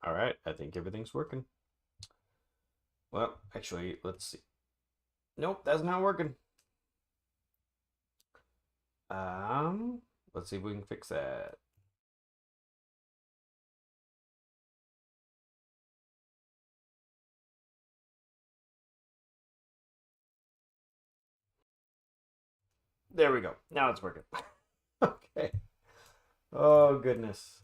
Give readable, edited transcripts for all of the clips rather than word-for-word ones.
All right, I think everything's working. Well, actually, let's see. Nope, that's not working. Um, let's see if we can fix that. There we go. Now it's working. Okay. Oh, goodness.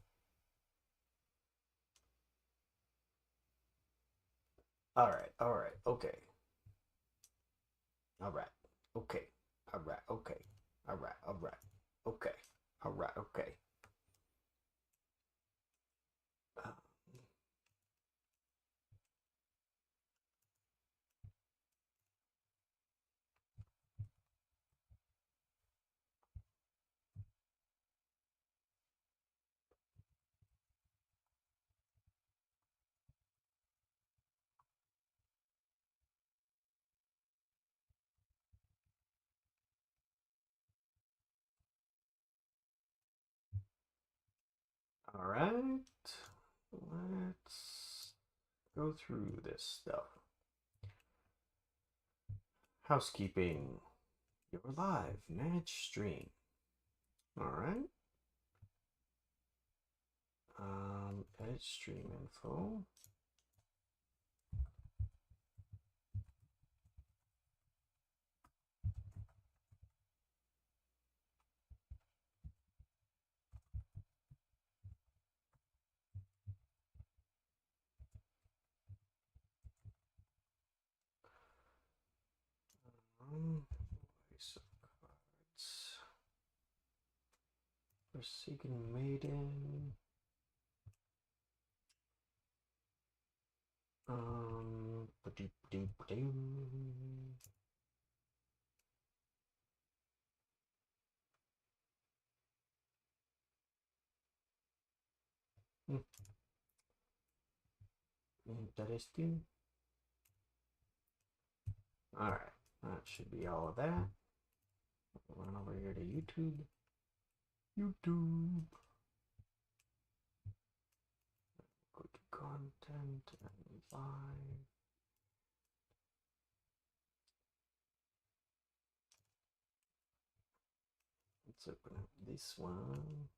All right, okay. All right, okay. All right, okay. All right, all right. Okay. All right, okay. Uh, all right. Let's go through this stuff. Housekeeping. You're live. Manage stream. All right. Edit stream info. Voice of cards. Forsaken Maiden. Ba-doop-doop-doo. Interesting. All right, that should be all of that. Run over here to YouTube. YouTube. Go to content and live. Let's open up this one.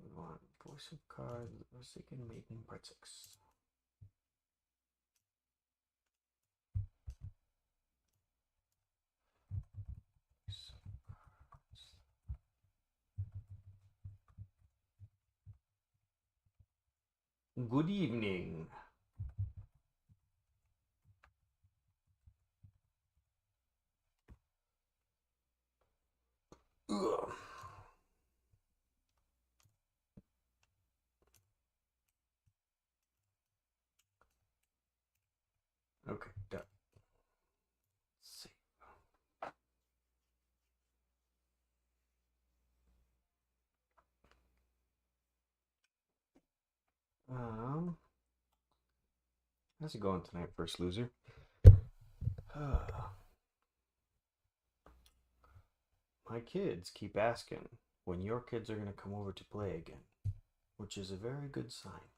We want voice of cards, Forsaken Maiden Part 6. Good evening. Ugh. Okay, done. Save. How's it going tonight, first loser? My kids keep asking when your kids are going to come over to play again, which is a very good sign.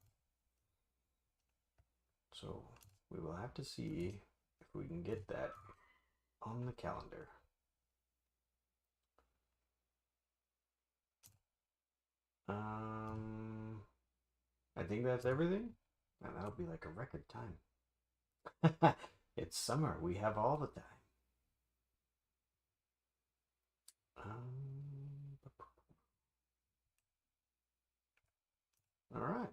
So we will have to see if we can get that on the calendar. I think that's everything. And that'll be like a record time. It's summer. We have all the time. All right.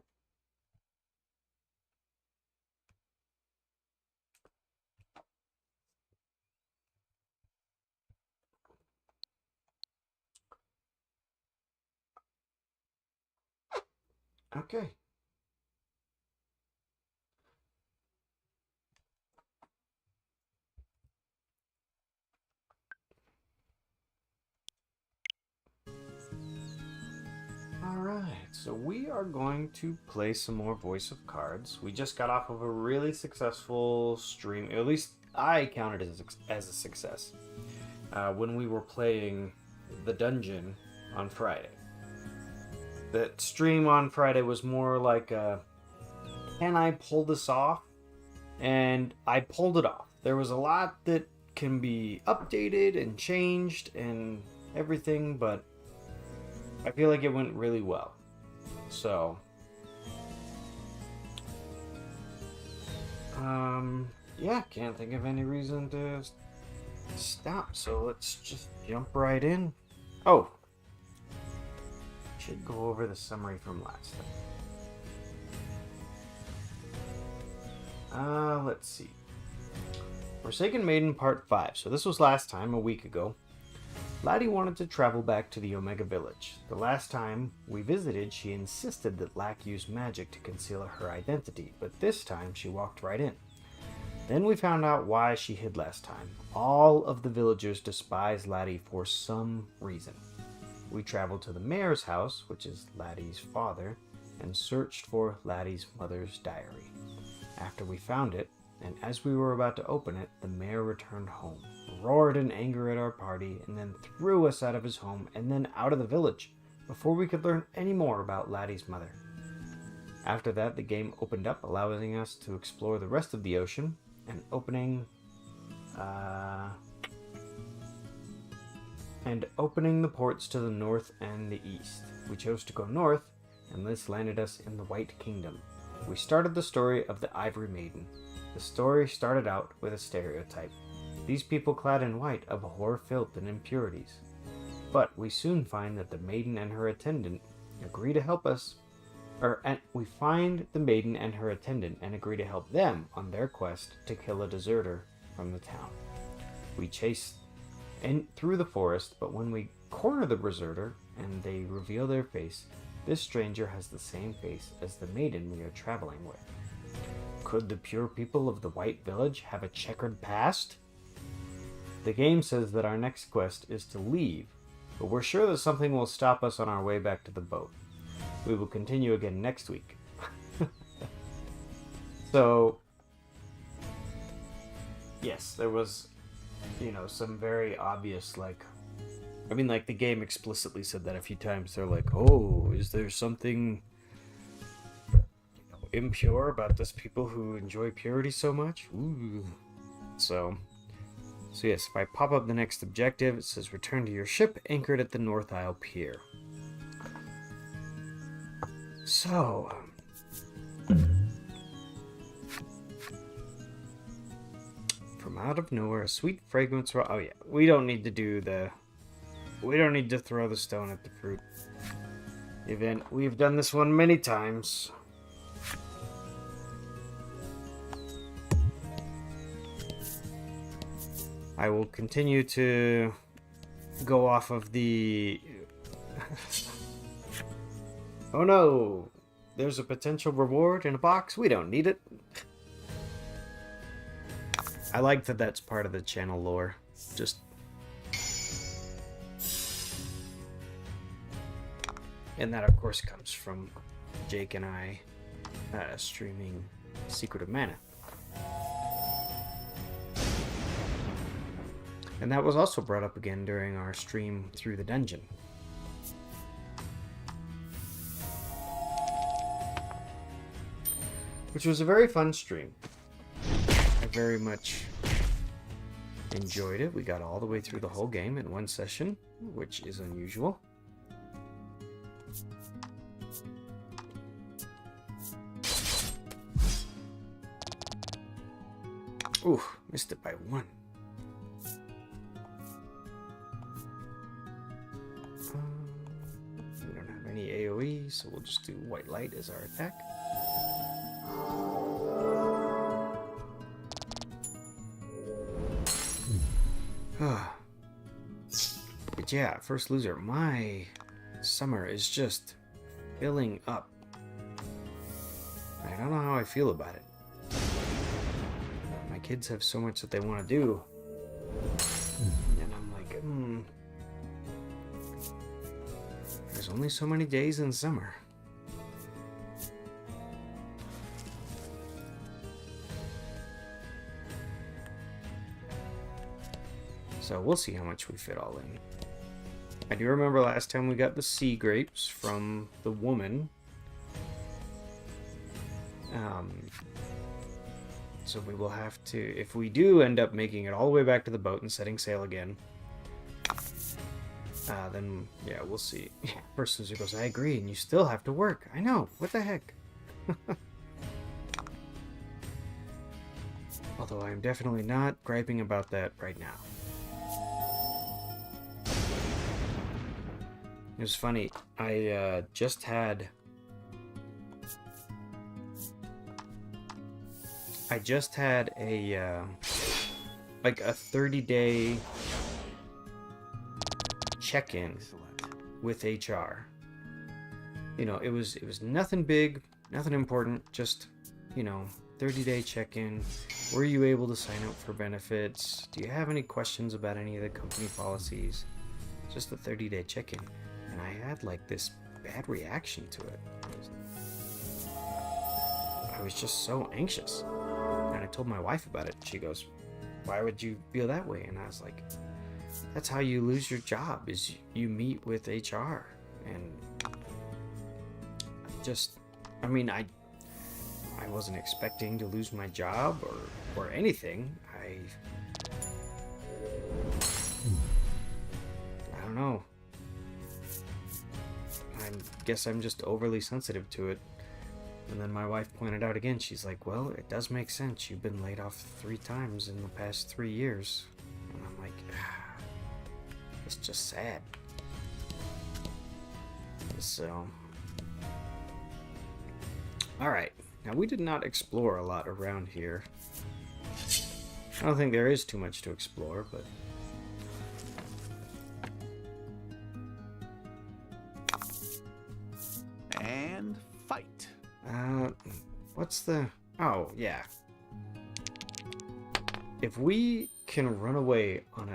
Okay. Alright, so we are going to play some more Voice of Cards. We just got off of a really successful stream, at least I counted it as a success, when we were playing the dungeon on Friday. that stream on Friday was more like can I pull this off? And I pulled it off. There was a lot that can be updated and changed and everything, but I feel like it went really well. So, yeah, can't think of any reason to stop. So let's just jump right in. Oh, should go over the summary from last time. Let's see. Forsaken Maiden Part 5. So this was last time, a week ago. Laddie wanted to travel back to the Omega Village. The last time we visited, she insisted that Lack used magic to conceal her identity, but this time she walked right in. Then we found out why she hid last time. All of the villagers despise Laddie for some reason. We traveled to the mayor's house, which is Laddie's father, and searched for Laddie's mother's diary. After we found it, and as we were about to open it, the mayor returned home, roared in anger at our party, and then threw us out of his home and then out of the village before we could learn any more about Laddie's mother. After that, the game opened up, allowing us to explore the rest of the ocean and opening the ports to the north and the east. We chose to go north, and this landed us in the White Kingdom. We started the story of the Ivory Maiden. The story started out with a stereotype. These people clad in white abhor filth and impurities. But we soon find that the maiden and her attendant agree to help us, we find the maiden and her attendant and agree to help them on their quest to kill a deserter from the town. We chase through the forest, but when we corner the deserter and they reveal their face, this stranger has the same face as the maiden we are traveling with. Could the pure people of the White Village have a checkered past? The game says that our next quest is to leave, but we're sure that something will stop us on our way back to the boat. We will continue again next week. So, yes, there was, some very obvious, the game explicitly said that a few times. They're like, oh, is there something impure about those people who enjoy purity so much? Ooh. So yes, if I pop up the next objective, it says return to your ship anchored at the North Isle Pier. So, from out of nowhere, a sweet fragrance. Oh yeah, we don't need to throw the stone at the fruit event. We've done this one many times. I will continue to go off of the... Oh no! There's a potential reward in a box. We don't need it. I like that that's part of the channel lore. And that, of course, comes from Jake and I streaming Secret of Mana. And that was also brought up again during our stream through the dungeon. Which was a very fun stream. I very much enjoyed it. We got all the way through the whole game in one session, which is unusual. Ooh, missed it by one. We don't have any AoE, so we'll just do white light as our attack. But yeah, first loser. My summer is just filling up. I don't know how I feel about it. My kids have so much that they want to do. And I'm like, there's only so many days in summer. So we'll see how much we fit all in. I do remember last time we got the sea grapes from the woman. So we will have to, if we do end up making it all the way back to the boat and setting sail again, then yeah, we'll see. First Suzu goes, I agree, and you still have to work. I know, what the heck? Although I'm definitely not griping about that right now. It was funny, I just had a like a 30-day check-in with HR. You know, it was nothing big, nothing important, just, you know, 30-day check-in. Were you able to sign up for benefits? Do you have any questions about any of the company policies? Just a 30-day check-in. And I had like this bad reaction to it. I was just so anxious. And I told my wife about it. She goes, why would you feel that way? And I was like, that's how you lose your job, is you meet with HR. And just, I mean, I wasn't expecting to lose my job or anything. I don't know. I guess I'm just overly sensitive to it. And then my wife pointed out again, she's like, well, it does make sense. You've been laid off 3 times in the past 3 years. And I'm like, it's just sad. So, alright. Now, we did not explore a lot around here. I don't think there is too much to explore, but... And fight. What's the... Oh, yeah. If we can run away on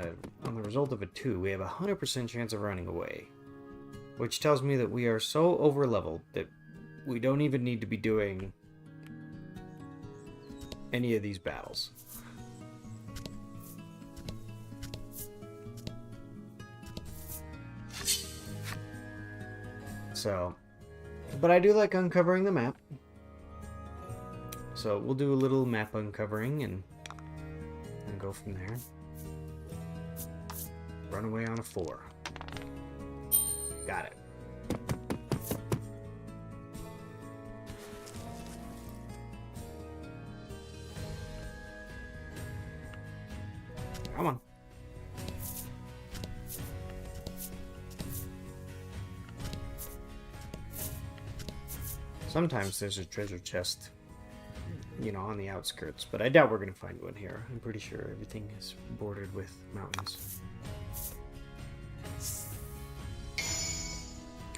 the result of a 2, we have a 100% chance of running away. Which tells me that we are so over-leveled that we don't even need to be doing any of these battles. So, but I do like uncovering the map. So we'll do a little map uncovering and go from there. Run away on a 4. Got it. Come on. Sometimes there's a treasure chest, you know, on the outskirts, but I doubt we're going to find one here. I'm pretty sure everything is bordered with mountains.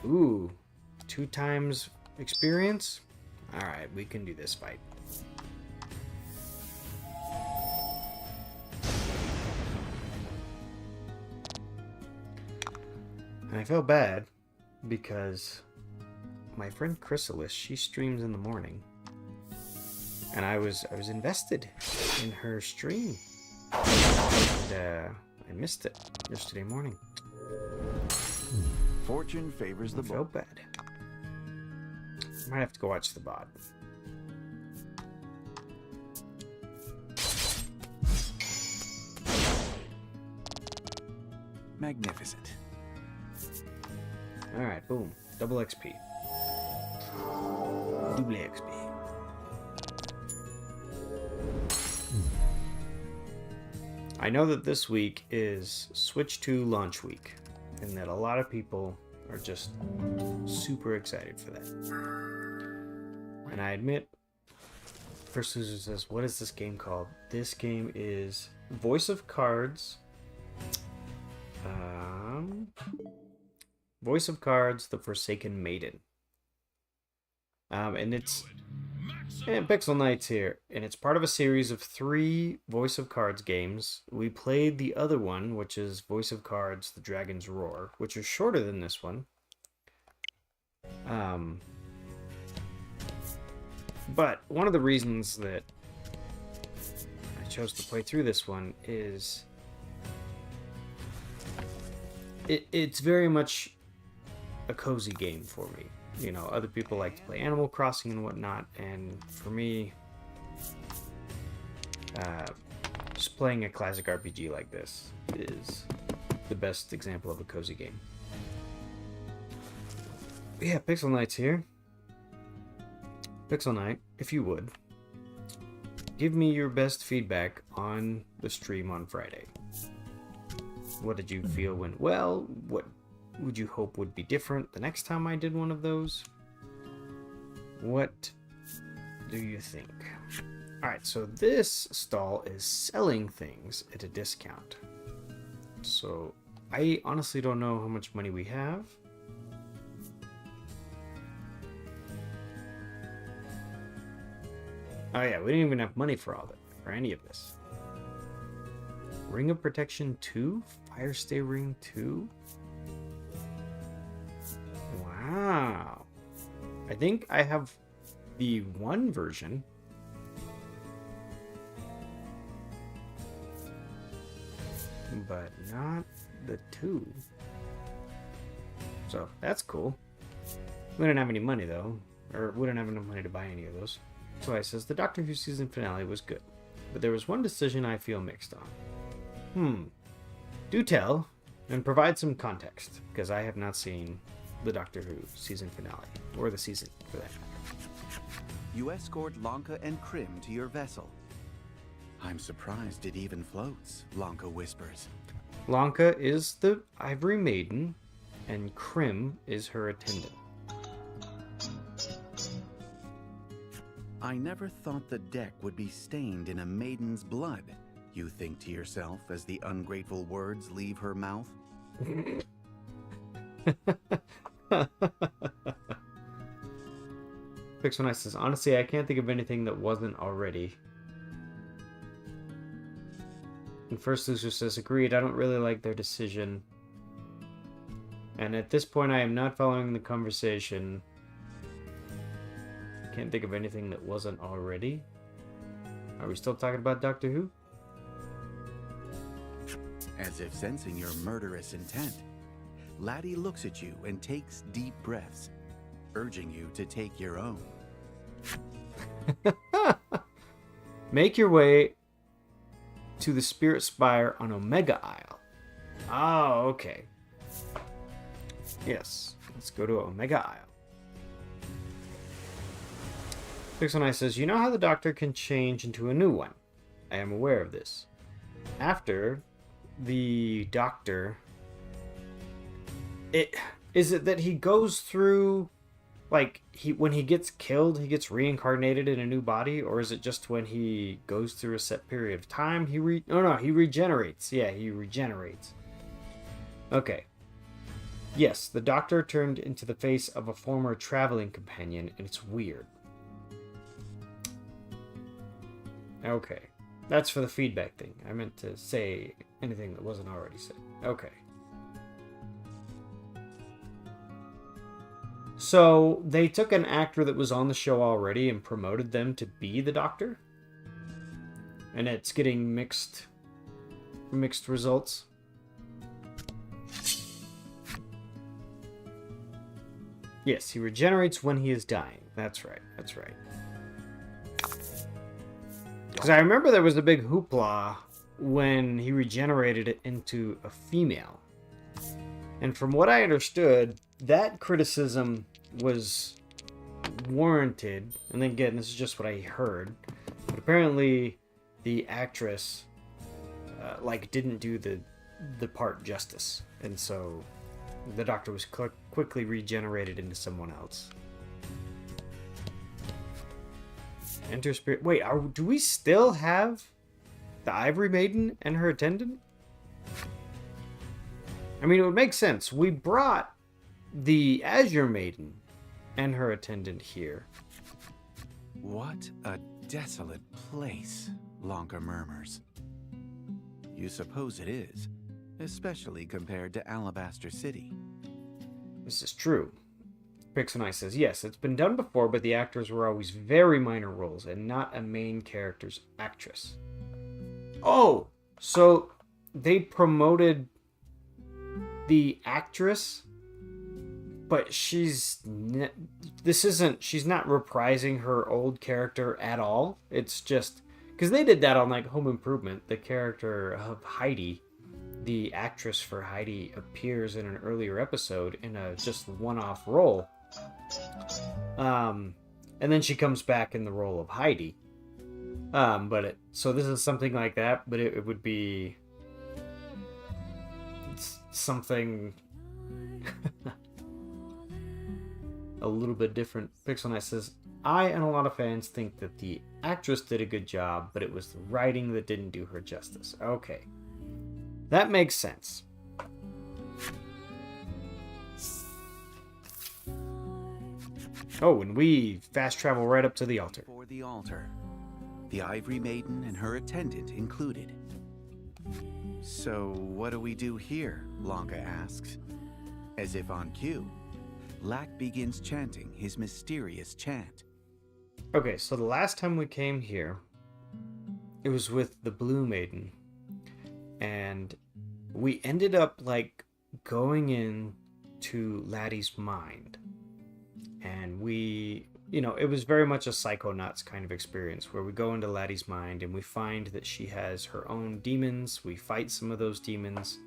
Ooh, 2 times experience? Alright, we can do this fight. And I feel bad because my friend Chrysalis, she streams in the morning. And I was invested in her stream. And I missed it yesterday morning. Fortune favors the bold. I felt bad. Might have to go watch the VOD. Magnificent. Alright, boom. Double XP. Double XP. I know that this week is Switch 2 launch week, and that a lot of people are just super excited for that. And I admit, First Suzu says, what is this game called? This game is Voice of Cards. Voice of Cards, The Forsaken Maiden. And it's Pixel Knights here, and it's part of a series of 3 Voice of Cards games. We played the other one, which is Voice of Cards, The Dragon's Roar, which is shorter than this one. But one of the reasons that I chose to play through this one is it's very much a cozy game for me. You know, other people like to play Animal Crossing and whatnot, and for me, just playing a classic RPG like this is the best example of a cozy game. But yeah, Pixel Knight's here. Pixel Knight, if you would, give me your best feedback on the stream on Friday. What did you feel went well? What would you hope would be different the next time I did one of those? What do you think? Alright, so this stall is selling things at a discount. So I honestly don't know how much money we have. Oh yeah, we didn't even have money for any of this. Ring of Protection 2? Fire Stay Ring 2? Wow. I think I have the 1 version. But not the 2. So, that's cool. We didn't have any money though. Or we didn't have enough money to buy any of those. So I says, the Doctor Who season finale was good. But there was one decision I feel mixed on. Do tell, and provide some context, because I have not seen the Doctor Who season finale, or the season, for that matter. You escort Lanka and Krim to your vessel. I'm surprised it even floats, Lanka whispers. Lanka is the Ivory Maiden, and Krim is her attendant. I never thought the deck would be stained in a maiden's blood, you think to yourself as the ungrateful words leave her mouth. Pixel Knight says, honestly, I can't think of anything that wasn't already. And First Loser says, agreed, I don't really like their decision. And at this point, I am not following the conversation. Can't think of anything that wasn't already. Are we still talking about Doctor Who? As if sensing your murderous intent, Laddie looks at you and takes deep breaths, urging you to take your own. Make your way to the Spirit Spire on Omega Isle. Oh, okay. Yes, let's go to Omega Isle. Pixel Knight says, you know how the Doctor can change into a new one? I am aware of this. After the Doctor... Is it that he goes through... Like, when he gets killed, he gets reincarnated in a new body? Or is it just when he goes through a set period of time, he regenerates. Yeah, he regenerates. Okay. Yes, the Doctor turned into the face of a former traveling companion, and it's weird. Okay. That's for the feedback thing. I meant to say anything that wasn't already said. Okay. So, they took an actor that was on the show already and promoted them to be the Doctor? And it's getting mixed results? Yes, he regenerates when he is dying. That's right, that's right. Because I remember there was a big hoopla when he regenerated it into a female. And from what I understood, that criticism was warranted. And then again, this is just what I heard. But apparently, the actress, didn't do the part justice. And so, the Doctor was quickly regenerated into someone else. Enter Spirit. Wait, do we still have the Ivory Maiden and her attendant? I mean, it would make sense. We brought the Azure Maiden and her attendant here. What a desolate place, Lanka murmurs. You suppose it is, especially compared to Alabaster City. This is true. Pixel Knight says, yes, it's been done before, but the actors were always very minor roles and not a main character's actress. Oh, so they promoted the actress, but she's not reprising her old character at all. It's just because they did that on like Home Improvement. The character of Heidi, the actress for Heidi, appears in an earlier episode in a just one-off role. And then she comes back in the role of Heidi. So this is something like that, but it would be something a little bit different. Pixel Knight says, I and a lot of fans think that the actress did a good job, but it was the writing that didn't do her justice. Okay. That makes sense. Oh, and we fast travel right up to the altar. For the altar, the Ivory Maiden and her attendant included. So, what do we do here? Lanka asks. As if on cue, Lack begins chanting his mysterious chant. Okay, so the last time we came here, it was with the Blue Maiden. And we ended up, like, going in to Laddie's mind. And we, it was very much a Psychonauts kind of experience where we go into Laddie's mind and we find that she has her own demons. We fight some of those demons.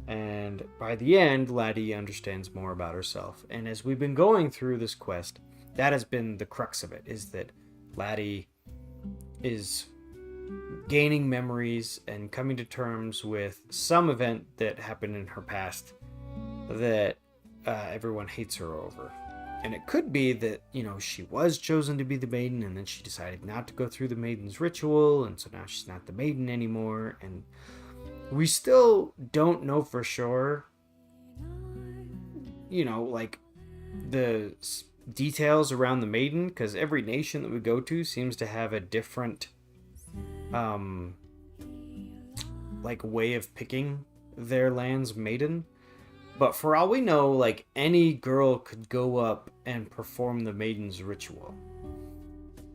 And by the end, Laddie understands more about herself. And as we've been going through this quest, that has been the crux of it, is that Laddie is gaining memories and coming to terms with some event that happened in her past that everyone hates her over. And it could be that, she was chosen to be the maiden and then she decided not to go through the maiden's ritual, and so now she's not the maiden anymore. And we still don't know for sure, like the details around the maiden, because every nation that we go to seems to have a different way of picking their land's maiden. But for all we know, like, any girl could go up and perform the maiden's ritual,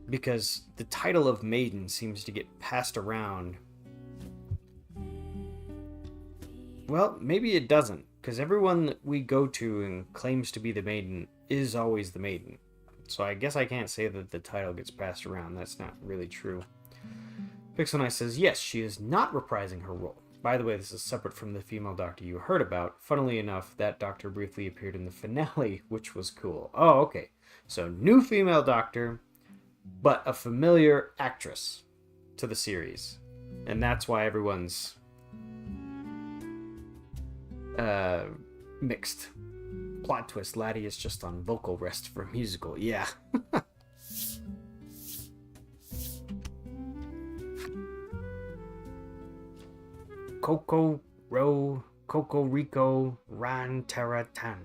because the title of maiden seems to get passed around. Well, maybe it doesn't, because everyone that we go to and claims to be the maiden is always the maiden. So I guess I can't say that the title gets passed around. That's not really true. Pixel Knight says, yes, she is not reprising her role. By the way, this is separate from the female doctor you heard about. Funnily enough, that doctor briefly appeared in the finale, which was cool. Oh, okay. So, new female doctor, but a familiar actress to the series. And that's why everyone's mixed. Plot twist, Laddie is just on vocal rest for a musical. Yeah. Coco Ro Coco Rico Ran Terra Tan.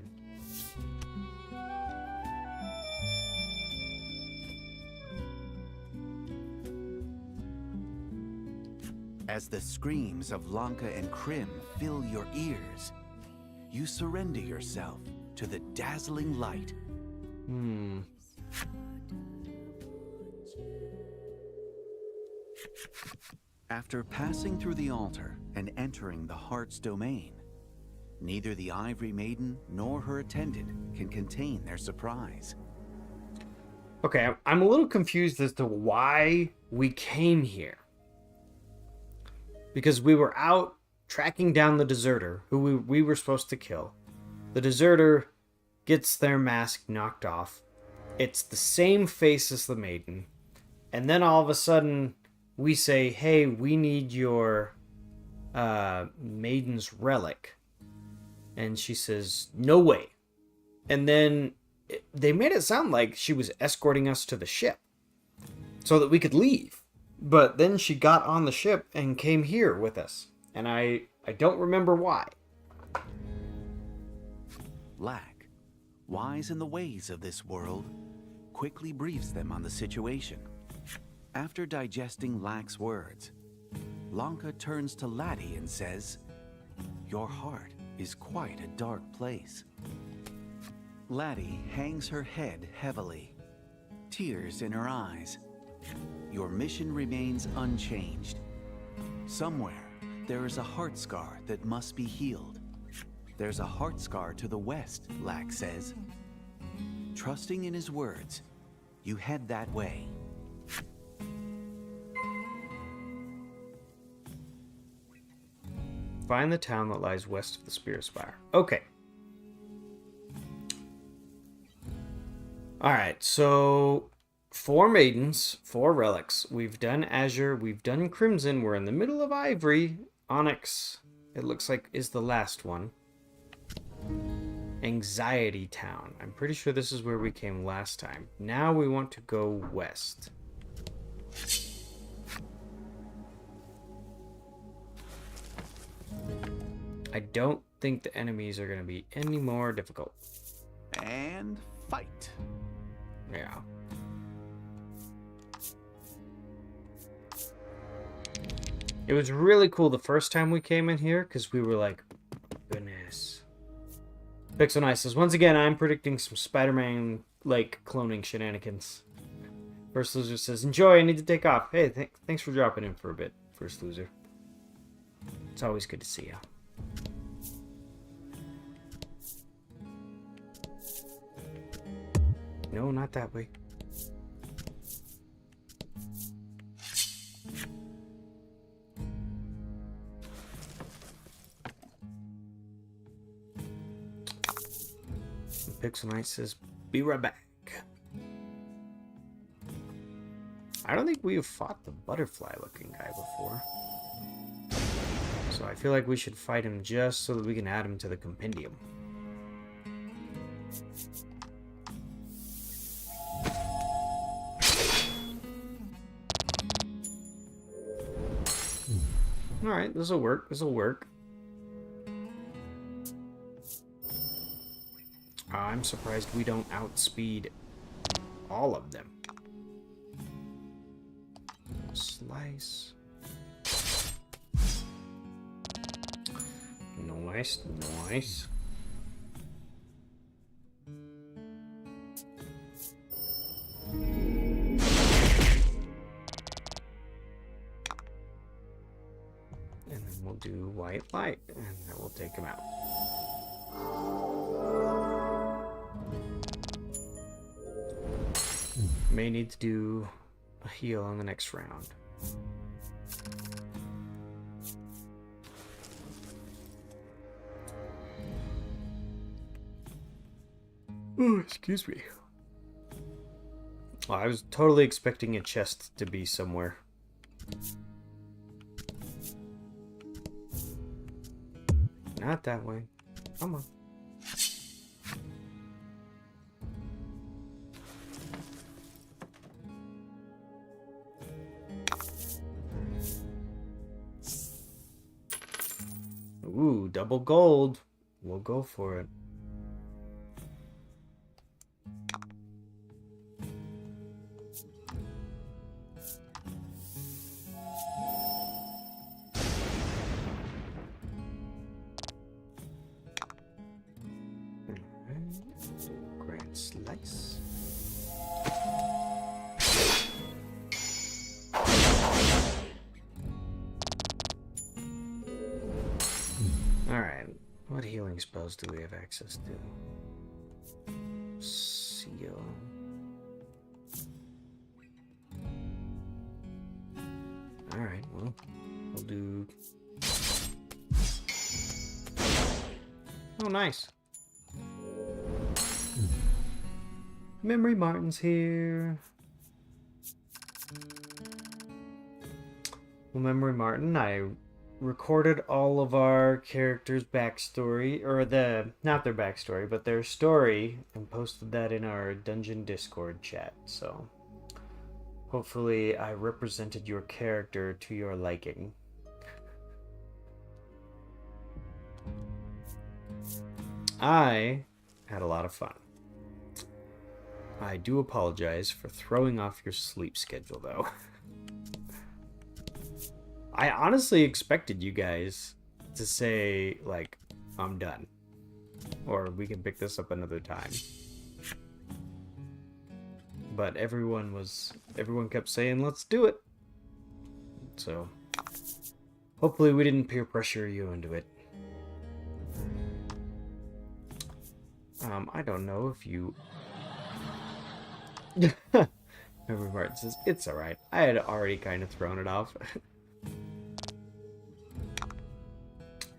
As the screams of Lanka and Krim fill your ears, you surrender yourself to the dazzling light. After passing through the altar and entering the heart's domain, neither the Ivory Maiden nor her attendant can contain their surprise. Okay, I'm a little confused as to why we came here. Because we were out tracking down the deserter, who we were supposed to kill. The deserter gets their mask knocked off. It's the same face as the maiden. And then all of a sudden, we say, hey, we need your maiden's relic. And she says, no way. And then they made it sound like she was escorting us to the ship so that we could leave. But then she got on the ship and came here with us. And I don't remember why. Lack, wise in the ways of this world, quickly briefs them on the situation. After digesting Lack's words, Lanka turns to Laddie and says, your heart is quite a dark place. Laddie hangs her head heavily, tears in her eyes. Your mission remains unchanged. Somewhere, there is a heart scar that must be healed. There's a heart scar to the west, Lax says. Trusting in his words, you head that way. Find the town that lies west of the Spear Spire. Okay. Alright, so 4 maidens, 4 relics. We've done Azure, we've done Crimson. We're in the middle of Ivory. Onyx, it looks like, is the last one. Anxiety Town. I'm pretty sure this is where we came last time. Now we want to go west. I don't think the enemies are going to be any more difficult. And fight. Yeah. It was really cool the first time we came in here because we were like, goodness. Pixel Nice says, once again, I'm predicting some Spider-Man like cloning shenanigans. First Loser says, enjoy, I need to take off. Hey, thanks for dropping in for a bit, First Loser. It's always good to see you. No, not that way. Pixel Knight says, be right back. I don't think we have fought the butterfly-looking guy before. So I feel like we should fight him just so that we can add him to the compendium. Alright, this'll work, this'll work. I'm surprised we don't outspeed all of them. Slice. Nice, nice. And then we'll do white light, and then we'll take him out. May need to do a heal on the next round. Oh, excuse me. Oh, I was totally expecting a chest to be somewhere. Not that way. Come on. Ooh, double gold. We'll go for it. Grand slice. Alright, what healing spells do we have access to? Seal. Alright, well, we'll do... Oh, nice. Memory Martin's here. Well, Memory Martin, I recorded all of our characters' backstory, or not their backstory, but their story, and posted that in our Dungeon Discord chat, so hopefully I represented your character to your liking. I had a lot of fun. I do apologize for throwing off your sleep schedule, though. I honestly expected you guys to say, like, I'm done. Or we can pick this up another time. But everyone kept saying, let's do it. So, hopefully we didn't peer pressure you into it. I don't know if you... Memory Martin says, it's alright. I had already kind of thrown it off.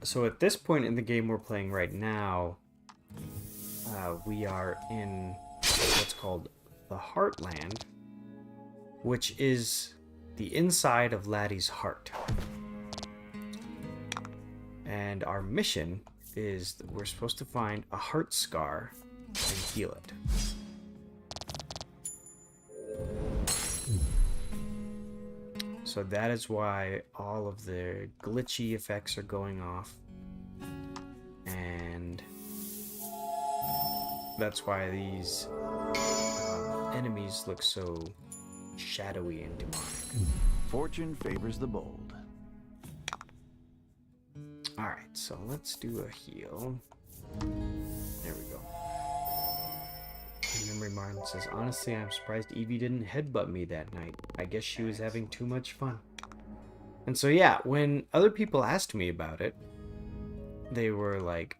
So at this point in the game we're playing right now, we are in what's called the Heartland, which is the inside of Laddie's heart. And our mission is that we're supposed to find a heart scar and heal it. So that is why all of the glitchy effects are going off. And that's why these enemies look so shadowy and demonic. Fortune favors the bold. Alright, so let's do a heal. There we go. Memory Martin says, honestly, I'm surprised Evie didn't headbutt me that night. I guess she was having too much fun. And so yeah, when other people asked me about it, they were like,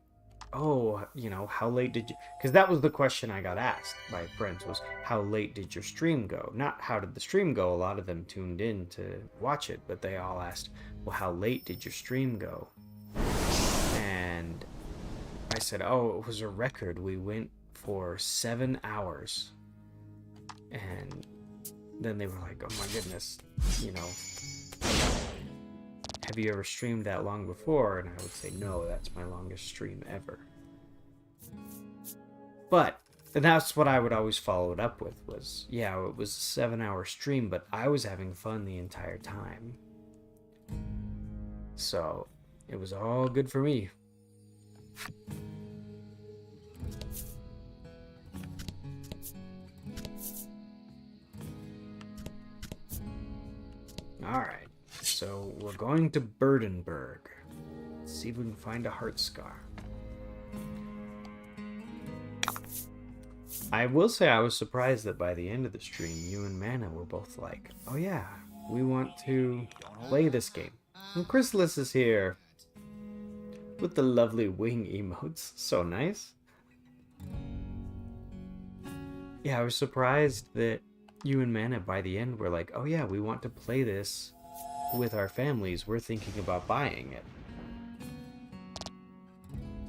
oh, you know, how late did you... Because that was the question I got asked by friends, was how late did your stream go? Not how did the stream go? A lot of them tuned in to watch it, but they all asked, well, how late did your stream go? And I said, oh, it was a record. We went for 7 hours. And then they were like, oh my goodness, you know, have you ever streamed that long before? And I would say, no, that's my longest stream ever. But, and that's what I would always follow it up with, was, yeah, it was a 7-hour stream, but I was having fun the entire time. So, it was all good for me. Alright, so we're going to Burdenberg. Let's see if we can find a heart scar. I will say I was surprised that by the end of the stream, you and Mana were both like, oh yeah, we want to play this game. And Chrysalis is here with the lovely wing emotes. So nice. Yeah, I was surprised that you and Mana by the end were like, oh yeah, we want to play this with our families. We're thinking about buying it.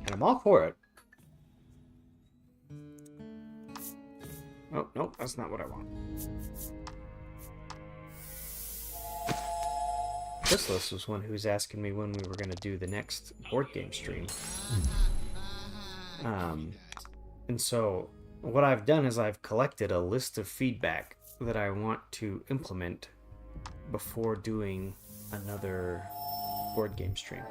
And I'm all for it. Oh, no, that's not what I want. Chrysalis was one who was asking me when we were going to do the next board game stream. And so what I've done is I've collected a list of feedback that I want to implement before doing another board game stream.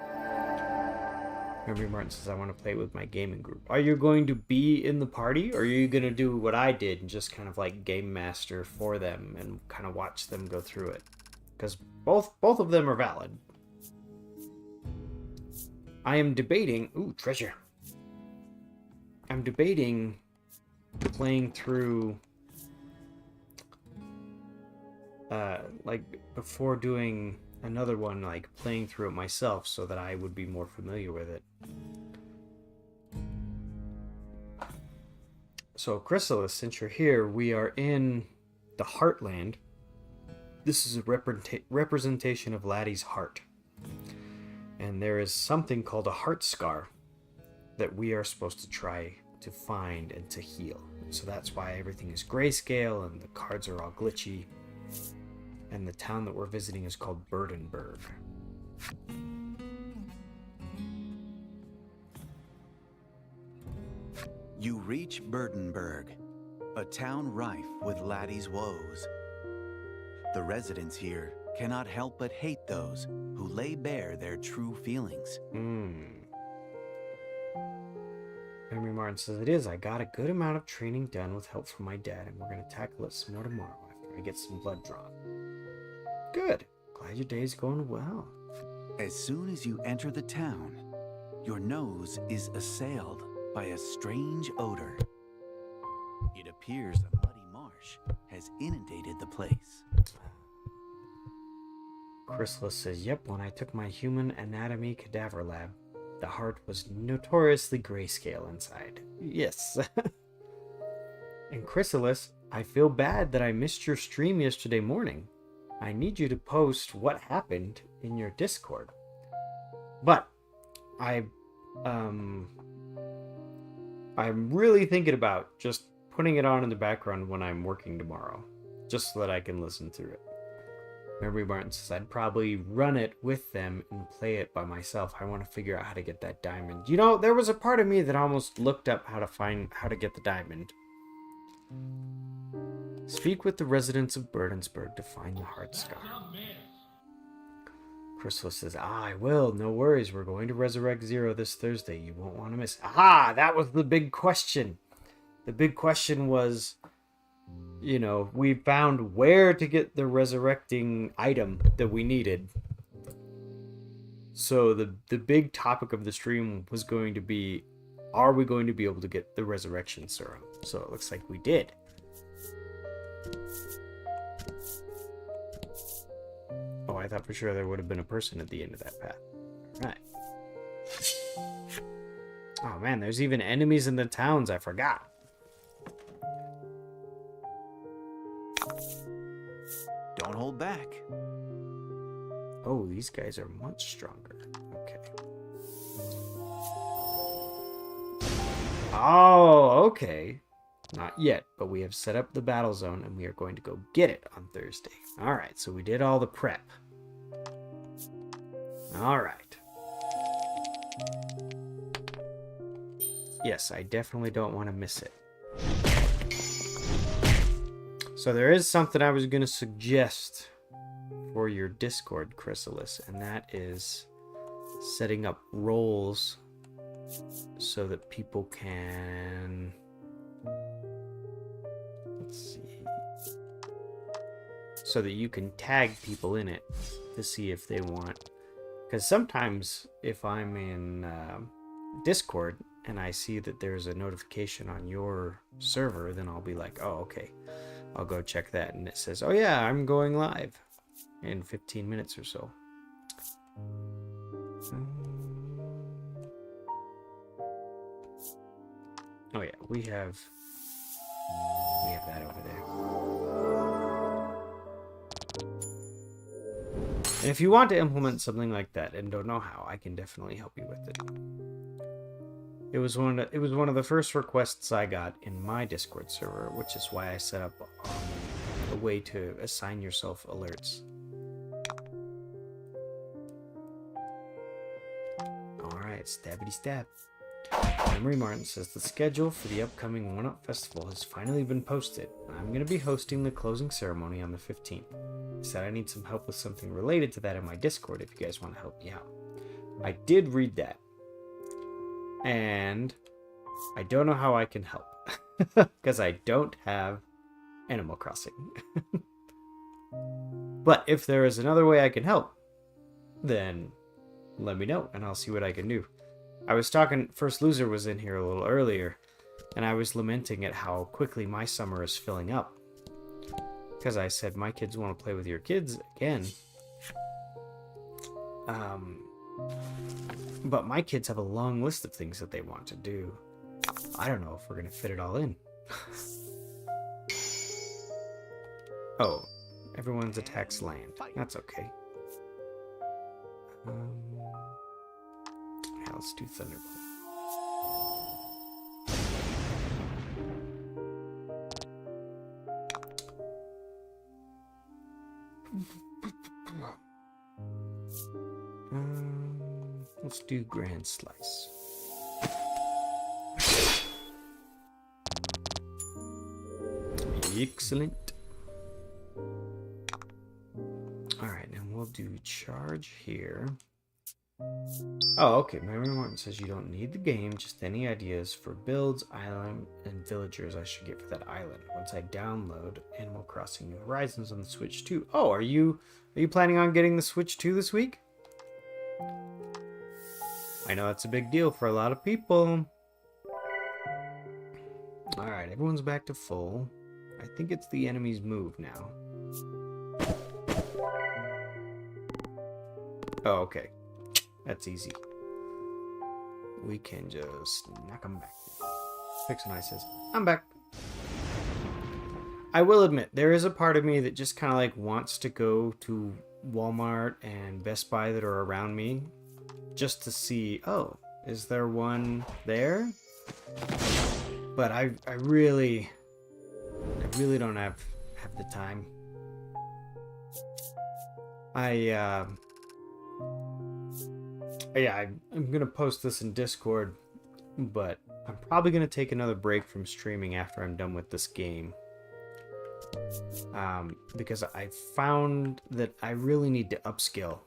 Memory Martin says, I want to play with my gaming group. Are you going to be in the party, or are you going to do what I did and just kind of like game master for them and kind of watch them go through it? Because both of them are valid. I am debating... Ooh, treasure. I'm debating playing through... like, before doing another one, like, playing through it myself so that I would be more familiar with it. So, Chrysalis, since you're here, we are in the Heartland. This is a representation of Laddie's heart. And there is something called a heart scar that we are supposed to try to find and to heal. So that's why everything is grayscale and the cards are all glitchy. And the town that we're visiting is called Burdenberg. You reach Burdenberg, a town rife with Laddie's woes. The residents here cannot help but hate those who lay bare their true feelings. Memory Martin says, it is. I got a good amount of training done with help from my dad, and we're going to tackle it some more tomorrow after I get some blood drawn. Good. Glad your day's going well. As soon as you enter the town, your nose is assailed by a strange odor. It appears a muddy marsh has inundated the place. Chrysalis says, yep, when I took my human anatomy cadaver lab. The heart was notoriously grayscale inside. Yes. And Chrysalis, I feel bad that I missed your stream yesterday morning. I need you to post what happened in your Discord. But I'm really thinking about just putting it on in the background when I'm working tomorrow, just so that I can listen through it. Mary Martin says I'd probably run it with them and play it by myself. I want to figure out how to get that diamond. You know, there was a part of me that almost looked up how to get the diamond. Speak with the residents of Burdensburg to find the heart scar. Chrysalis says, I will. No worries. We're going to resurrect Zero this Thursday. You won't want to miss. Aha! That was the big question. The big question was, you know, we found where to get the resurrecting item that we needed. So the big topic of the stream was going to be, are we going to be able to get the resurrection serum? So it looks like we did. Oh, I thought for sure there would have been a person at the end of that path. All right. Oh man, there's even enemies in the towns. I forgot. Don't hold back. Oh, these guys are much stronger. Okay. Oh, okay. Not yet, but we have set up the battle zone and we are going to go get it on Thursday. All right, so we did all the prep. All right. Yes, I definitely don't want to miss it. So there is something I was going to suggest for your Discord, Chrysalis, and that is setting up roles so that people can... Let's see. So that you can tag people in it to see if they want. Because sometimes if I'm in Discord and I see that there's a notification on your server, then I'll be like, oh, okay. I'll go check that. And it says, oh yeah, I'm going live in 15 minutes or so. Oh yeah, we have that over there. And if you want to implement something like that and don't know how, I can definitely help you with it. It was one of the first requests I got in my Discord server, which is why I set up a way to assign yourself alerts. Alright, stabbity stab. Emery Martin says the schedule for the upcoming One-Up Festival has finally been posted. I'm going to be hosting the closing ceremony on the 15th. I said I need some help with something related to that in my Discord if you guys want to help me out. I did read that. And I don't know how I can help. Because I don't have Animal Crossing. But if there is another way I can help, then let me know and I'll see what I can do. I was talking, First Loser was in here a little earlier, and I was lamenting at how quickly my summer is filling up. Because I said, my kids want to play with your kids again. But my kids have a long list of things that they want to do. I don't know if we're going to fit it all in. Oh, everyone's attacks land. That's okay. Yeah, let's do Thunderbolt. Let's do Grand Slice. Excellent. Alright, and we'll do charge here. Oh, okay. Mary Martin says you don't need the game, just any ideas for builds, island, and villagers I should get for that island. Once I download Animal Crossing New Horizons on the Switch 2. Oh, are you planning on getting the Switch 2 this week? I know that's a big deal for a lot of people. Alright, everyone's back to full. I think it's the enemy's move now. Oh, okay. That's easy. we can just knock them back. Pixel says, I'm back. I will admit, there is a part of me that just kind of like wants to go to Walmart and Best Buy that are around me just to see, oh, is there one there? But I really don't have the time. I'm gonna post this in Discord, but I'm probably gonna take another break from streaming after I'm done with this game. Because I found that I really need to upskill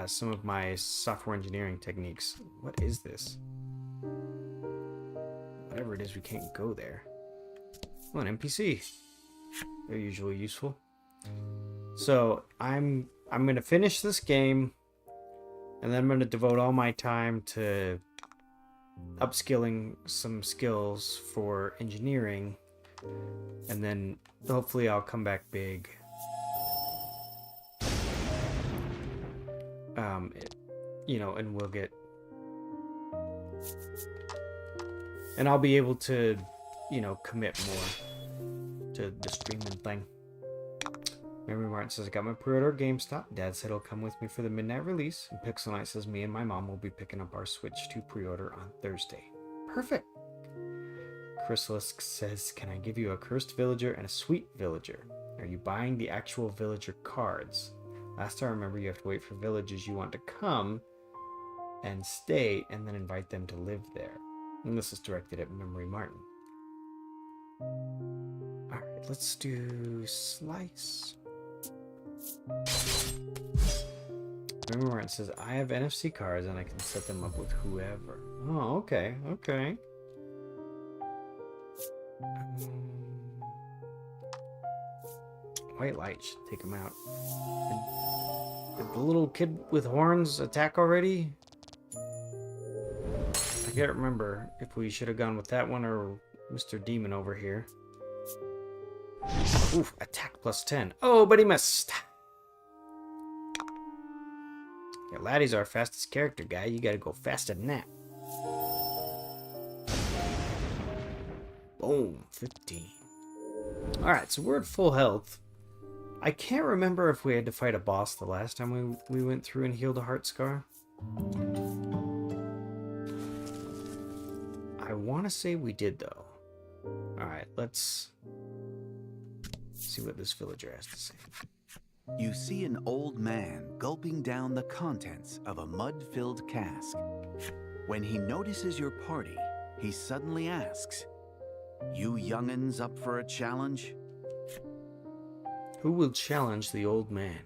some of my software engineering techniques. What is this? Whatever it is, we can't go there. Oh, an NPC. They're usually useful. So I'm gonna finish this game, and then I'm gonna devote all my time to upskilling some skills for engineering, and then hopefully I'll come back big. And we'll get, and I'll be able to, commit more to the streaming thing. Memory Martin says, I got my pre-order at GameStop. Dad said he'll come with me for the midnight release. And Pixel Knight says, me and my mom will be picking up our Switch 2 pre-order on Thursday. Perfect. Chrysalisk says, can I give you a cursed villager and a sweet villager? Are you buying the actual villager cards? Last I remember, you have to wait for villagers you want to come and stay, and then invite them to live there. And this is directed at Memory Martin. Alright, let's do Slice. Memory Martin says, I have NFC cards and I can set them up with whoever. Oh, okay. White light should take him out. Did the little kid with horns attack already? I can't remember if we should have gone with that one or Mr. Demon over here. Oof, attack plus 10. Oh, but he missed. Yeah, Laddie's our fastest character, guy. You gotta go faster than that. Boom, 15. Alright, so we're at full health. I can't remember if we had to fight a boss the last time we went through and healed a heart scar. I want to say we did, though. Alright, let's see what this villager has to say. You see an old man gulping down the contents of a mud-filled cask. When he notices your party, he suddenly asks, "You young'uns up for a challenge?" Who will challenge the old man?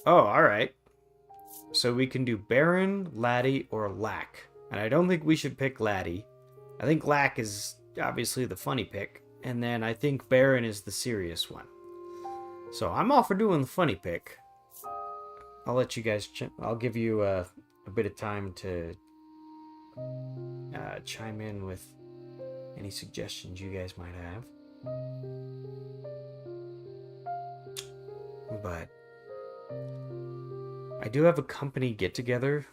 Oh, alright. So we can do Baron, Laddie, or Lack. And I don't think we should pick Laddie. I think Lack is obviously the funny pick. And then I think Baron is the serious one. So I'm all for doing the funny pick. I'll let you guys... I'll give you a bit of time to chime in with any suggestions you guys might have. But I do have a company get-together.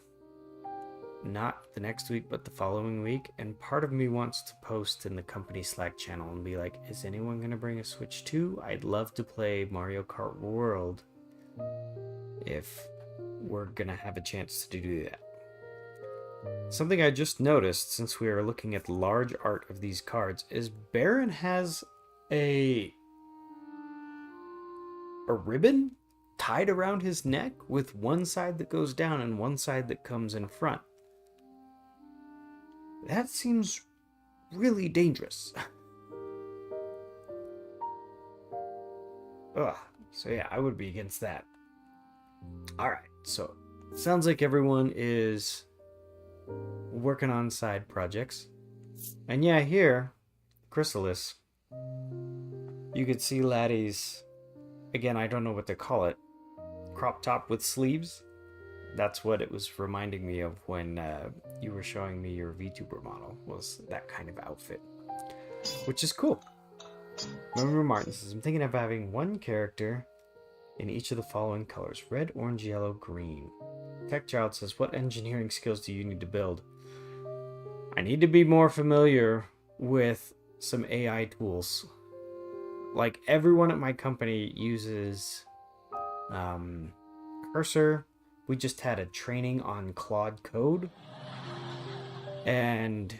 Not the next week, but the following week. And part of me wants to post in the company Slack channel and be like, is anyone going to bring a Switch 2? I'd love to play Mario Kart World if we're going to have a chance to do that. Something I just noticed since we are looking at the large art of these cards is Baron has a ribbon tied around his neck with one side that goes down and one side that comes in front. That seems really dangerous. Ugh. So yeah, I would be against that. Alright, so sounds like everyone is working on side projects. And yeah, here, Chrysalis, you could see Laddie's, again, I don't know what to call it, crop top with sleeves. That's what it was reminding me of when you were showing me your VTuber model, was that kind of outfit. Which is cool. Remember Martin says, I'm thinking of having one character in each of the following colors: red, orange, yellow, green. Tech Child says, what engineering skills do you need to build? I need to be more familiar with some AI tools. Like, everyone at my company uses Cursor. We just had a training on Claude Code. And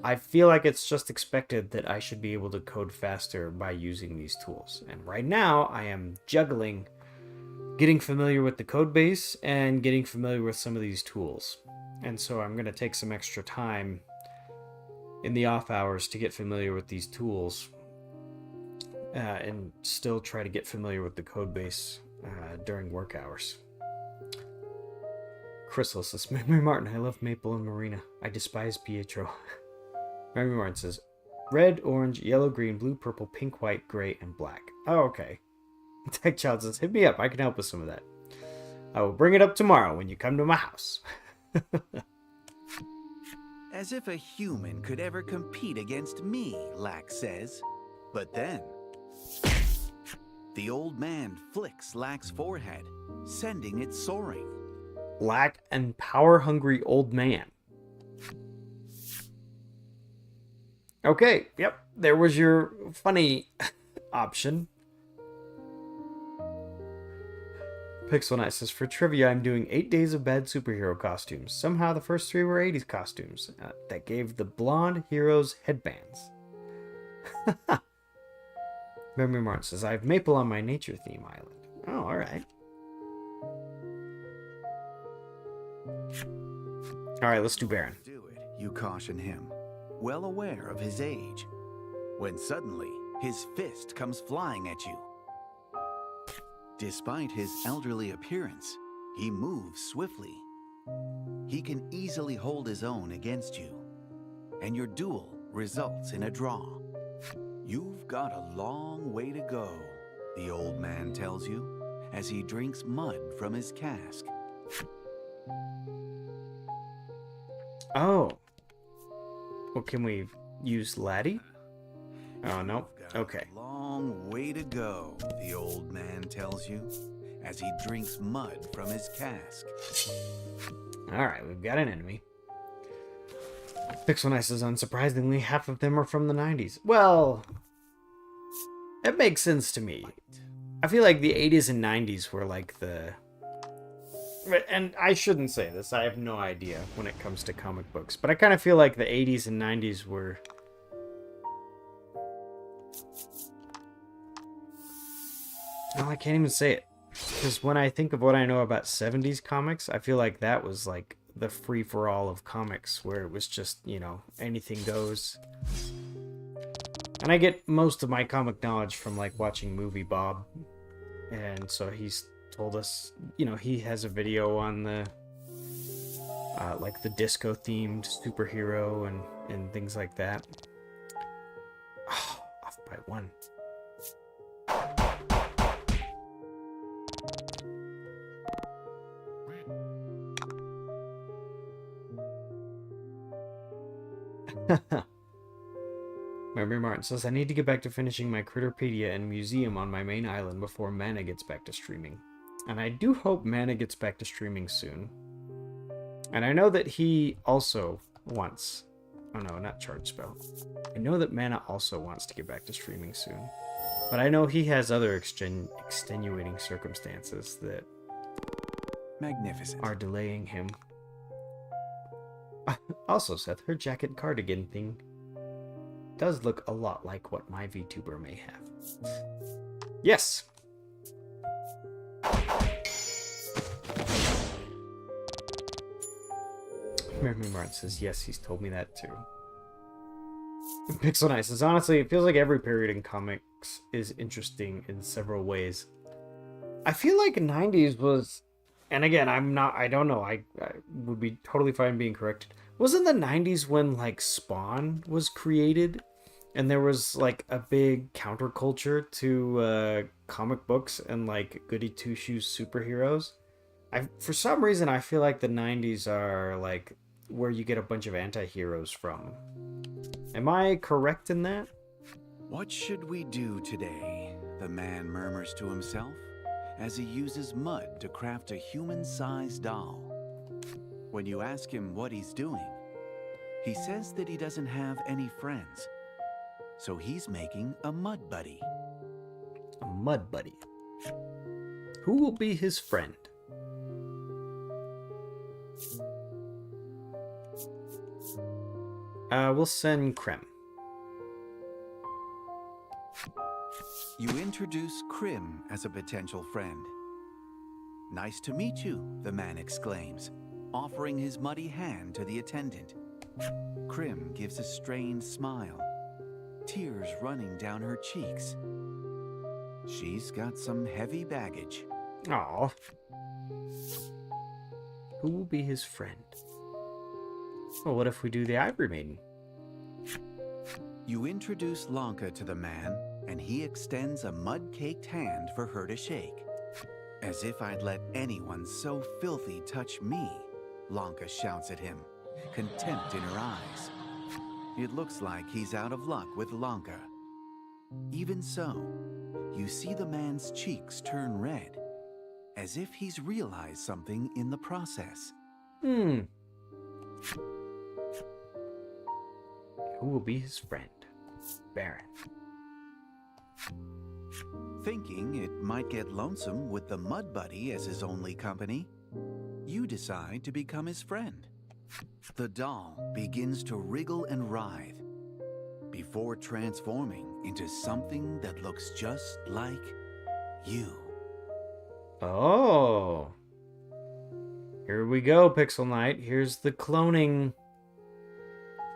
I feel like it's just expected that I should be able to code faster by using these tools. And right now, I am juggling getting familiar with the code base and getting familiar with some of these tools. And so I'm going to take some extra time in the off hours to get familiar with these tools and still try to get familiar with the code base during work hours. Crystal says, Memory Martin, I love Maple and Marina. I despise Pietro. Memory Martin says, red, orange, yellow, green, blue, purple, pink, white, gray, and black. Oh, okay. Tech Child says, hit me up. I can help with some of that. I will bring it up tomorrow when you come to my house. As if a human could ever compete against me, Lax says. But then, the old man flicks Lax's forehead, sending it soaring. Black and power-hungry old man. Okay, yep. There was your funny option. Pixel Knight says, for trivia, I'm doing 8 days of bad superhero costumes. Somehow the first 3 were 80s costumes that gave the blonde heroes headbands. Memory Martin says, I have Maple on my nature theme island. Oh, alright. Alright, let's do Baron. Do it, you caution him, well aware of his age, when suddenly his fist comes flying at you. Despite his elderly appearance, he moves swiftly. He can easily hold his own against you, and your duel results in a draw. You've got a long way to go, the old man tells you, as he drinks mud from his cask. Oh. Well, can we use Laddie? Oh, no. Okay. A long way to go, the old man tells you, as he drinks mud from his cask. Alright, we've got an enemy. Pixel Knight says, unsurprisingly, half of them are from the 90s. Well, it makes sense to me. I feel like the 80s and 90s were like the... And I shouldn't say this, I have no idea when it comes to comic books, but I kind of feel like the 80s and 90s were... No, I can't even say it. Because when I think of what I know about 70s comics, I feel like that was like the free-for-all of comics, where it was just, you know, anything goes. And I get most of my comic knowledge from like watching Movie Bob. And so he's told us, you know, he has a video on the like the disco themed superhero and things like that. Oh, off by 1. Memory Martin says, I need to get back to finishing my Critterpedia and museum on my main island before Mana gets back to streaming. And I do hope Mana gets back to streaming soon. And I know that he also wants... Oh no, not Charge Spell. I know that Mana also wants to get back to streaming soon. But I know he has other extenuating circumstances that... Magnificent. ...are delaying him. Also, Seth, her jacket cardigan thing does look a lot like what my VTuber may have. Yes! Memory Martin says, yes, he's told me that too. Pixel Knight says, honestly, it feels like every period in comics is interesting in several ways. I feel like 90s was... And again, I don't know, I would be totally fine being corrected. Wasn't the 90s when, like, Spawn was created? And there was, like, a big counterculture to comic books and, like, goody two-shoes superheroes? For some reason, I feel like the 90s are, like, where you get a bunch of anti-heroes from. Am I correct in that? What should we do today? The man murmurs to himself as he uses mud to craft a human-sized doll. When you ask him what he's doing, he says that he doesn't have any friends, so he's making a mud buddy. A mud buddy. Who will be his friend? We'll send Krem. You introduce Krim as a potential friend. "Nice to meet you," the man exclaims, offering his muddy hand to the attendant. Krim gives a strained smile, tears running down her cheeks. She's got some heavy baggage. Aw. Who will be his friend? Well, what if we do the Ivory Maiden? You introduce Lanka to the man, and he extends a mud-caked hand for her to shake. "As if I'd let anyone so filthy touch me," Lanka shouts at him, contempt in her eyes. It looks like he's out of luck with Lanka. Even so, you see the man's cheeks turn red, as if he's realized something in the process. Who will be his friend? Baron. Thinking it might get lonesome with the mud buddy as his only company, you decide to become his friend. The doll begins to wriggle and writhe before transforming into something that looks just like you. Oh. Here we go, Pixel Knight. Here's the cloning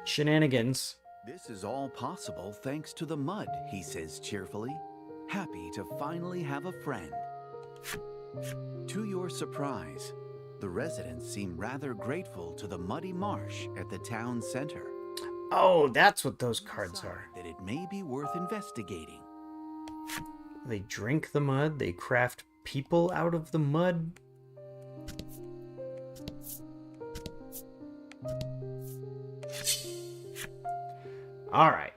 shenanigans. "This is all possible thanks to the mud," he says cheerfully, happy to finally have a friend. To your surprise, the residents seem rather grateful to the muddy marsh at the town center. Oh, that's what those cards are. That it may be worth investigating. They drink the mud, they craft people out of the mud. Alright.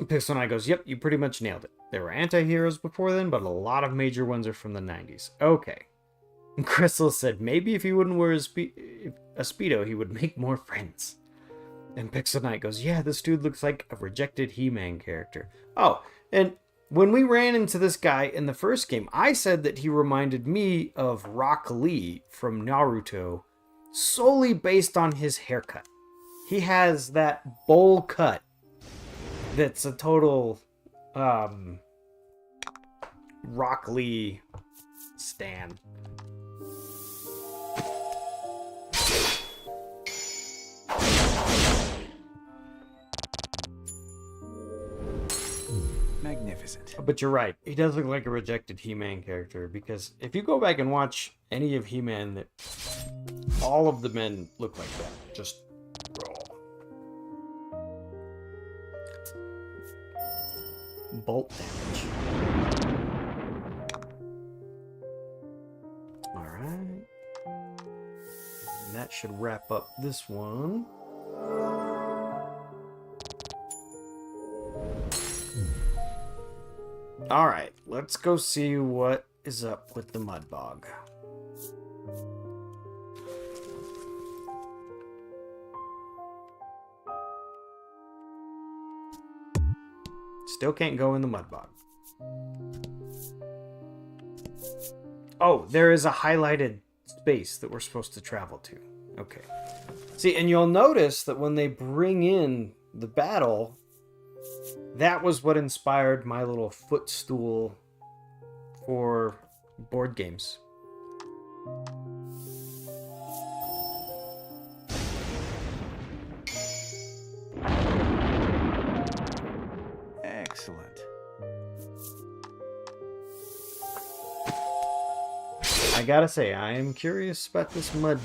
Pixel Knight goes, "Yep, you pretty much nailed it. There were anti-heroes before then, but a lot of major ones are from the 90s. Okay." And Crystal said, "Maybe if he wouldn't wear a Speedo, he would make more friends." And Pixel Knight goes, "Yeah, this dude looks like a rejected He-Man character." Oh, and when we ran into this guy in the first game, I said that he reminded me of Rock Lee from Naruto, solely based on his haircut. He has that bowl cut that's a total Rock Lee stan. Magnificent. But you're right. He does look like a rejected He-Man character, because if you go back and watch any of He-Man, all of the men look like that. Just raw. Bolt damage. Alright. And that should wrap up this one. Alright, let's go see what is up with the mud bog. Still can't go in the mud bog. Oh, there is a highlighted space that we're supposed to travel to. Okay. See, and you'll notice that when they bring in the battle, that was what inspired my little footstool for board games. Excellent. I gotta say, I am curious about this mud.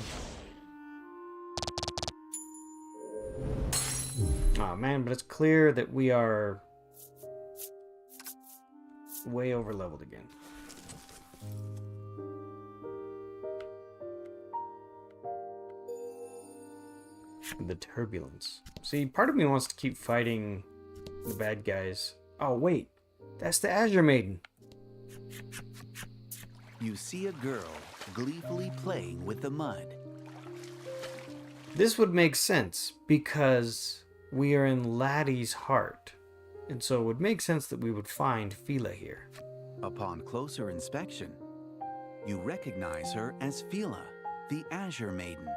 Oh man, but it's clear that we are way over leveled again. The turbulence. See, part of me wants to keep fighting the bad guys. Oh wait, That's the Azure Maiden. You see a girl gleefully playing with the mud. This would make sense because we are in Laddie's heart, and so it would make sense that we would find Fila here. Upon closer inspection, you recognize her as Fila, the Azure Maiden.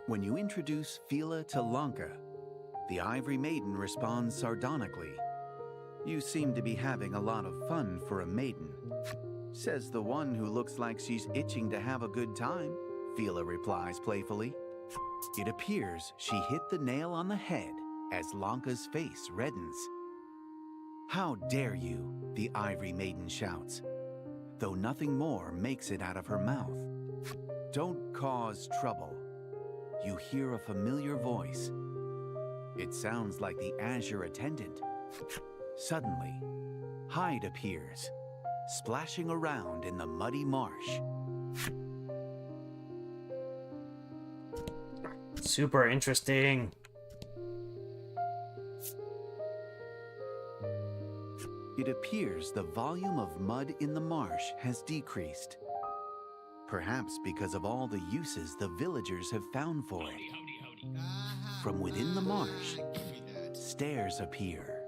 When you introduce Fila to Lanka, the Ivory Maiden responds sardonically. "You seem to be having a lot of fun for a maiden," says the one who looks like she's itching to have a good time. Fila replies playfully. It appears she hit the nail on the head as Lanka's face reddens. "How dare you?" the Ivory Maiden shouts, though nothing more makes it out of her mouth. "Don't cause trouble." You hear a familiar voice. It sounds like the Azure attendant. Suddenly, Hyde appears, splashing around in the muddy marsh. Super interesting. It appears the volume of mud in the marsh has decreased. Perhaps because of all the uses the villagers have found for it. From within the marsh, stairs appear.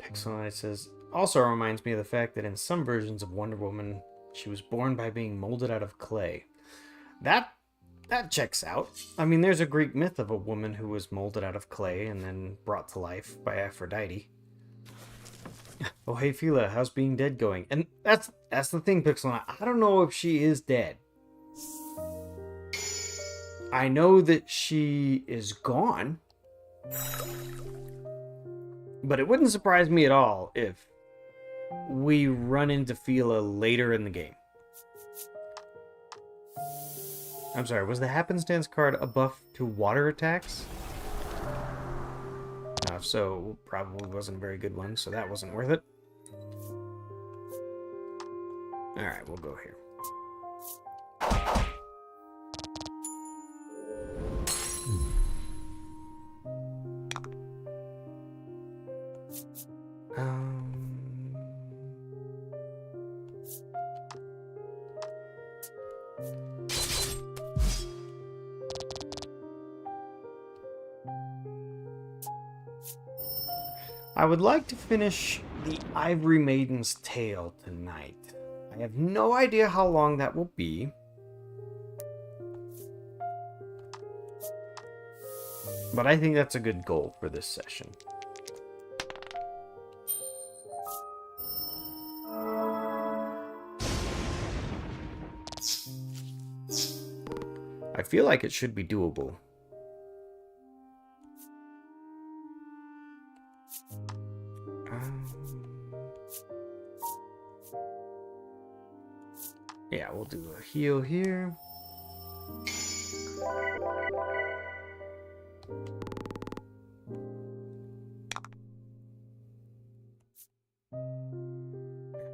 Pixelite says, also reminds me of the fact that in some versions of Wonder Woman, she was born by being molded out of clay. That checks out. I mean, there's a Greek myth of a woman who was molded out of clay and then brought to life by Aphrodite. Oh, hey, Fila, how's being dead going? And that's the thing, Pixelite. I don't know if she is dead. I know that she is gone. But it wouldn't surprise me at all if we run into Fila later in the game. I'm sorry, was the happenstance card a buff to water attacks? If so, probably wasn't a very good one, so that wasn't worth it. Alright, we'll go here. I would like to finish the Ivory Maiden's tale tonight. I have no idea how long that will be. But I think that's a good goal for this session. I feel like it should be doable. Yeah, we'll do a heal here.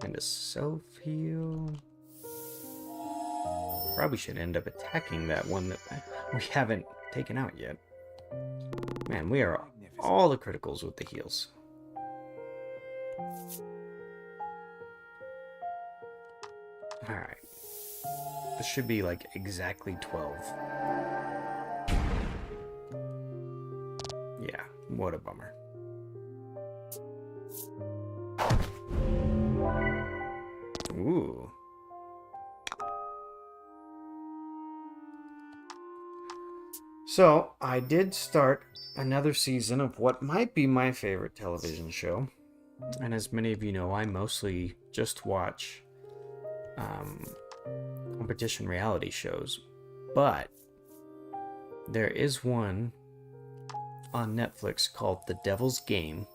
And a self-heal. Probably should end up attacking that one that we haven't taken out yet. Man, we are all the criticals with the heals. Alright. This should be like exactly 12. Yeah, what a bummer. Ooh. So, I did start another season of what might be my favorite television show. And as many of you know, I mostly just watch competition reality shows, but there is one on Netflix called The Devil's Game,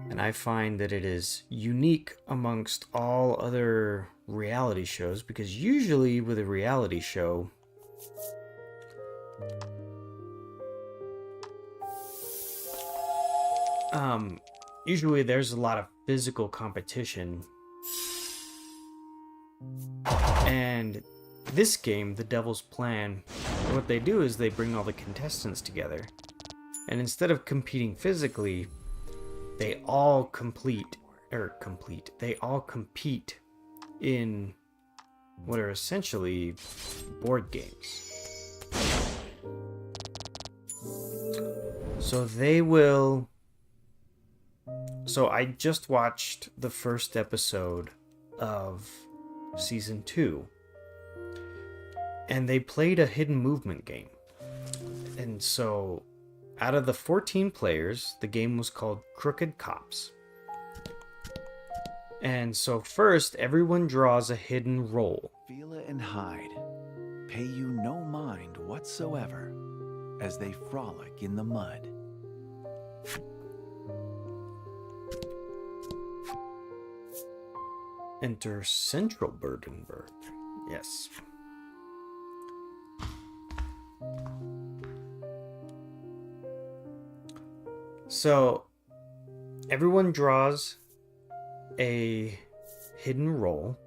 and I find that it is unique amongst all other reality shows, because usually with a reality show, usually there's a lot of physical competition. And this game, The Devil's Plan, what they do is they bring all the contestants together And instead of competing physically, they all compete in what are essentially board games. So I just watched the first episode of season 2, and they played a hidden movement game. And so out of the 14 players, the game was called Crooked Cops. And so first, everyone draws a hidden roll. Feel it and hide. Pay you no mind whatsoever as they frolic in the mud. Enter Central Burdenberg. Yes. So, everyone draws a hidden roll,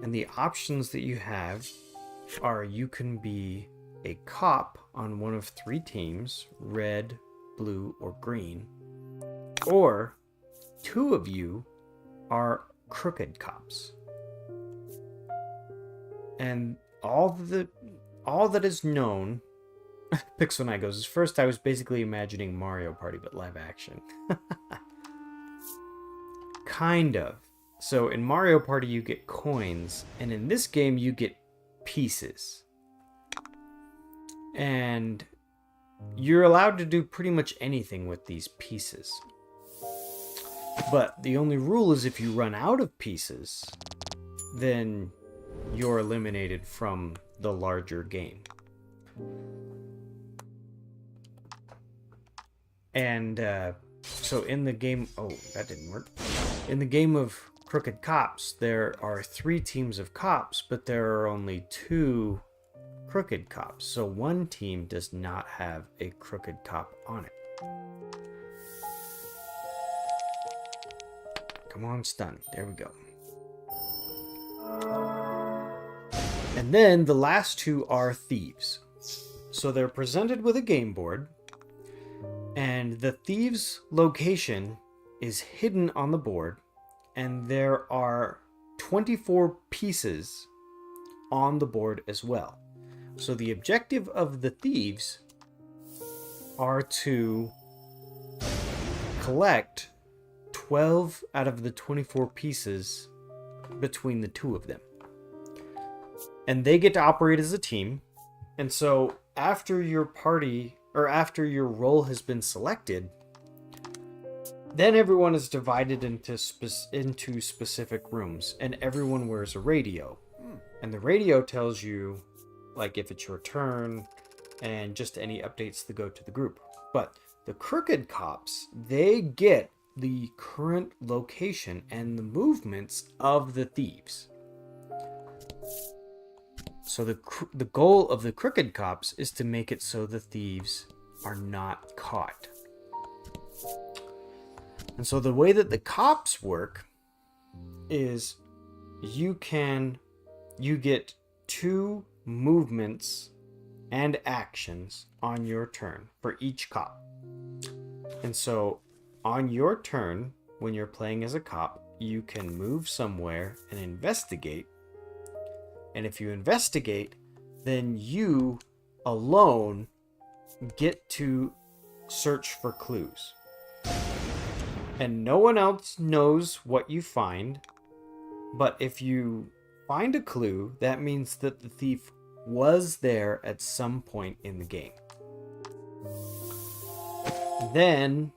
and the options that you have are you can be a cop on one of 3 teams, red, blue, or green, or 2 of you are crooked cops. And all that is known, Pixel goes, first I was basically imagining Mario Party but live action. Kind of. So in Mario Party you get coins, and in this game you get pieces. And you're allowed to do pretty much anything with these pieces. But the only rule is if you run out of pieces, then you're eliminated from the larger game. And so in the game... Oh, that didn't work. In the game of Crooked Cops, there are 3 teams of cops, but there are only 2 crooked cops. So one team does not have a crooked cop on it. Come on, stun. There we go. And then the last 2 are thieves. So they're presented with a game board, and the thieves' location is hidden on the board, and there are 24 pieces on the board as well. So the objective of the thieves are to collect 12 out of the 24 pieces between the 2 of them. And they get to operate as a team. And so after your party, or after your role has been selected, then everyone is divided into specific rooms, and everyone wears a radio. And the radio tells you, like, if it's your turn, and just any updates that go to the group. But the crooked cops, they get the current location and the movements of the thieves. So the goal of the crooked cops is to make it so the thieves are not caught. And so the way that the cops work is you get 2 movements and actions on your turn for each cop. And so on your turn, when you're playing as a cop, you can move somewhere and investigate. And if you investigate, then you alone get to search for clues. And no one else knows what you find. But if you find a clue, that means that the thief was there at some point in the game. Then,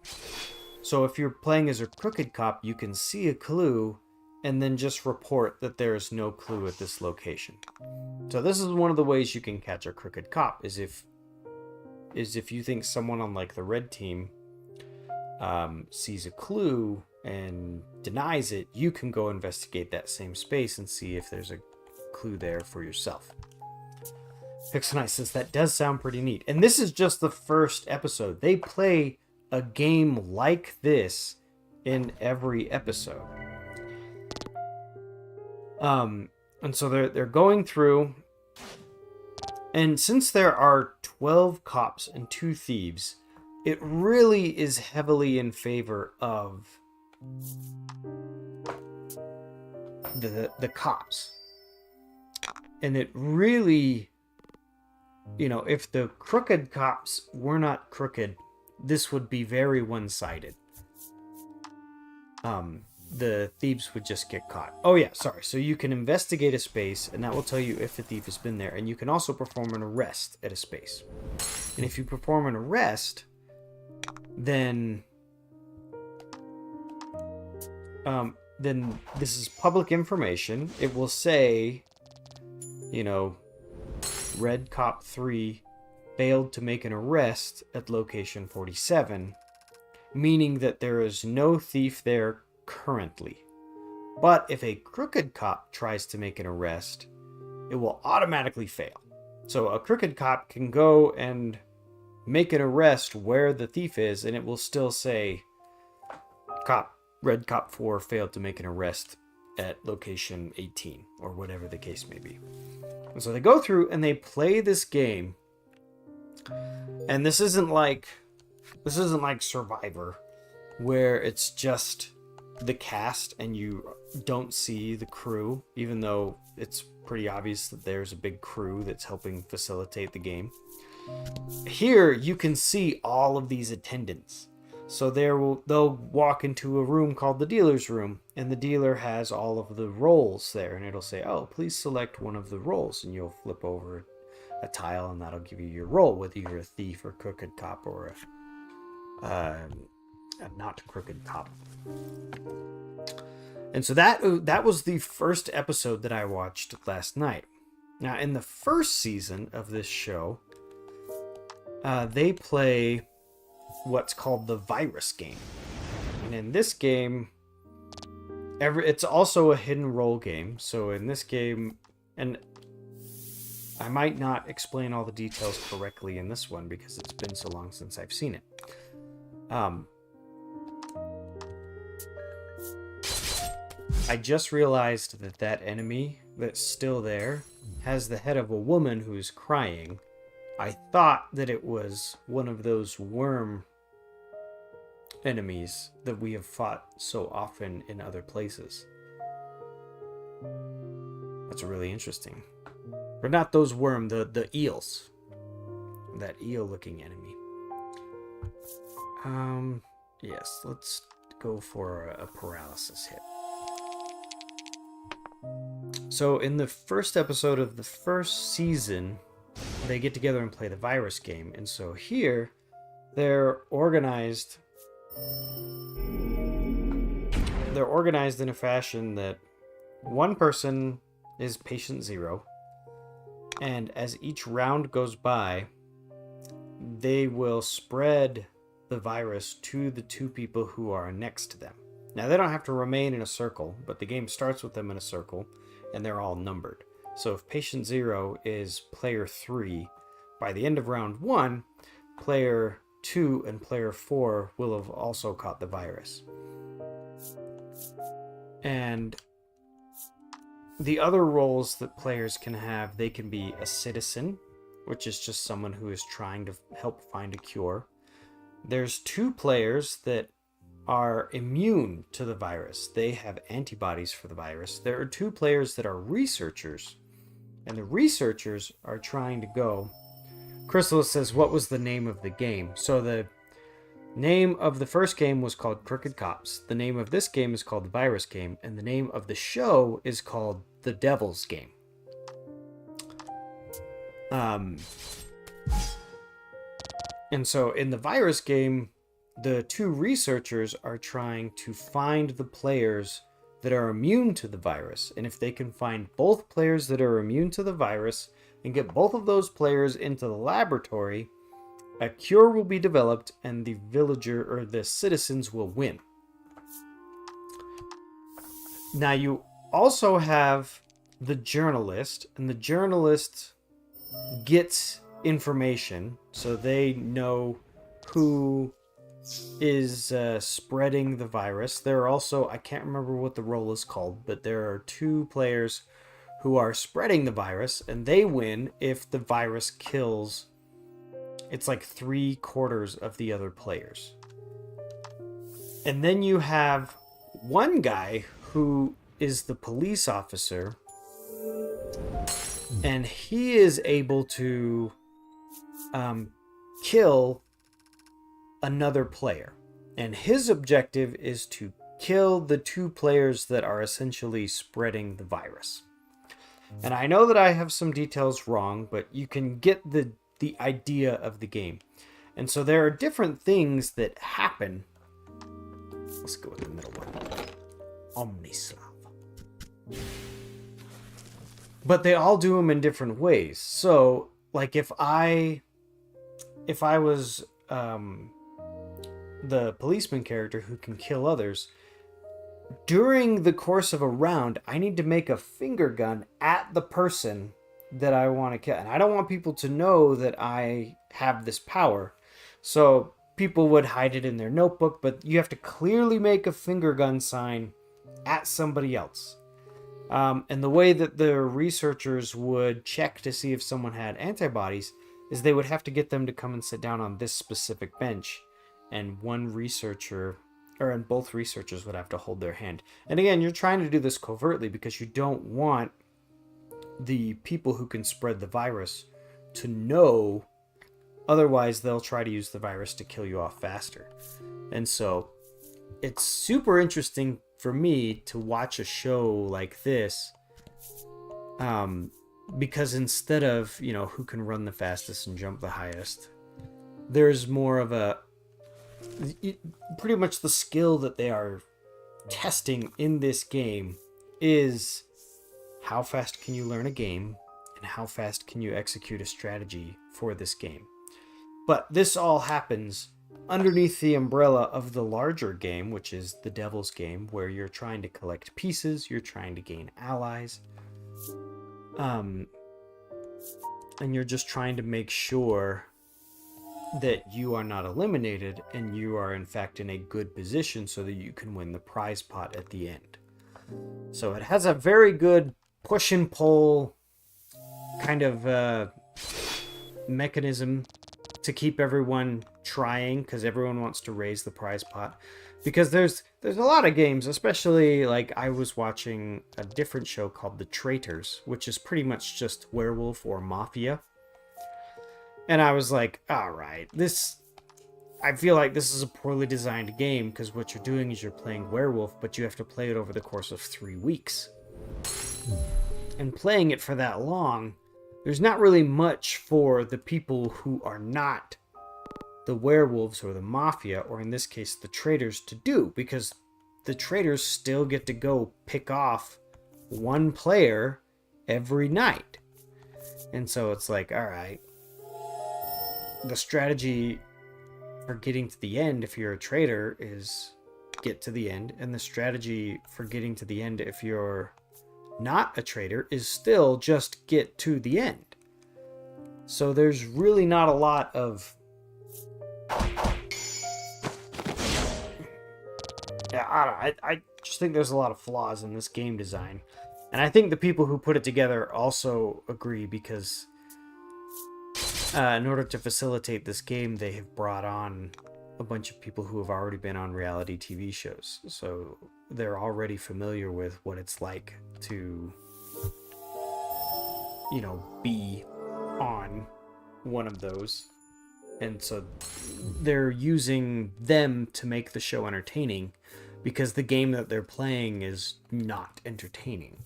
so if you're playing as a crooked cop, you can see a clue and then just report that there is no clue at this location. So this is one of the ways you can catch a crooked cop, is if you think someone on like the red team sees a clue and denies it, you can go investigate that same space and see if there's a clue there for yourself. Pixel says that does sound pretty neat. And this is just the first episode. They play a game like this in every episode. And so they're going through, And since there are 12 cops and 2 thieves, it really is heavily in favor of the cops. And it really, if the crooked cops were not crooked, this would be very one-sided. The thieves would just get caught. Oh yeah, sorry. So you can investigate a space, and that will tell you if the thief has been there. And you can also perform an arrest at a space. And if you perform an arrest, then this is public information. It will say, Red Cop 3 failed to make an arrest at location 47, meaning that there is no thief there currently. But if a crooked cop tries to make an arrest, it will automatically fail. So a crooked cop can go and make an arrest where the thief is, and it will still say, Red Cop 4 failed to make an arrest at location 18, or whatever the case may be. And so they go through and they play this game. And this isn't like Survivor, where it's just the cast and you don't see the crew, even though it's pretty obvious that there's a big crew that's helping facilitate the game. Here you can see all of these attendants. So they'll walk into a room called the dealer's room, and the dealer has all of the roles there, and it'll say, oh, please select one of the roles, and you'll flip over a tile, and that'll give you your role, whether you're a thief or crooked cop or a not crooked cop. And so that was the first episode that I watched last night. Now, in the first season of this show, they play what's called the virus game. And in this game, it's also a hidden role game. So in this game, and I might not explain all the details correctly in this one because it's been so long since I've seen it. I just realized that enemy that's still there has the head of a woman who's crying. I thought that it was one of those worm enemies that we have fought so often in other places. That's really interesting. Or not those worm, the eels. That eel-looking enemy. Yes, let's go for a paralysis hit. So in the first episode of the first season, they get together and play the virus game. And so here, they're organized in a fashion that one person is patient 0, and as each round goes by, they will spread the virus to the 2 people who are next to them. Now, they don't have to remain in a circle, but the game starts with them in a circle, and they're all numbered. So if patient 0 is player 3, by the end of round 1, player 2 and player 4 will have also caught the virus. And the other roles that players can have, they can be a citizen, which is just someone who is trying to help find a cure. There's 2 players that are immune to the virus. They have antibodies for the virus. There are 2 players that are researchers, and the researchers are trying to go... Chrysalis says, what was the name of the game? So the name of the first game was called Crooked Cops. The name of this game is called the Virus Game, and the name of the show is called The Devil's Game. And so in the Virus Game, the 2 researchers are trying to find the players that are immune to the virus. And if they can find both players that are immune to the virus and get both of those players into the laboratory, a cure will be developed and the villager or the citizens will win. Now you also have the journalist, and the journalist gets information, so they know who is spreading the virus. There are also, I can't remember what the role is called, but there are 2 players who are spreading the virus, and they win if the virus kills, it's like 3/4 of the other players. And then you have one guy who is the police officer, and he is able to kill another player. And his objective is to kill the 2 players that are essentially spreading the virus. And I know that I have some details wrong, but you can get the idea of the game. And so there are different things that happen. Let's go with the middle one. Omnislav. But they all do them in different ways. So, like if I was the policeman character who can kill others, during the course of a round, I need to make a finger gun at the person that I want to kill. And I don't want people to know that I have this power. So people would hide it in their notebook, but you have to clearly make a finger gun sign at somebody else. And the way that the researchers would check to see if someone had antibodies is they would have to get them to come and sit down on this specific bench. And one researcher, and both researchers would have to hold their hand. And again, you're trying to do this covertly because you don't want the people who can spread the virus to know. Otherwise, they'll try to use the virus to kill you off faster. And so it's super interesting for me to watch a show like this, because instead of, who can run the fastest and jump the highest, there's more of pretty much the skill that they are testing in this game is how fast can you learn a game and how fast can you execute a strategy for this game. But this all happens underneath the umbrella of the larger game, which is the Devil's Game, where you're trying to collect pieces, you're trying to gain allies, and you're just trying to make sure that you are not eliminated and you are in fact in a good position so that you can win the prize pot at the end. So it has a very good push and pull kind of mechanism to keep everyone trying, because everyone wants to raise the prize pot. Because there's a lot of games, especially like I was watching a different show called The Traitors, which is pretty much just werewolf or mafia. And I was like, all right, I feel like this is a poorly designed game, because what you're doing is you're playing werewolf, but you have to play it over the course of 3 weeks. And playing it for that long, there's not really much for the people who are not the werewolves or the mafia, or in this case, the traitors, to do, because the traitors still get to go pick off one player every night. And so it's like, all right, the strategy for getting to the end if you're a traitor is get to the end, and the strategy for getting to the end if you're not a traitor is still just get to the end. So there's really not a lot of I just think there's a lot of flaws in this game design. And I think the people who put it together also agree, because in order to facilitate this game, they have brought on a bunch of people who have already been on reality TV shows. So they're already familiar with what it's like to, be on one of those. And so they're using them to make the show entertaining, because the game that they're playing is not entertaining.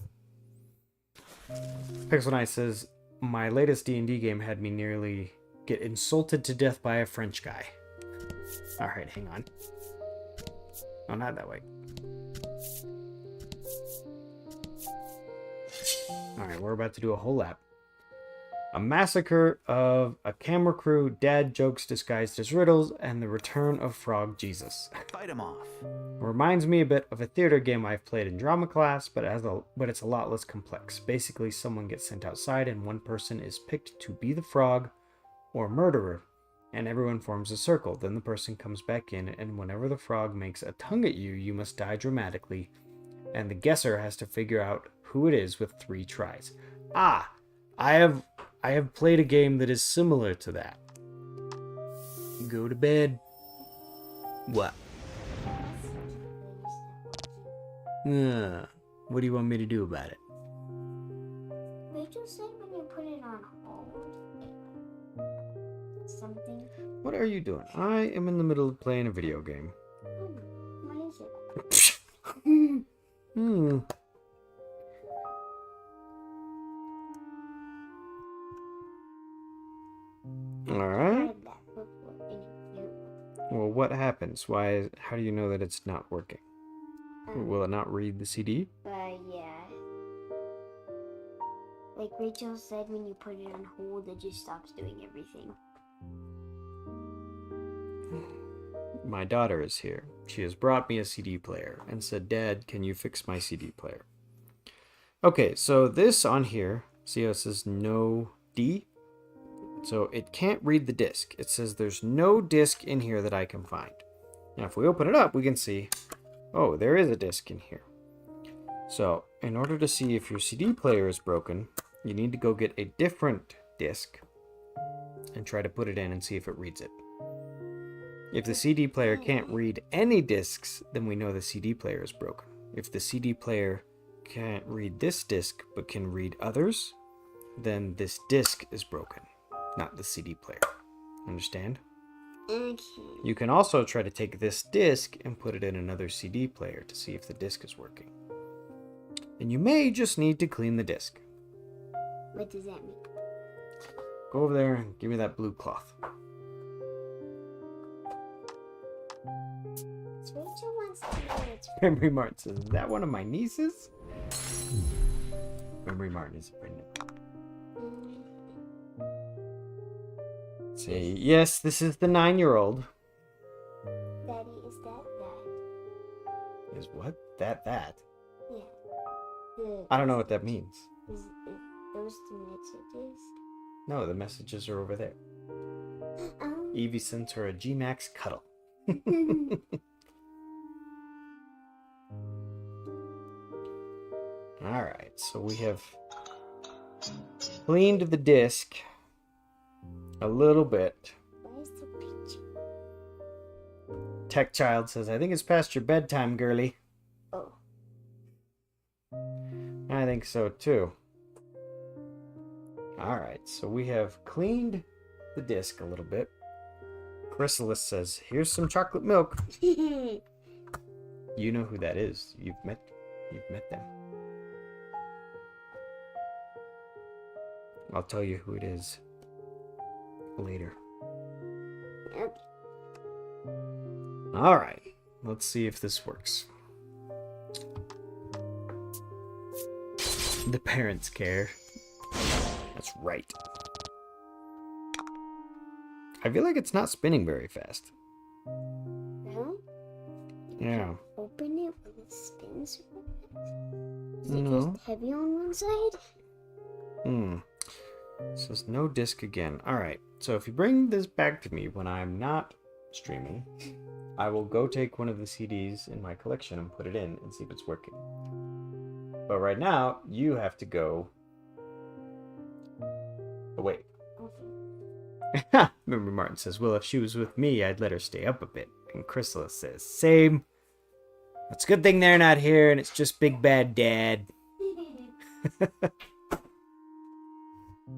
Pixel Knight says, my latest D&D game had me nearly get insulted to death by a French guy. Alright, hang on. Oh, not that way. Alright, we're about to do a whole lap. A massacre of a camera crew, dad jokes disguised as riddles, and the return of Frog Jesus. Fight him off. Reminds me a bit of a theater game I've played in drama class, but it's a lot less complex. Basically, someone gets sent outside and one person is picked to be the frog or murderer, and everyone forms a circle. Then the person comes back in, and whenever the frog makes a tongue at you, you must die dramatically, and the guesser has to figure out who it is with 3 tries. Ah, I have played a game that is similar to that. Go to bed. What? What do you want me to do about it? Rachel said when you put it on hold, something. What are you doing? I am in the middle of playing a video game. What is it? Alright. Heard that before in a few. Well, what happens? How do you know that it's not working? Will it not read the CD? Yeah. Like Rachel said, when you put it on hold, it just stops doing everything. My daughter is here. She has brought me a CD player and said, Dad, can you fix my CD player? Okay, so this on here, see how it says no D? So it can't read the disc. It says there's no disc in here that I can find. Now if we open it up, we can see, oh, there is a disc in here. So in order to see if your CD player is broken, you need to go get a different disc and try to put it in and see if it reads it. If the CD player can't read any discs, then we know the CD player is broken. If the CD player can't read this disc but can read others, then this disc is broken, not the CD player. Understand? Okay. You can also try to take this disc and put it in another CD player to see if the disc is working. And you may just need to clean the disc. What does that mean? Go over there and give me that blue cloth. Rachel wants to know it's Memory Martin says, is that one of my nieces? Memory Martin is a friend. Say, yes, this is the 9-year-old. Daddy, is that? Is what? That? Yeah. I don't know what that means. Is those the messages? No, the messages are over there. Evie sends her a G-Max cuddle. Alright, so we have cleaned the disc a little bit. Where's the picture? Tech Child says, I think it's past your bedtime, girly. Oh. I think so too. Alright, so we have cleaned the disc a little bit. Chrysalis says, here's some chocolate milk. You know who that is. You've met them. I'll tell you who it is later. Okay. Alright, let's see if this works. The parents care. That's right. I feel like it's not spinning very fast. No? Yeah. Open it when it spins. Is it No. just heavy on one side? It says no disc again. Alright, so if you bring this back to me when I'm not streaming, I will go take one of the CDs in my collection and put it in and see if it's working. But right now, you have to go away. Okay. Remember Martin says, well, if she was with me, I'd let her stay up a bit. And Chrysalis says, same. It's a good thing they're not here and it's just Big Bad Dad.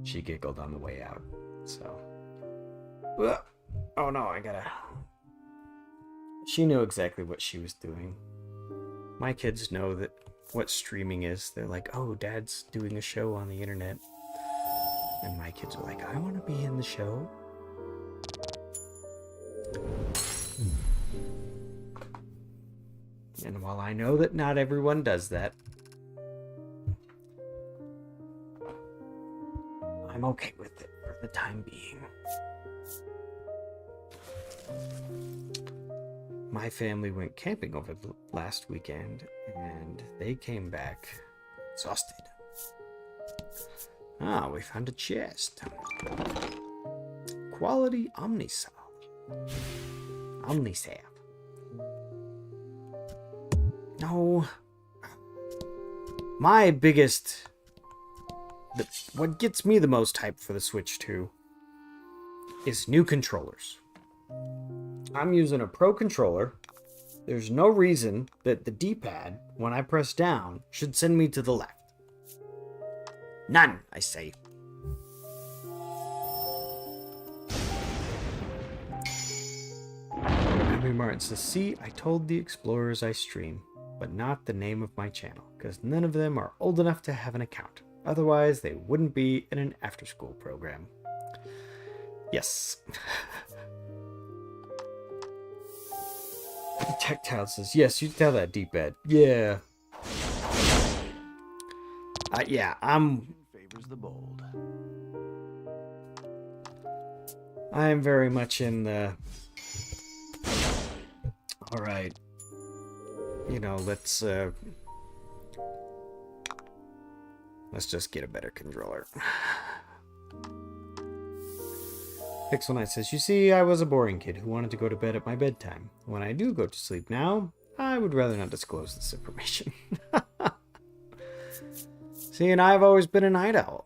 She giggled on the way out. So. Oh no, I gotta. She knew exactly what she was doing. My kids know that what streaming is. They're like, oh, Dad's doing a show on the internet. And my kids are like, I want to be in the show. And while I know that not everyone does that, I'm okay with it for the time being. My family went camping over the last weekend, and they came back exhausted. Ah, we found a chest. Quality Omnisalve. Omnisalve. my biggest... what gets me the most hyped for the Switch 2 is new controllers. I'm using a Pro controller. There's no reason that the D-pad, when I press down, should send me to the left. None, I say. Henry Martin says, see, I told the explorers I stream, but not the name of my channel, because none of them are old enough to have an account. Otherwise, they wouldn't be in an after-school program. Yes. Tactile says, yes, you tell that D-pad. Yeah. Yeah, Favors the bold. I am very much in the... Alright. You know, let's just get a better controller. Pixel Knight says, you see, I was a boring kid who wanted to go to bed at my bedtime. When I do go to sleep now, I would rather not disclose this information. See, and I've always been a night owl.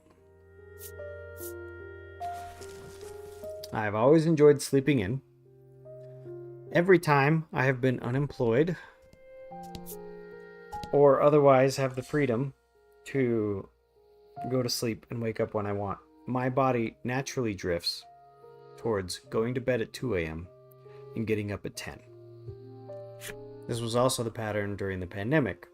I've always enjoyed sleeping in. Every time I have been unemployed or otherwise have the freedom to go to sleep and wake up when I want, my body naturally drifts towards going to bed at 2 a.m. and getting up at 10. This was also the pattern during the pandemic.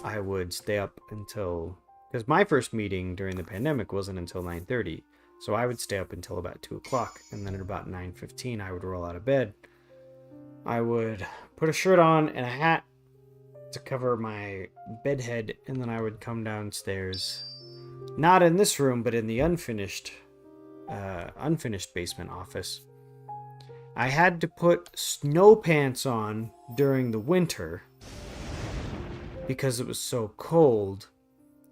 I would stay up until... because my first meeting during the pandemic wasn't until 9:30, so I would stay up until about 2 o'clock, and then at about 9:15 I would roll out of bed. I would put a shirt on and a hat to cover my bed head, and then I would come downstairs. Not in this room, but in the unfinished basement office. I had to put snow pants on during the winter because it was so cold.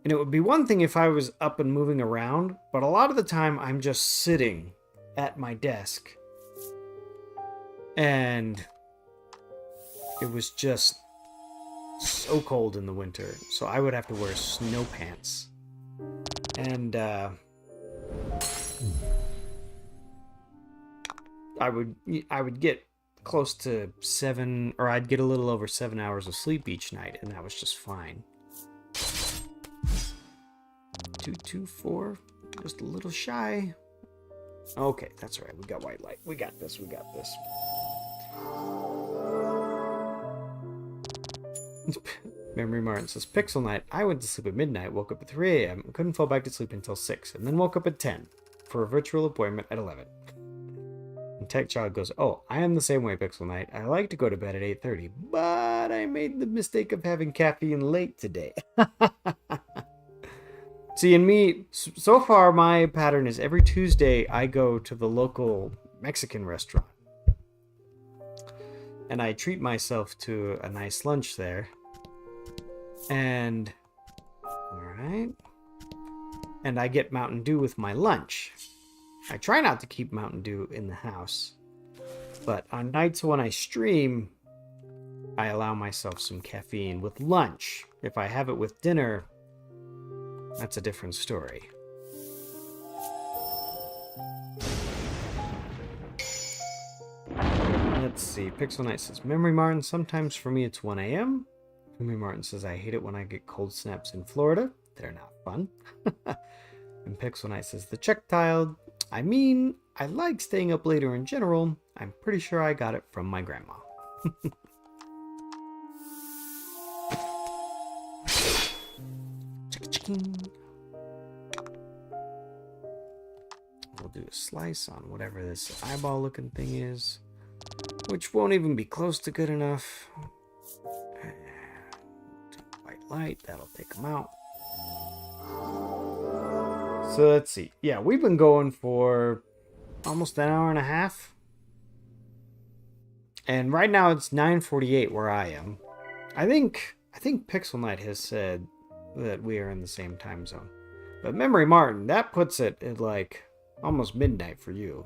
And it would be one thing if I was up and moving around, but a lot of the time I'm just sitting at my desk. And it was just so cold in the winter, so I would have to wear snow pants. And I would get close to 7, or I'd get a little over 7 hours of sleep each night, and that was just fine. 224, just a little shy. Okay, that's right. We got white light. We got this. We got this. Memory Martin says, Pixel Night, I went to sleep at midnight, woke up at 3 a.m., and couldn't fall back to sleep until 6, and then woke up at 10 for a virtual appointment at 11. And Tech Child goes, oh, I am the same way, Pixel Night. I like to go to bed at 8:30, but I made the mistake of having caffeine late today. See, in me, so far my pattern is every Tuesday I go to the local Mexican restaurant. And I treat myself to a nice lunch there. And, alright. And I get Mountain Dew with my lunch. I try not to keep Mountain Dew in the house. But on nights when I stream, I allow myself some caffeine with lunch. If I have it with dinner, that's a different story. Let's see. Pixel Knight says, Memory Martin, sometimes for me it's 1 a.m. Memory Martin says, I hate it when I get cold snaps in Florida. They're not fun. And Pixel Knight says, the check tiled. I mean, I like staying up later in general. I'm pretty sure I got it from my grandma. We'll do a slice on whatever this eyeball looking thing is, which won't even be close to good enough. White light, that'll take them out. So let's see. Yeah, we've been going for almost an hour and a half. And right now it's 9:48 where I am. I think Pixel Knight has said that we are in the same time zone. But Memory Martin, that puts it at like almost midnight for you.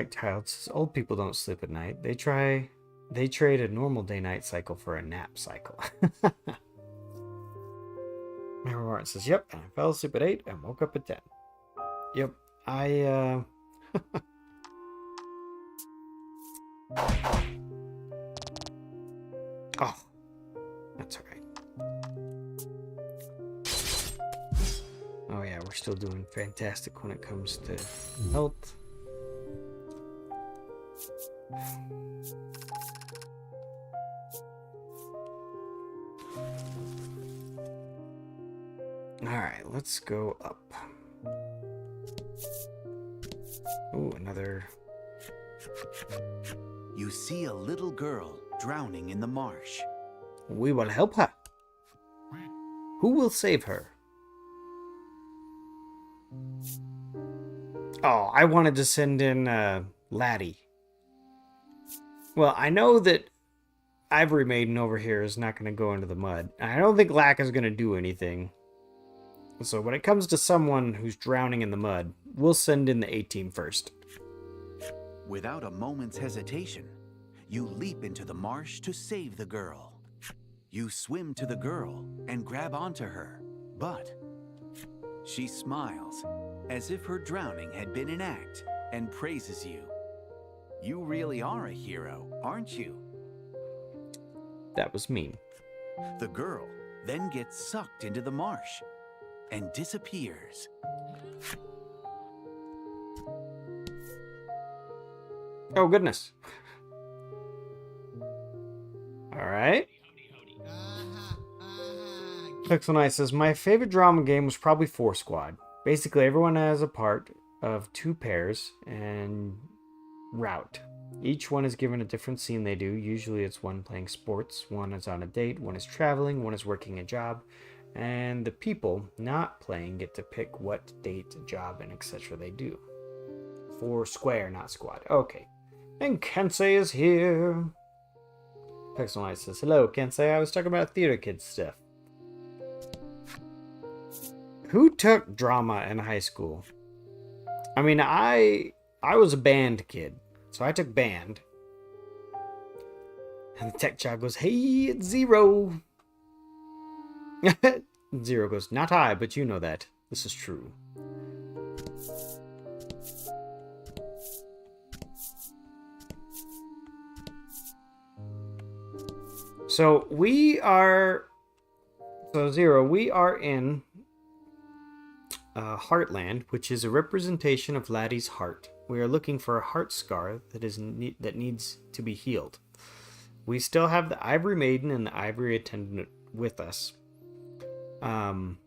Tech Child says old people don't sleep at night. They trade a normal day-night cycle for a nap cycle. Mary Martin says, yep, and I fell asleep at 8 and woke up at 10. Yep, Oh, that's alright. Oh yeah, we're still doing fantastic when it comes to health. Alright, let's go up. Oh, another... You see a little girl drowning in the marsh. We will help her. Who will save her? Oh, I wanted to send in Laddie. Well, I know that Ivory Maiden over here is not going to go into the mud. I don't think Lack is going to do anything. So when it comes to someone who's drowning in the mud, we'll send in the A-team first. Without a moment's hesitation, you leap into the marsh to save the girl. You swim to the girl and grab onto her, but she smiles as if her drowning had been an act and praises you. You really are a hero, aren't you? That was mean. The girl then gets sucked into the marsh and disappears. Oh, goodness. Alright. Pixel Knight says, my favorite drama game was probably Four Squad. Basically, everyone has a part of 2 pairs and route. Each one is given a different scene they do. Usually it's one playing sports, one is on a date, one is traveling, one is working a job. And the people not playing get to pick what date, job, and etc. they do. For square, not squad. Okay. And Kensei is here. Pixel Knight says, hello, Kensei. I was talking about theater kids stuff. Who took drama in high school? I mean, I was a band kid. So I took band. And the tech child goes, hey, it's Zero. Zero goes, not I, but you know that. This is true. So Zero, we are in Heartland, which is a representation of Laddie's heart. We are looking for a heart scar that needs to be healed. We still have the Ivory Maiden and the Ivory Attendant with us. And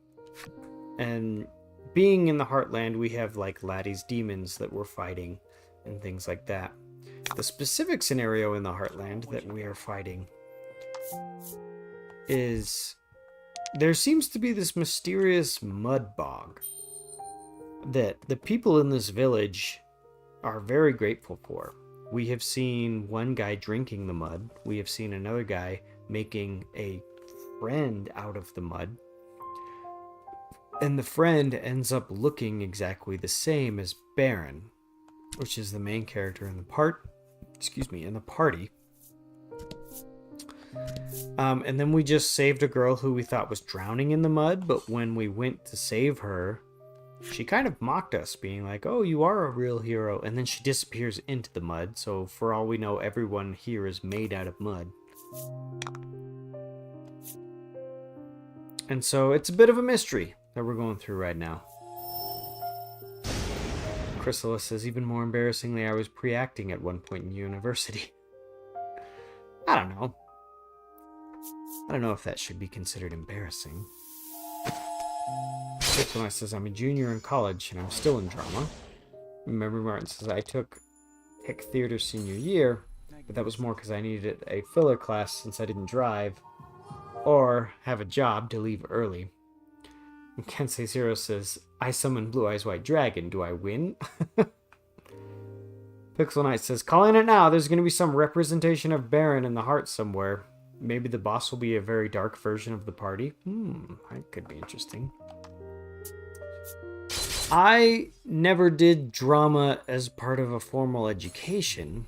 being in the Heartland, we have like Laddie's demons that we're fighting and things like that. The specific scenario in the Heartland that we are fighting is there seems to be this mysterious mud bog that the people in this village are very grateful for. We have seen one guy drinking the mud. We have seen another guy making a friend out of the mud. And the friend ends up looking exactly the same as Baron, which is the main character in the party. And then we just saved a girl who we thought was drowning in the mud, but when we went to save her, she kind of mocked us, being like, oh, you are a real hero, and then she disappears into the mud, so for all we know, everyone here is made out of mud. And so it's a bit of a mystery that we're going through right now. Chrysalis says, even more embarrassingly, I was pre-acting at one point in university. I don't know. I don't know if that should be considered embarrassing. Kryptonite says, I'm a junior in college and I'm still in drama. Memory Martin says, I took Tech Theater senior year, but that was more because I needed a filler class since I didn't drive or have a job to leave early. And Kensei Zero says, I summon Blue Eyes White Dragon. Do I win? Pixel Knight says, calling it now. There's going to be some representation of Baron in the heart somewhere. Maybe the boss will be a very dark version of the party. That could be interesting. I never did drama as part of a formal education,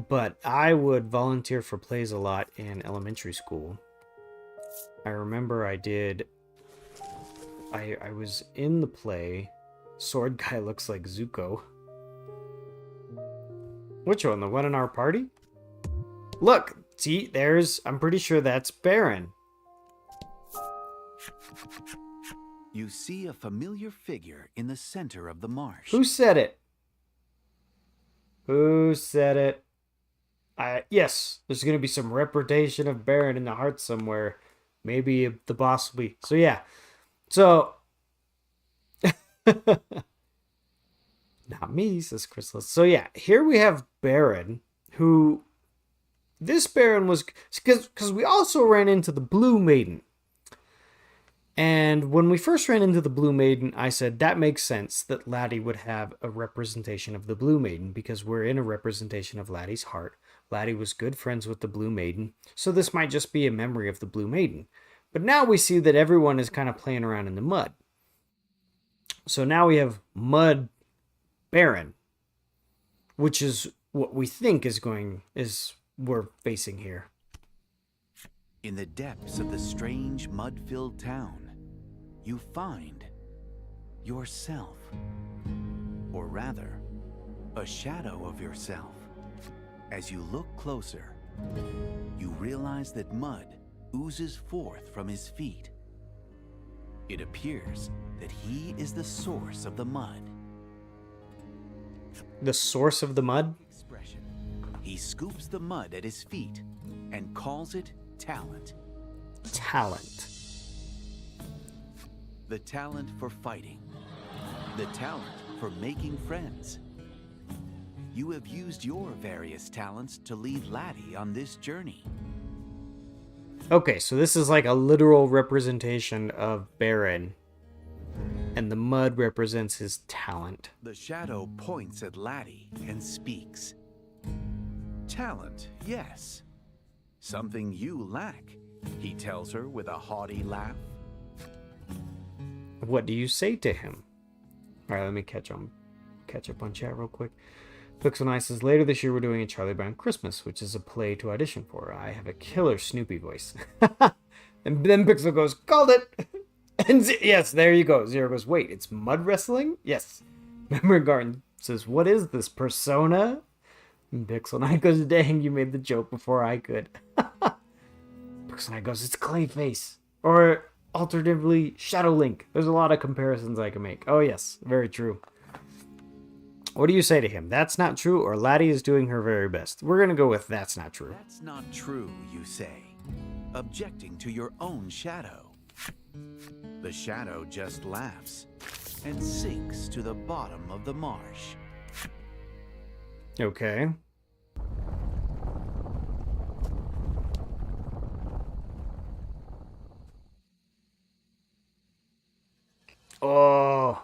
but I would volunteer for plays a lot in elementary school. I remember I was in the play Sword Guy Looks Like Zuko. Which one? The one in our party? Look, see, I'm pretty sure that's Baron. You see a familiar figure in the center of the marsh. Who said it? Who said it? Yes, there's going to be some reputation of Baron in the heart somewhere. Maybe the boss will be. So, yeah. So, not me, says Chrysalis. So, yeah, here we have Baron, who... This Baron was... Because we also ran into the Blue Maiden. And when we first ran into the Blue Maiden, I said that makes sense that Laddie would have a representation of the Blue Maiden because we're in a representation of Laddie's heart. Laddie was good friends with the Blue Maiden, so this might just be a memory of the Blue Maiden. But now we see that everyone is kind of playing around in the mud. So now we have Mud Baron, which is what we think we're facing here. In the depths of the strange mud-filled town, you find yourself. Or rather, a shadow of yourself. As you look closer, you realize that mud oozes forth from his feet. It appears that he is the source of the mud. The source of the mud? Expression. He scoops the mud at his feet and calls it talent. Talent. The talent for fighting. The talent for making friends. You have used your various talents to lead Laddie on this journey. Okay, so this is like a literal representation of Baron, and the mud represents his talent. The shadow points at Laddie and speaks. Talent, yes. Something you lack, he tells her with a haughty laugh. What do you say to him? All right, let me catch up on chat real quick. Pixel Nice says, later this year we're doing a Charlie Brown Christmas, which is a play to audition for. I have a killer Snoopy voice. And then Pixel goes, called it! And yes, there you go. Zero goes, wait, it's mud wrestling? Yes. Memory Garden says, what is this, Persona? And Pixel Knight goes, dang, you made the joke before I could. Pixel Knight goes, it's Clayface. Or alternatively, Shadow Link. There's a lot of comparisons I can make. Oh yes, very true. What do you say to him? That's not true, or Laddie is doing her very best? We're going to go with that's not true. That's not true, you say, objecting to your own shadow. The shadow just laughs and sinks to the bottom of the marsh. Okay. Oh.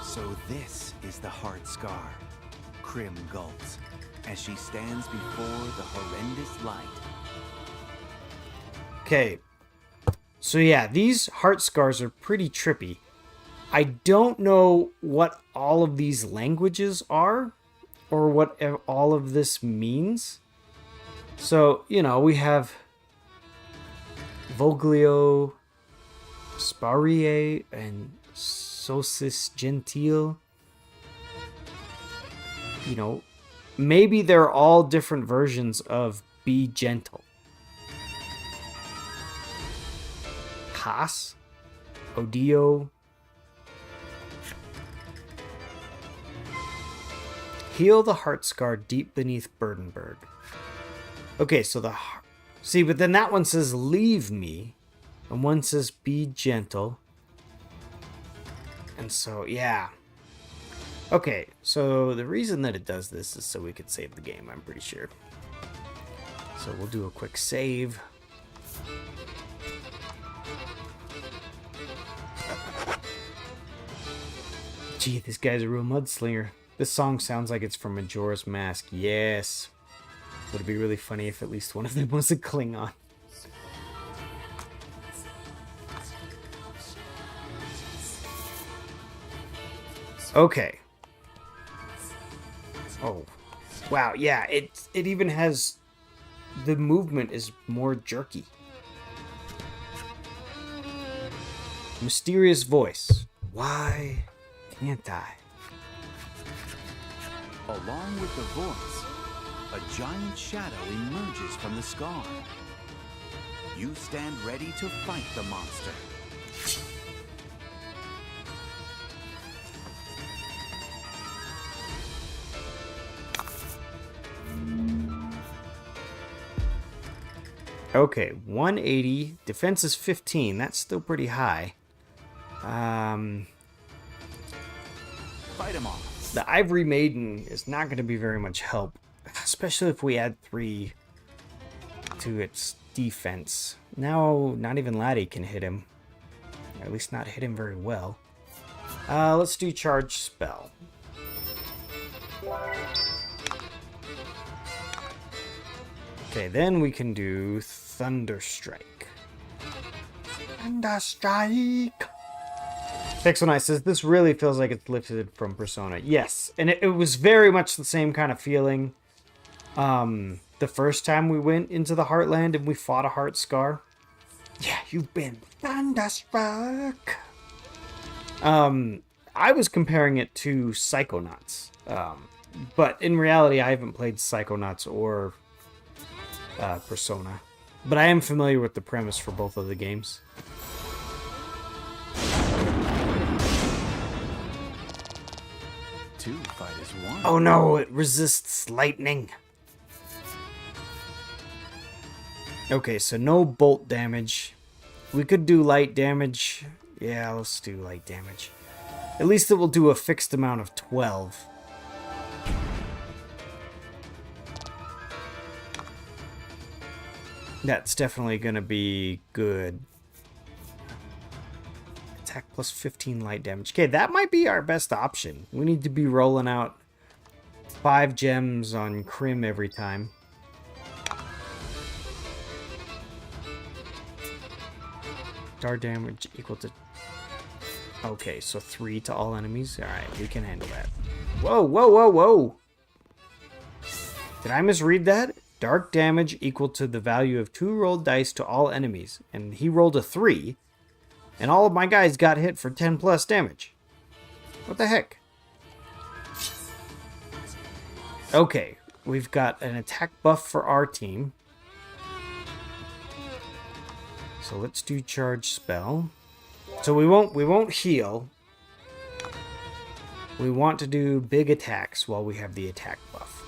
So this is the heart scar, Krim gulps, as she stands before the horrendous light. Okay. So yeah, these heart scars are pretty trippy. I don't know what all of these languages are, or what all of this means. So, we have Voglio, Sparie, and Sosis Gentile. Maybe they're all different versions of Be Gentle. Haas, Odio, heal the heart scar deep beneath Burdenberg. Okay, so but then that one says leave me, and one says be gentle. And so, yeah. Okay, so the reason that it does this is so we could save the game, I'm pretty sure. So we'll do a quick save. Gee, this guy's a real mudslinger. This song sounds like it's from Majora's Mask. Yes. Would it be really funny if at least one of them was a Klingon? Okay. Oh. Wow, yeah, it even has... The movement is more jerky. Mysterious voice. Why can't I? Along with the voice, a giant shadow emerges from the scar. You stand ready to fight the monster. Okay, 180. Defense is 15. That's still pretty high. Fight him off. The Ivory Maiden is not going to be very much help, especially if we add 3 to its defense. Now, not even Laddie can hit him. Or at least not hit him very well. Let's do Charge Spell. Okay, then we can do Thunder Strike. Thunder Strike! Pixel says, this really feels like it's lifted from Persona. Yes, and it was very much the same kind of feeling. The first time we went into the Heartland and we fought a Heart Scar. Yeah, you've been thunderstruck. I was comparing it to Psychonauts. But in reality, I haven't played Psychonauts or Persona. But I am familiar with the premise for both of the games. Two fight as one. Oh no, it resists lightning. Okay, so no bolt damage. We could do light damage. Yeah, let's do light damage. At least it will do a fixed amount of 12. That's definitely going to be good. Attack plus 15 light damage. Okay, that might be our best option. We need to be rolling out 5 gems on Crim every time. Star damage equal to... Okay, so 3 to all enemies. Alright, we can handle that. Whoa, whoa, whoa, whoa! Did I misread that? Dark damage equal to the value of 2 rolled dice to all enemies. And he rolled a 3. And all of my guys got hit for 10 plus damage. What the heck? Okay, we've got an attack buff for our team. So let's do Charge Spell. So we won't heal. We want to do big attacks while we have the attack buff.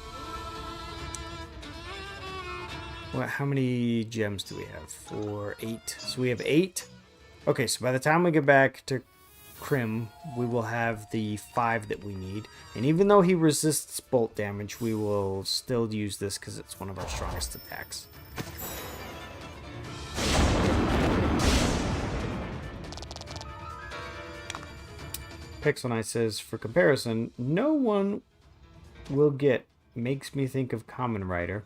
What? How many gems do we have? 4, 8. So we have 8. Okay, so by the time we get back to Crim, we will have the 5 that we need. And even though he resists bolt damage, we will still use this because it's one of our strongest attacks. Pixel Knight says, for comparison, no one will get makes me think of Kamen Rider.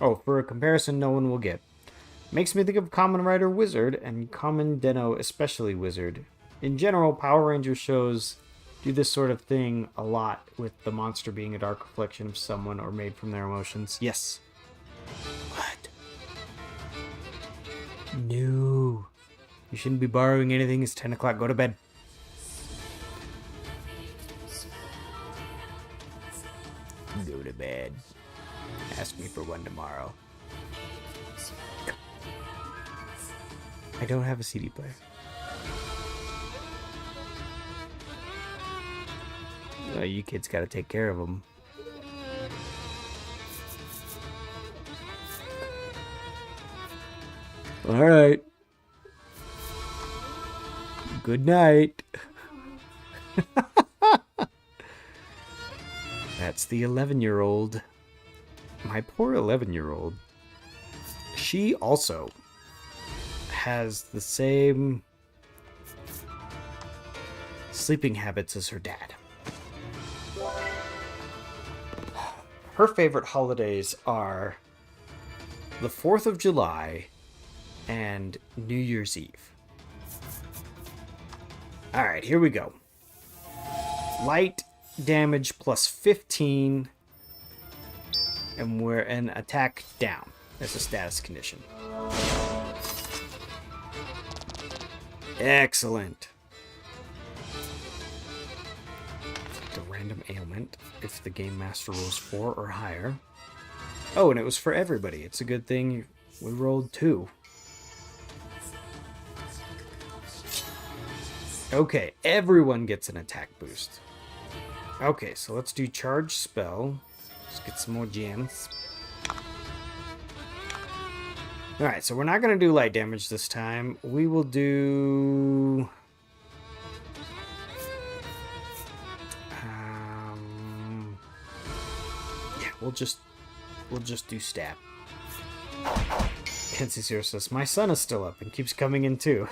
Oh, for a comparison, no one will get. Makes me think of Kamen Rider Wizard and Kamen Denno especially Wizard. In general, Power Ranger shows do this sort of thing a lot, with the monster being a dark reflection of someone or made from their emotions. Yes. What? No. You shouldn't be borrowing anything. It's 10 o'clock. Go to bed. Go to bed. Ask me for one tomorrow. I don't have a CD player. Well, you kids gotta take care of them. Alright. Good night. That's the 11-year-old. My poor 11-year-old. She also has the same sleeping habits as her dad. Her favorite holidays are the 4th of July and New Year's Eve. Alright, here we go. light damage plus 15, and we're an attack down as a status condition. Excellent. The random ailment if the game master rolls 4 or higher. Oh, and it was for everybody. It's a good thing we rolled 2. Okay, everyone gets an attack boost. Okay, so let's do charge spell. Let's get some more gems. Alright, so we're not going to do light damage this time. We will do... yeah, we'll just do stab. Kenzie Zero says, my son is still up and keeps coming in too.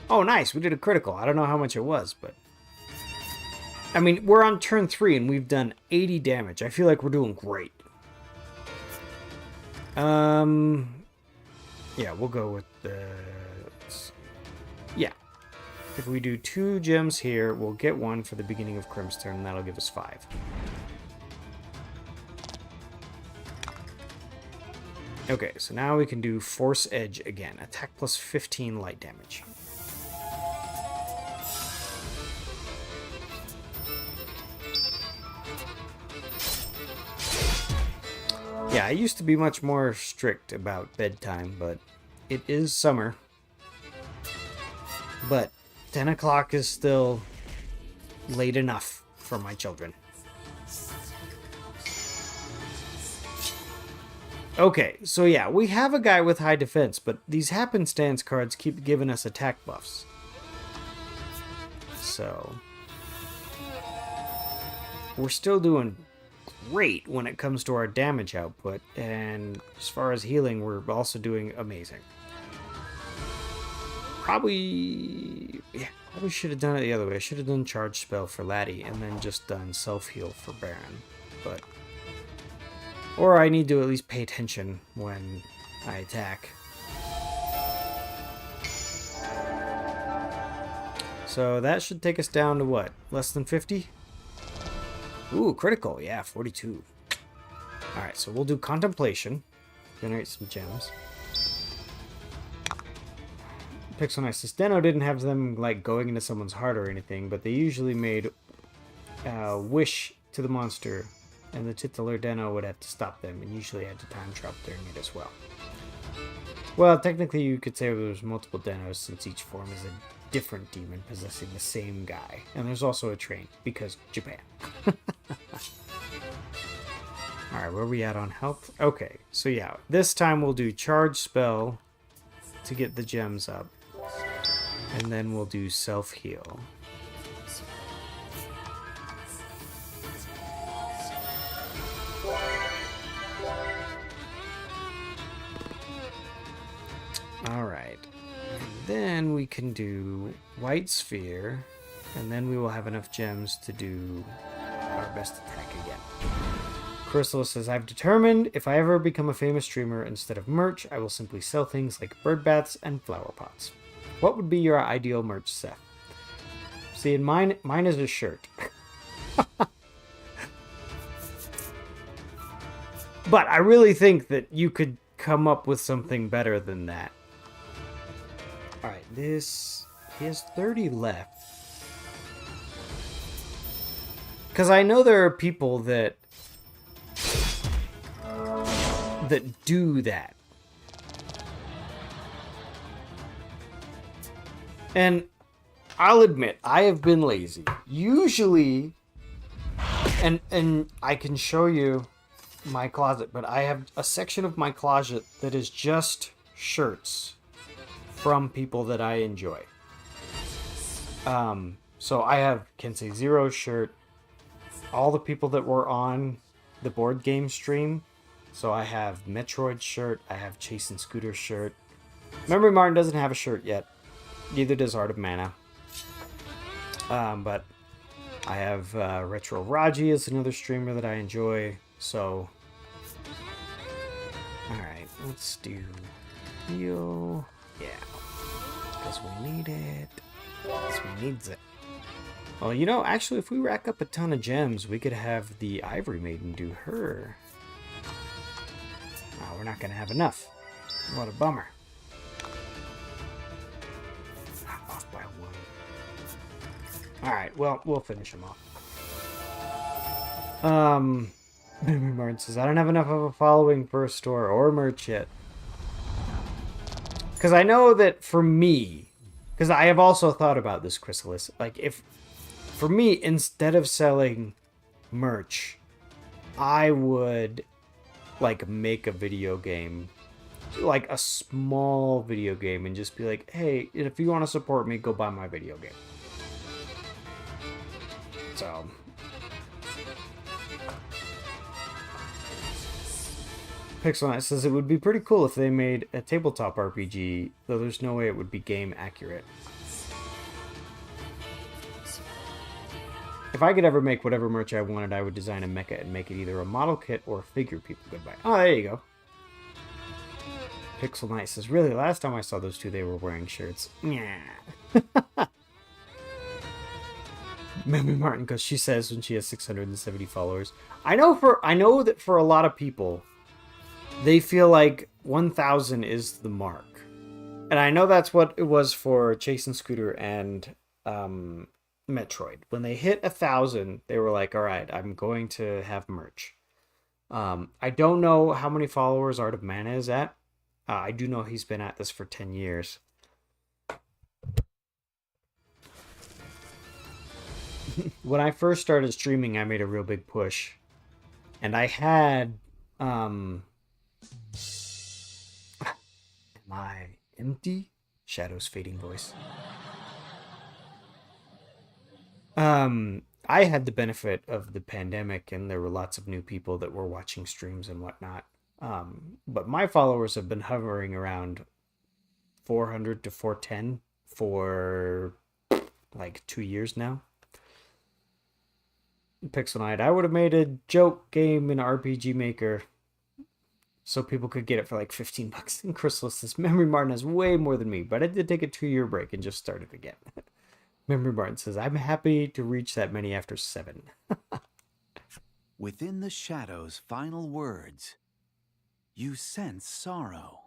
Oh, nice. We did a critical. I don't know how much it was, but... I mean, we're on turn 3 and we've done 80 damage. I feel like we're doing great. Yeah, we'll go with the... yeah. If we do 2 gems here, we'll get 1 for the beginning of Crim's turn, and that'll give us 5. Okay, so now we can do Force Edge again. Attack plus 15 light damage. Yeah, I used to be much more strict about bedtime, but it is summer. But 10 o'clock is still late enough for my children. Okay, so yeah, we have a guy with high defense, but these happenstance cards keep giving us attack buffs. So we're still doing great when it comes to our damage output, and as far as healing, we're also doing amazing. Probably should have done it the other way. I should have done charge spell for Laddie and then just done self-heal for Baron, but... or I need to at least pay attention when I attack. So that should take us down to what? Less than 50? Ooh, critical. Yeah, 42. Alright, so we'll do Contemplation. Generate some gems. Pixel Nice says, Deno didn't have them like going into someone's heart or anything, but they usually made wish to the monster, and the titular Deno would have to stop them, and usually had to time travel during it as well. Well, technically you could say there's multiple Denos, since each form is a different demon possessing the same guy. And there's also a train, because Japan. Alright, where are we at on health? Okay, so yeah, this time we'll do charge spell to get the gems up. And then we'll do self-heal. Alright. Then we can do White Sphere, and then we will have enough gems to do our best attack again. Crystal says, I've determined if I ever become a famous streamer, instead of merch, I will simply sell things like bird baths and flower pots. What would be your ideal merch, Seth? See, and mine is a shirt. But I really think that you could come up with something better than that. Alright, he has 30 left. Because I know there are people that do that. And I'll admit, I have been lazy. Usually, and I can show you my closet, but I have a section of my closet that is just shirts from people that I enjoy. So I have Kensei Zero's shirt, all the people that were on the board game stream. So I have Metroid's shirt, I have Chase and Scooter's shirt. Memory Martin doesn't have a shirt yet. Neither does Art of Mana. But I have Retro Raji is another streamer that I enjoy. So, alright, let's do heal. Yeah, because we need it. Because we need it. Well, you know, actually, if we rack up a ton of gems, we could have the Ivory Maiden do her. Oh, we're not going to have enough. What a bummer. Off by one. Alright, well, we'll finish him off. Memory Martin says, I don't have enough of a following for a store or merch yet. Because I know that for me, because I have also thought about this, Chrysalis, like if, for me, instead of selling merch, I would like make a video game, like a small video game, and just be like, hey, if you want to support me, go buy my video game. So Pixel Knight says it would be pretty cool if they made a tabletop RPG, though there's no way it would be game accurate. If I could ever make whatever merch I wanted, I would design a mecha and make it either a model kit or a figure people could buy. Oh, there you go. Pixel Knight says, really, last time I saw those two, they were wearing shirts. Yeah. Memory Martin, because she says when she has 670 followers. I know that for a lot of people, they feel like 1,000 is the mark. And I know that's what it was for Chase and Scooter and Metroid. When they hit 1,000, they were like, all right, I'm going to have merch. I don't know how many followers Art of Mana is at. I do know he's been at this for 10 years. When I first started streaming, I made a real big push. And I had... Am I empty? Shadow's fading voice. I had the benefit of the pandemic, and there were lots of new people that were watching streams and whatnot. But my followers have been hovering around 400 to 410 for like 2 years now. Pixel Knight, I would have made a joke game in RPG Maker so people could get it for like $15. And Chrysalis says, Memory Martin has way more than me, but I did take a 2-year break and just started again. Memory Martin says, I'm happy to reach that many after 7. Within the shadow's final words, you sense sorrow.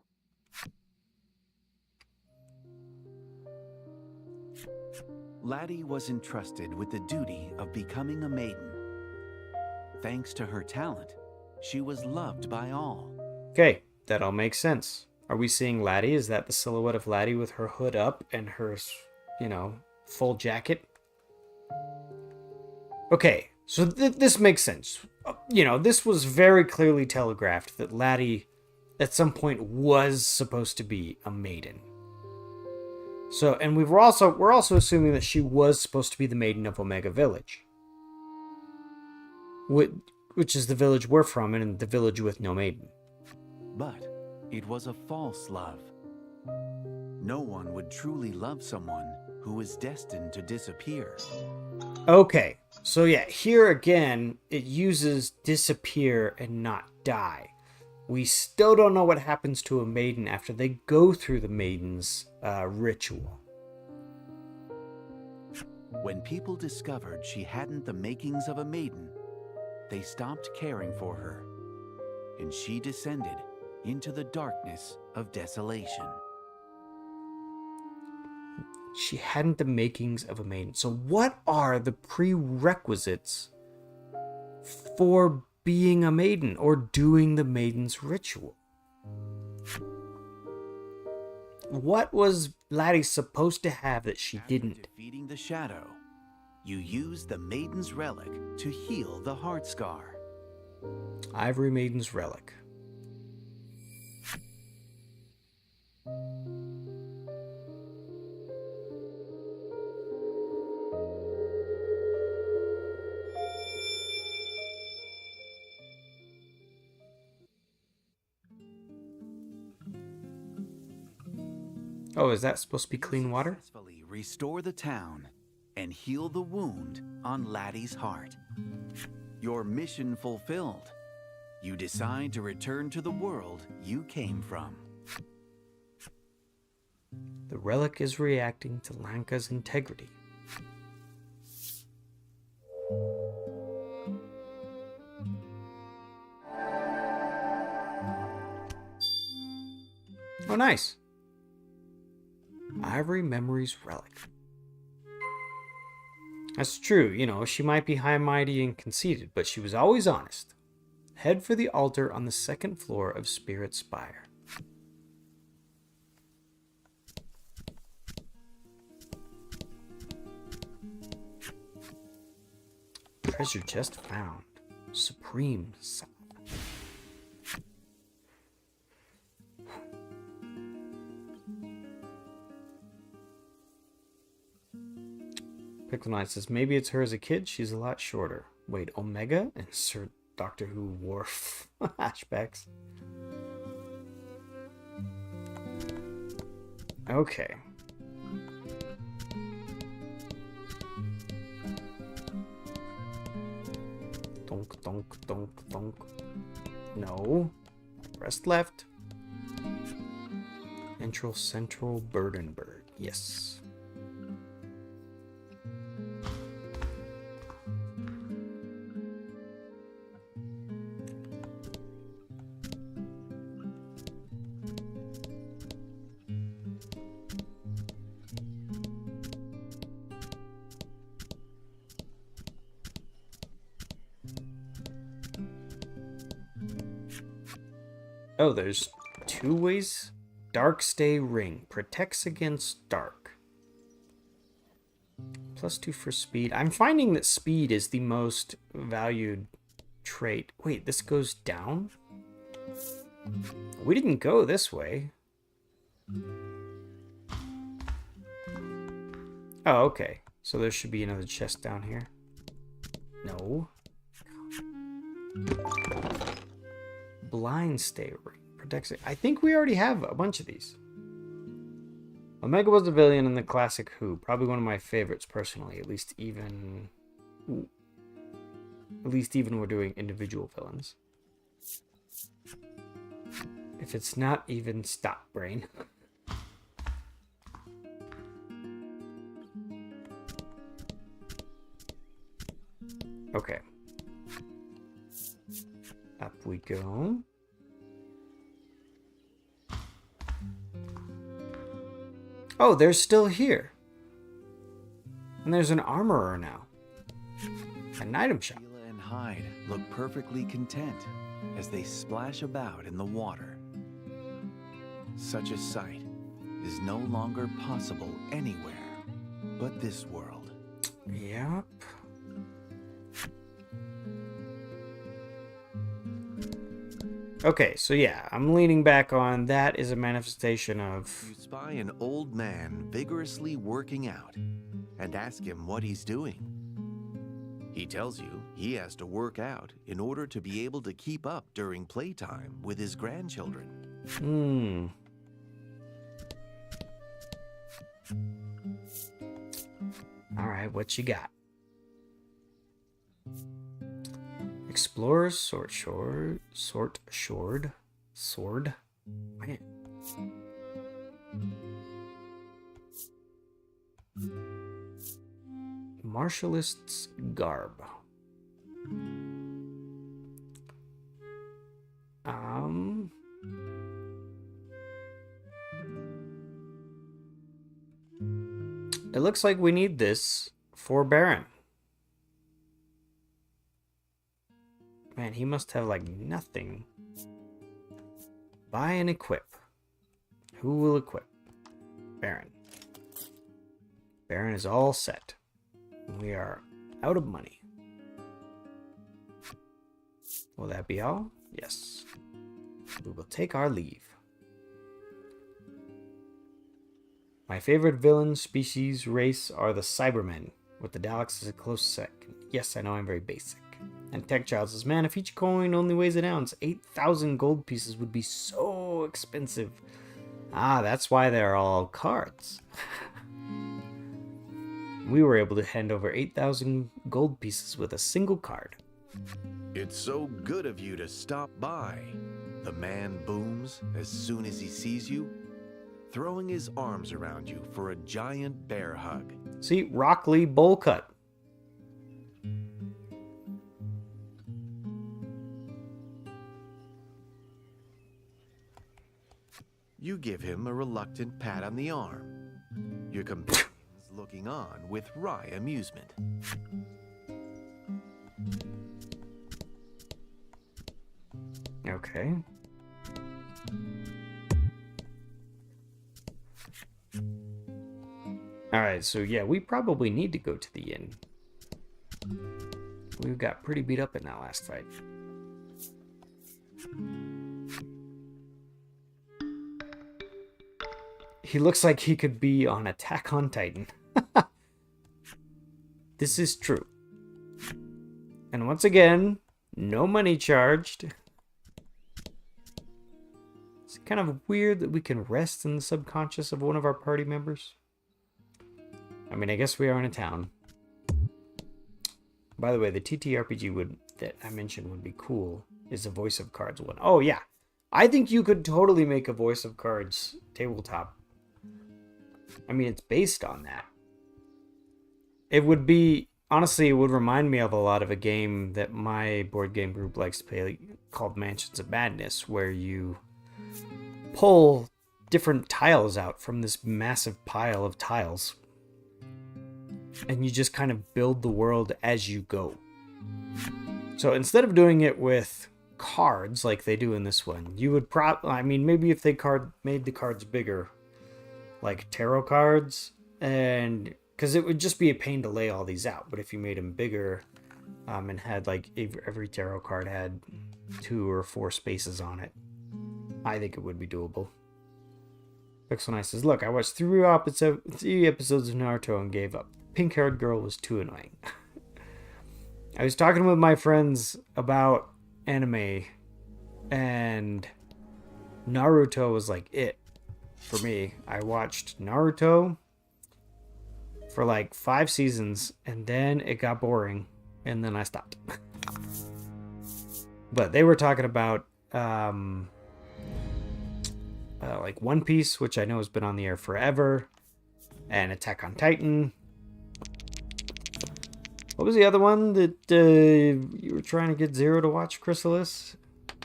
Laddie was entrusted with the duty of becoming a maiden. Thanks to her talent, she was loved by all. Okay, that all makes sense. Are we seeing Laddie? Is that the silhouette of Laddie with her hood up and her, full jacket? Okay, so this makes sense. This was very clearly telegraphed that Laddie at some point was supposed to be a maiden. So, and we're also assuming that she was supposed to be the maiden of Omega Village, which is the village we're from and the village with no maiden. But it was a false love. No one would truly love someone who is destined to disappear. Okay, so yeah, here again, it uses disappear and not die. We still don't know what happens to a maiden after they go through the maiden's ritual. When people discovered she hadn't the makings of a maiden, they stopped caring for her, and she descended into the darkness of desolation. She hadn't the makings of a maiden. So what are the prerequisites for being a maiden or doing the maiden's ritual? What was Laddie supposed to have that she didn't? After defeating the shadow, you use the maiden's relic to heal the heart scar. Ivory Maiden's relic. Oh, is that supposed to be clean water? Successfully restore the town and heal the wound on Laddie's heart. Your mission fulfilled. You decide to return to the world you came from. The relic is reacting to Lanka's integrity. Oh, nice. Ivory Memories Relic. That's true, you know, she might be high mighty and conceited, but she was always honest. Head for the altar on the second floor of Spirit Spire. Treasure chest found. Supreme Seth. Pickle Knight says, maybe it's her as a kid. She's a lot shorter. Wait, Omega? Insert Doctor Who Worf flashbacks. Okay. Donk, donk, donk, donk. No. Press left. Central Burdenberg. Yes. Oh, there's 2 ways. Dark Stay Ring. Protects against dark. +2 for speed. I'm finding that speed is the most valued trait. Wait, this goes down? We didn't go this way. Oh, okay. So there should be another chest down here. No. Blind Stay Ring. Protects it. I think we already have a bunch of these. Omega was the villain in the classic Who. Probably one of my favorites personally. At least even we're doing individual villains. If it's not even, stop, brain. Okay. Up we go. Oh, they're still here. And there's an armorer now. An item shop. Sheila and Hyde look perfectly content as they splash about in the water. Such a sight is no longer possible anywhere but this world. Yep. Okay, so yeah, I'm leaning back on that is a manifestation of... You spy an old man vigorously working out and ask him what he's doing. He tells you he has to work out in order to be able to keep up during playtime with his grandchildren. Alright, what you got? Explorer's sword. Man. Martialist's garb. It looks like we need this for Baron. Man, he must have like nothing. Buy and equip. Who will equip? Baron. Baron is all set. We are out of money. Will that be all? Yes. We will take our leave. My favorite villain, species, race are the Cybermen, with the Daleks as a close second. Yes, I know I'm very basic. And Tech Child says, man, if each coin only weighs an ounce, 8,000 gold pieces would be so expensive. Ah, that's why they're all cards. We were able to hand over 8,000 gold pieces with a single card. It's so good of you to stop by. The man booms as soon as he sees you, throwing his arms around you for a giant bear hug. See, Rockley bowl cut. You give him a reluctant pat on the arm. Your companions looking on with wry amusement. Okay. Alright, so yeah, we probably need to go to the inn. We got pretty beat up in that last fight. He looks like he could be on Attack on Titan. This is true. And once again, no money charged. It's kind of weird that we can rest in the subconscious of one of our party members. I mean, I guess we are in a town. By the way, the TTRPG that I mentioned would be cool is the Voice of Cards one. Oh, yeah. I think you could totally make a Voice of Cards tabletop. I mean, it's based on that. It would be... Honestly, it would remind me of a lot of a game that my board game group likes to play called Mansions of Madness, where you pull different tiles out from this massive pile of tiles. And you just kind of build the world as you go. So instead of doing it with cards like they do in this one, you would maybe if they made the cards bigger, like tarot cards, and because it would just be a pain to lay all these out. But if you made them bigger, and had like every tarot card had 2 or 4 spaces on it, I think it would be doable. Pixel Knight says, "Look, I watched 3 episodes of Naruto and gave up. Pink-haired girl was too annoying." I was talking with my friends about anime, and Naruto was like it for me. I watched Naruto for like 5 seasons, and then it got boring, and then I stopped. But they were talking about like One Piece, which I know has been on the air forever, and Attack on Titan. What was the other one that you were trying to get Zero to watch, Chrysalis?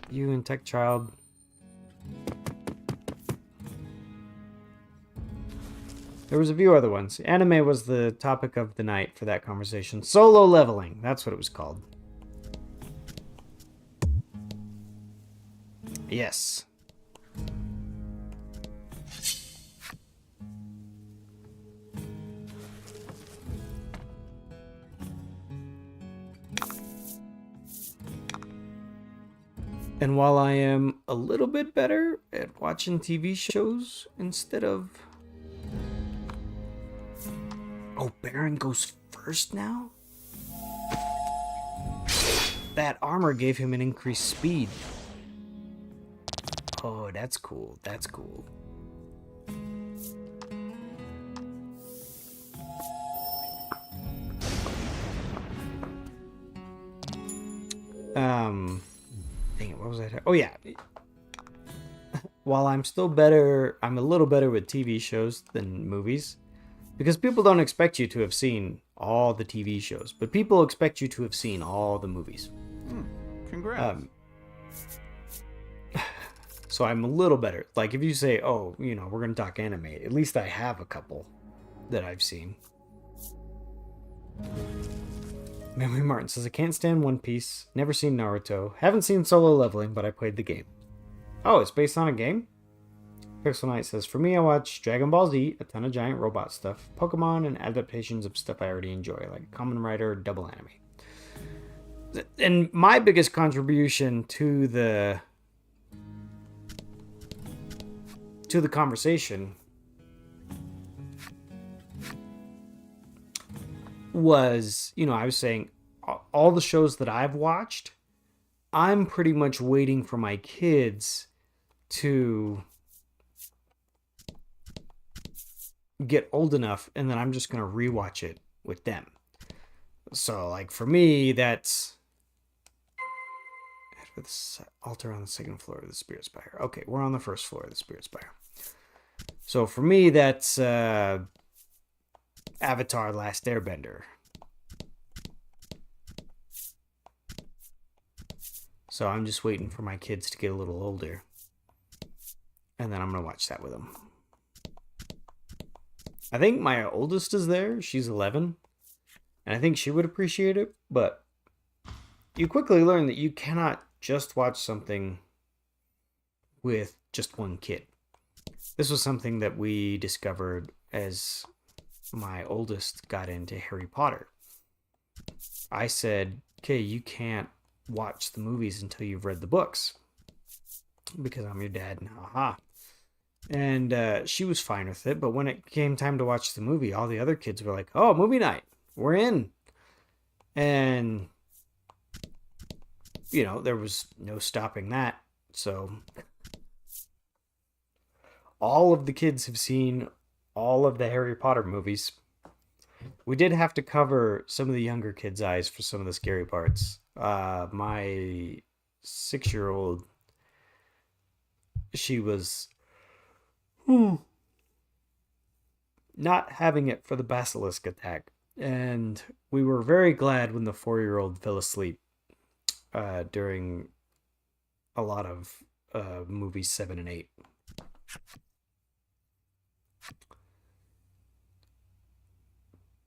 You and Tech Child. There was a few other ones. Anime was the topic of the night for that conversation. Solo Leveling, that's what it was called. Yes. And while I am a little bit better at watching TV shows instead of... Oh, Baron goes first now? That armor gave him an increased speed. Oh, that's cool. That's cool. Dang it, what was I? Oh yeah. While I'm still better, I'm a little better with TV shows than movies, because people don't expect you to have seen all the TV shows, but people expect you to have seen all the movies. Congrats. So I'm a little better. Like if you say, oh, you know, we're gonna talk anime, at least I have a couple that I've seen. Memory Martin says, I can't stand One Piece, never seen Naruto, haven't seen Solo Leveling, but I played the game. Oh, it's based on a game? Pixel Knight says, for me, I watch Dragon Ball Z, a ton of giant robot stuff, Pokemon, and adaptations of stuff I already enjoy, like Kamen Rider, Double Anime. And my biggest contribution to the conversation was, you know, I was saying all the shows that I've watched, I'm pretty much waiting for my kids to get old enough, and then I'm just going to rewatch it with them. So, like, for me, that's altar on the second floor of the Spirit Spire. Okay, we're on the first floor of the Spirit Spire. So, for me, that's Avatar Last Airbender. So I'm just waiting for my kids to get a little older. and then I'm going to watch that with him. I think my oldest is there. She's 11. And I think she would appreciate it. But you quickly learn that you cannot just watch something with just one kid. This was something that we discovered as my oldest got into Harry Potter. I said, okay, you can't watch the movies until you've read the books. Because I'm your dad and haha. And she was fine with it, but when it came time to watch the movie, all the other kids were like, oh, movie night, we're in. And, you know, there was no stopping that. So all of the kids have seen all of the Harry Potter movies. We did have to cover some of the younger kids' eyes for some of the scary parts. My 6-year-old, she was not having it for the basilisk attack. And we were very glad when the 4-year-old fell asleep during a lot of movies 7 and 8.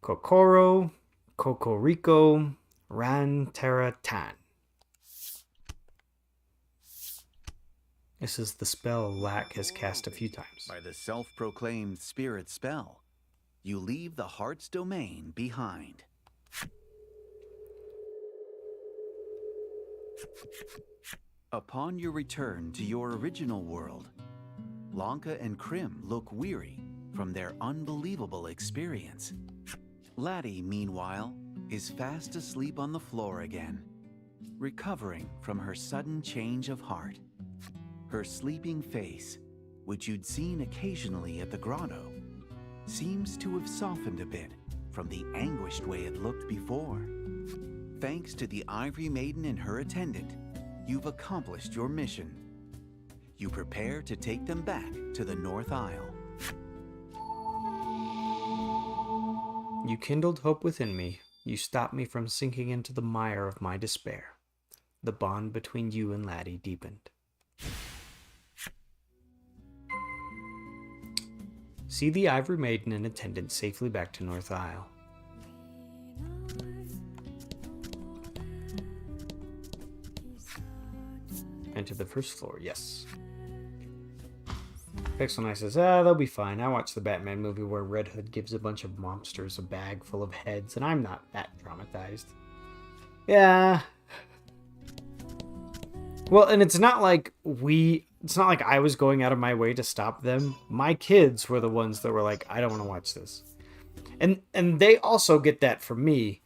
Kokoro, Cocorico, Ran Terra Tan. This is the spell Lack has cast a few times. By the self-proclaimed spirit spell, you leave the heart's domain behind. Upon your return to your original world, Lanka and Krim look weary from their unbelievable experience. Laddie, meanwhile, is fast asleep on the floor again, recovering from her sudden change of heart. Her sleeping face, which you'd seen occasionally at the grotto, seems to have softened a bit from the anguished way it looked before. Thanks to the Ivory Maiden and her attendant, you've accomplished your mission. You prepare to take them back to the North Isle. You kindled hope within me. You stopped me from sinking into the mire of my despair. The bond between you and Laddie deepened. See the Ivory Maiden and attendant safely back to North Isle. And to the first floor, yes. Pixel Knight says, they'll be fine. I watched the Batman movie where Red Hood gives a bunch of monsters a bag full of heads, and I'm not that traumatized. Yeah. Well, and it's not like I was going out of my way to stop them. My kids were the ones that were like, I don't want to watch this. And they also get that from me.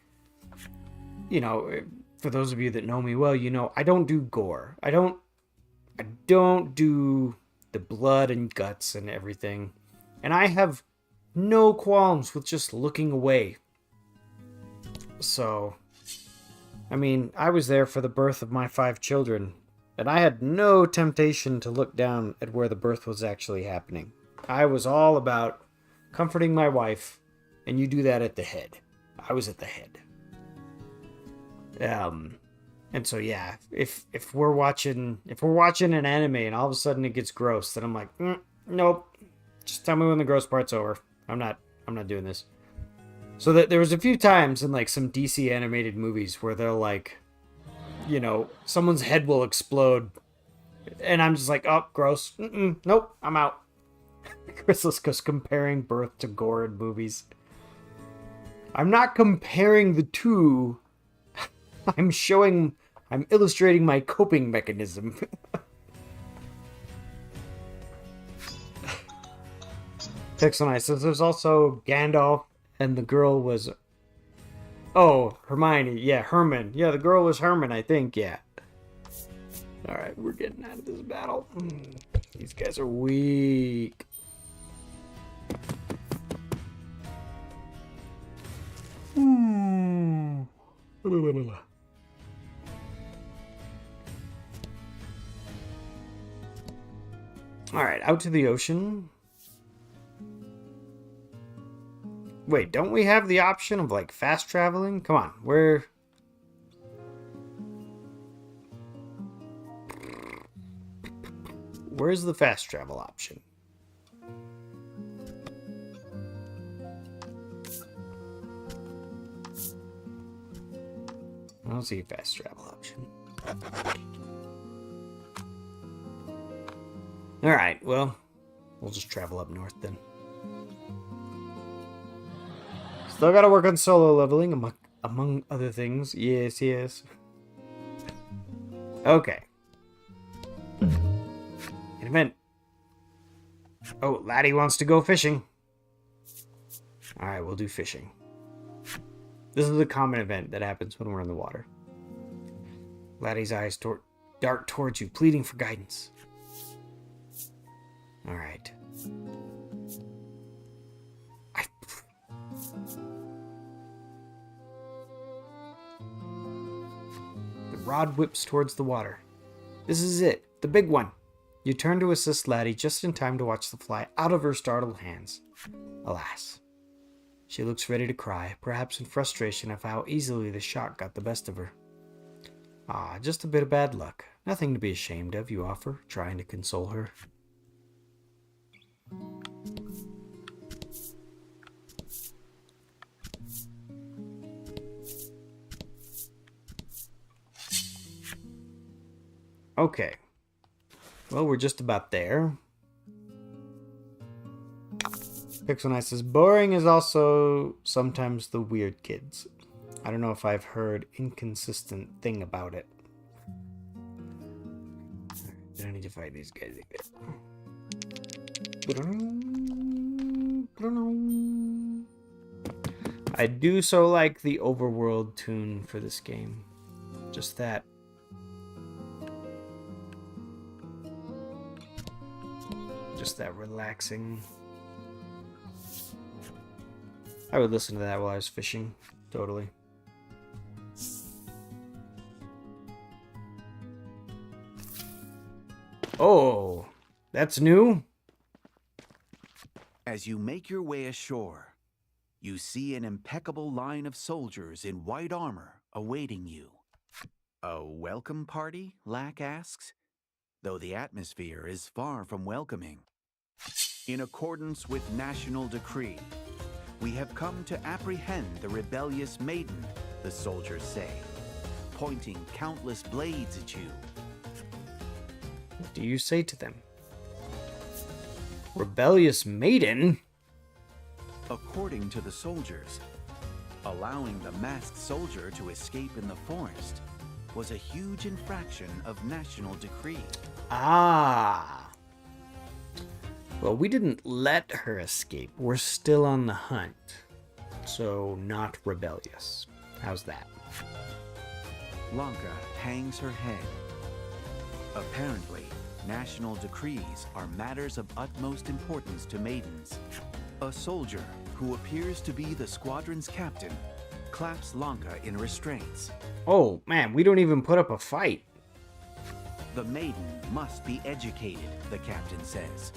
You know, for those of you that know me well, you know, I don't do gore. I don't do the blood and guts and everything. And I have no qualms with just looking away. So, I mean, I was there for the birth of my 5 children. And I had no temptation to look down at where the birth was actually happening. I was all about comforting my wife, and you do that at the head. I was at the head. And so yeah, if we're watching an anime and all of a sudden it gets gross, then I'm like, nope. Just tell me when the gross part's over. I'm not doing this. So that there was a few times in like some DC animated movies where they're like, you know, someone's head will explode. And I'm just like, oh, gross. Nope, I'm out. Chrysalis goes comparing birth to gore in movies. I'm not comparing the two. I'm illustrating my coping mechanism. Pixel Knight says there's also Gandalf, and the girl was... Oh, Hermione. Yeah, Herman. Yeah, the girl was Herman, I think. Yeah. Alright, we're getting out of this battle. These guys are weak. Alright, out to the ocean. Wait, don't we have the option of, like, fast traveling? Come on, we're... where's the fast travel option? I don't see a fast travel option. Alright, well, we'll just travel up north then. Still gotta work on solo leveling, among other things. Yes, yes. Okay. An event. Oh, Laddie wants to go fishing. Alright, we'll do fishing. This is a common event that happens when we're in the water. Laddie's eyes dart towards you, pleading for guidance. Alright. The rod whips towards the water. This is it, the big one. You turn to assist Laddie just in time to watch the fly out of her startled hands. Alas. She looks ready to cry, perhaps in frustration of how easily the shock got the best of her. Ah, just a bit of bad luck. Nothing to be ashamed of, you offer, trying to console her. Okay. Well, we're just about there. Pixel Knight says, boring is also sometimes the weird kids. I don't know if I've heard inconsistent thing about it. I don't need to fight these guys again. I do so like the overworld tune for this game. Just that. Just that relaxing. I would listen to that while I was fishing. Totally. Oh, that's new? As you make your way ashore, you see an impeccable line of soldiers in white armor awaiting you. A welcome party? Lack asks, though the atmosphere is far from welcoming. In accordance with national decree, we have come to apprehend the rebellious Maiden, the soldiers say, pointing countless blades at you. What do you say to them? Rebellious Maiden? According to the soldiers, allowing the masked soldier to escape in the forest was a huge infraction of national decree. Ah. Well, we didn't let her escape. We're still on the hunt. So, not rebellious. How's that? Lanka hangs her head. Apparently, national decrees are matters of utmost importance to maidens. A soldier, who appears to be the squadron's captain, claps Lanka in restraints. Oh, man, we don't even put up a fight. The maiden must be educated, the captain says.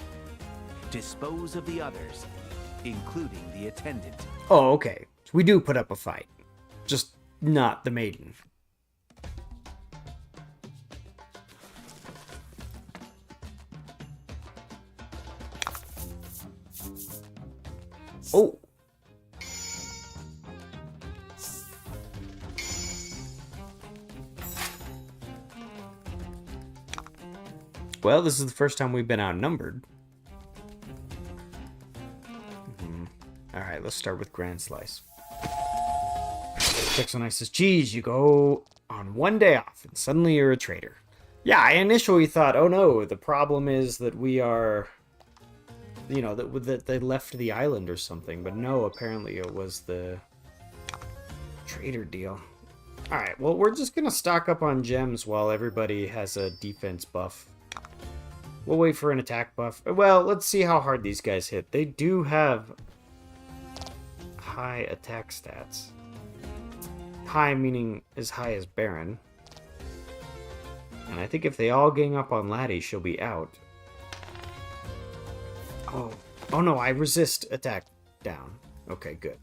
Dispose of the others, including the attendant. Oh, okay. So we do put up a fight. Just not the maiden. Oh. Well, this is the first time we've been outnumbered. Alright, let's start with Grand Slice. Pixel Knight says, geez, you go on one day off and suddenly you're a traitor. Yeah, I initially thought, oh no, the problem is that we are, you know, that they left the island or something. But no, apparently it was the traitor deal. Alright, well, we're just going to stock up on gems while everybody has a defense buff. We'll wait for an attack buff. Well, let's see how hard these guys hit. They do have high attack stats. High meaning as high as Baron. And I think if they all gang up on Laddie, she'll be out. Oh no, I resist attack down. Okay, good.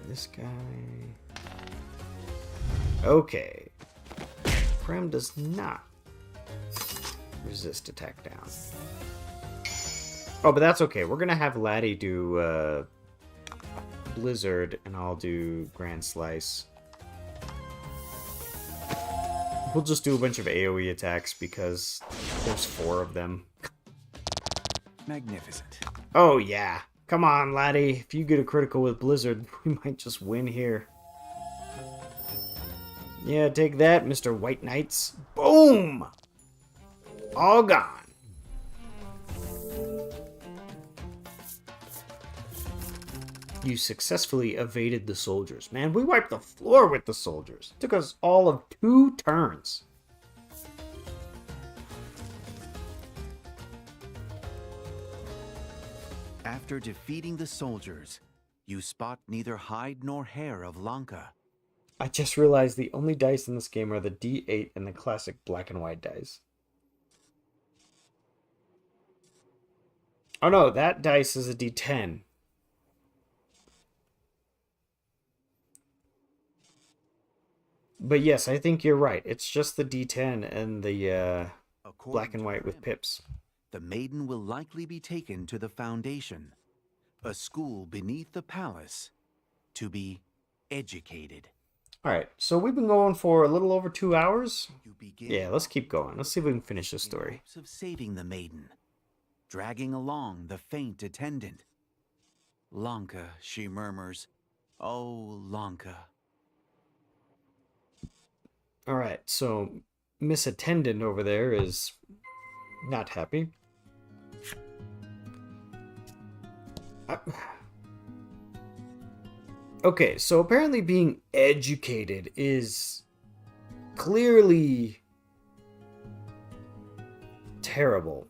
This guy... Okay. Prem does not. resist attack down. Oh, but that's okay. We're gonna have Laddie do Blizzard, and I'll do Grand Slice. We'll just do a bunch of AoE attacks because there's 4 of them. Magnificent. Oh yeah. Come on, Laddie. If you get a critical with Blizzard, we might just win here. Yeah, take that, Mr. White Knights. Boom! All gone. You successfully evaded the soldiers. Man, we wiped the floor with the soldiers. It took us all of 2 turns. After defeating the soldiers, you spot neither hide nor hair of Lanka. I just realized the only dice in this game are the D8 and the classic black and white dice. Oh no, that dice is a D10. But yes, I think you're right. It's just the D10 and the black and white with pips. The maiden will likely be taken to the Foundation, a school beneath the palace, to be educated. Alright, so we've been going for a little over 2 hours. You begin Yeah, let's keep going. Let's see if we can finish this in story. hopes of saving the maiden, dragging along the faint attendant. Lanka, she murmurs. Oh, Lanka. Alright, so Miss Attendant over there is not happy. Okay, so apparently being educated is clearly terrible.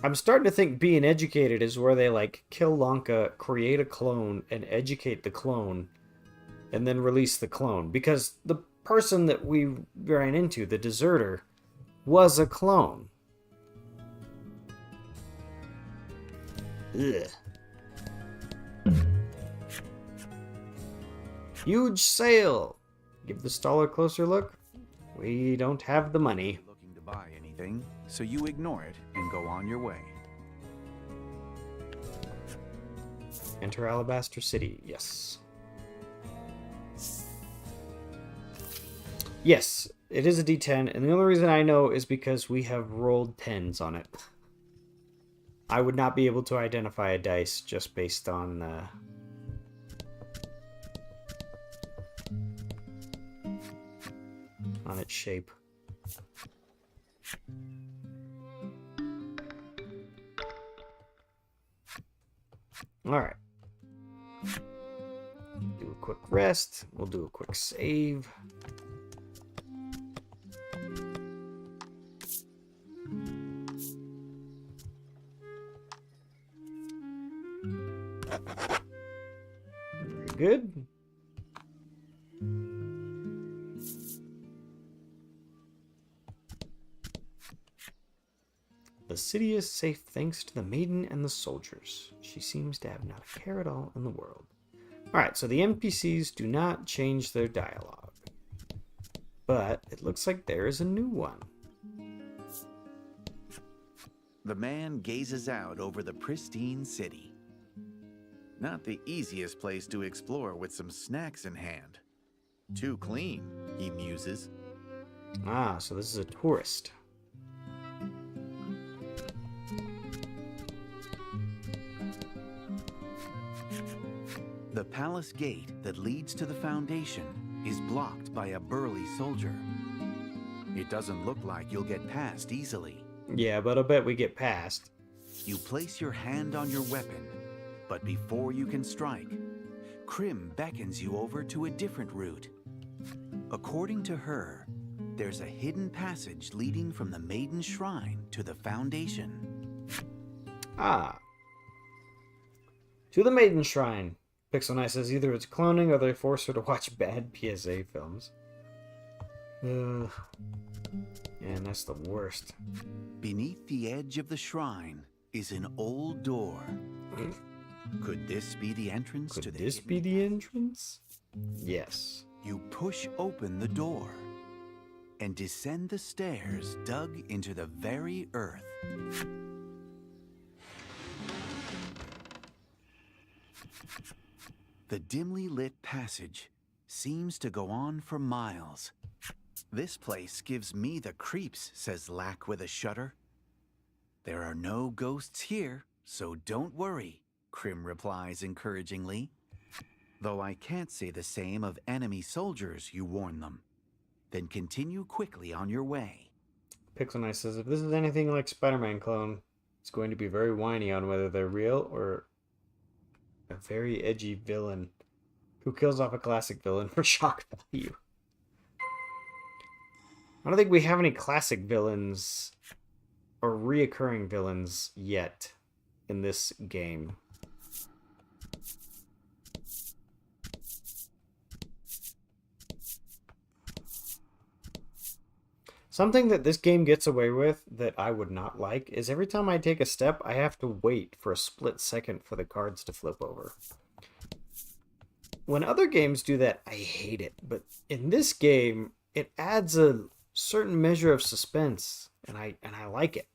I'm starting to think being educated is where they like kill Lanka, create a clone, and educate the clone, and then release the clone. Because the person that we ran into, the deserter, was a clone. Ugh. Huge sale! Give the stall a closer look. We don't have the money. Looking to buy anything, so you ignore it and go on your way. Enter Alabaster City, yes. Yes, it is a D10, and the only reason I know is because we have rolled 10s on it. I would not be able to identify a dice just based on its shape. Alright. Do a quick rest. We'll do a quick save. Very good. The city is safe thanks to the maiden and the soldiers. She seems to have not a care at all in the world. Alright, so the NPCs do not change their dialogue. But it looks like there is a new one. The man gazes out over the pristine city. Not the easiest place to explore with some snacks in hand. Too clean, he muses. Ah, so this is a tourist. The palace gate that leads to the Foundation is blocked by a burly soldier. It doesn't look like you'll get past easily. Yeah, but I bet we get past. You place your hand on your weapon, but before you can strike, Krim beckons you over to a different route. According to her, there's a hidden passage leading from the Maiden Shrine to the Foundation. Ah. To the Maiden Shrine. Pixel Knight says either it's cloning or they force her to watch bad PSA films. Man, that's the worst. Beneath the edge of the shrine is an old door. Could this be the entrance to the... Could this be the entrance? Yes. You push open the door, and descend the stairs dug into the very earth. The dimly lit passage seems to go on for miles. This place gives me the creeps, says Lack with a shudder. There are no ghosts here, so don't worry, Krim replies encouragingly. Though I can't say the same of enemy soldiers, you warn them. Then continue quickly on your way. Pixel Knight says, if this is anything like Spider-Man clone, it's going to be very whiny on whether they're real or a very edgy villain who kills off a classic villain for shock value. I don't think we have any classic villains or reoccurring villains yet in this game. Something that this game gets away with that I would not like is every time I take a step, I have to wait for a split second for the cards to flip over. When other games do that, I hate it. But in this game, it adds a certain measure of suspense, and I like it.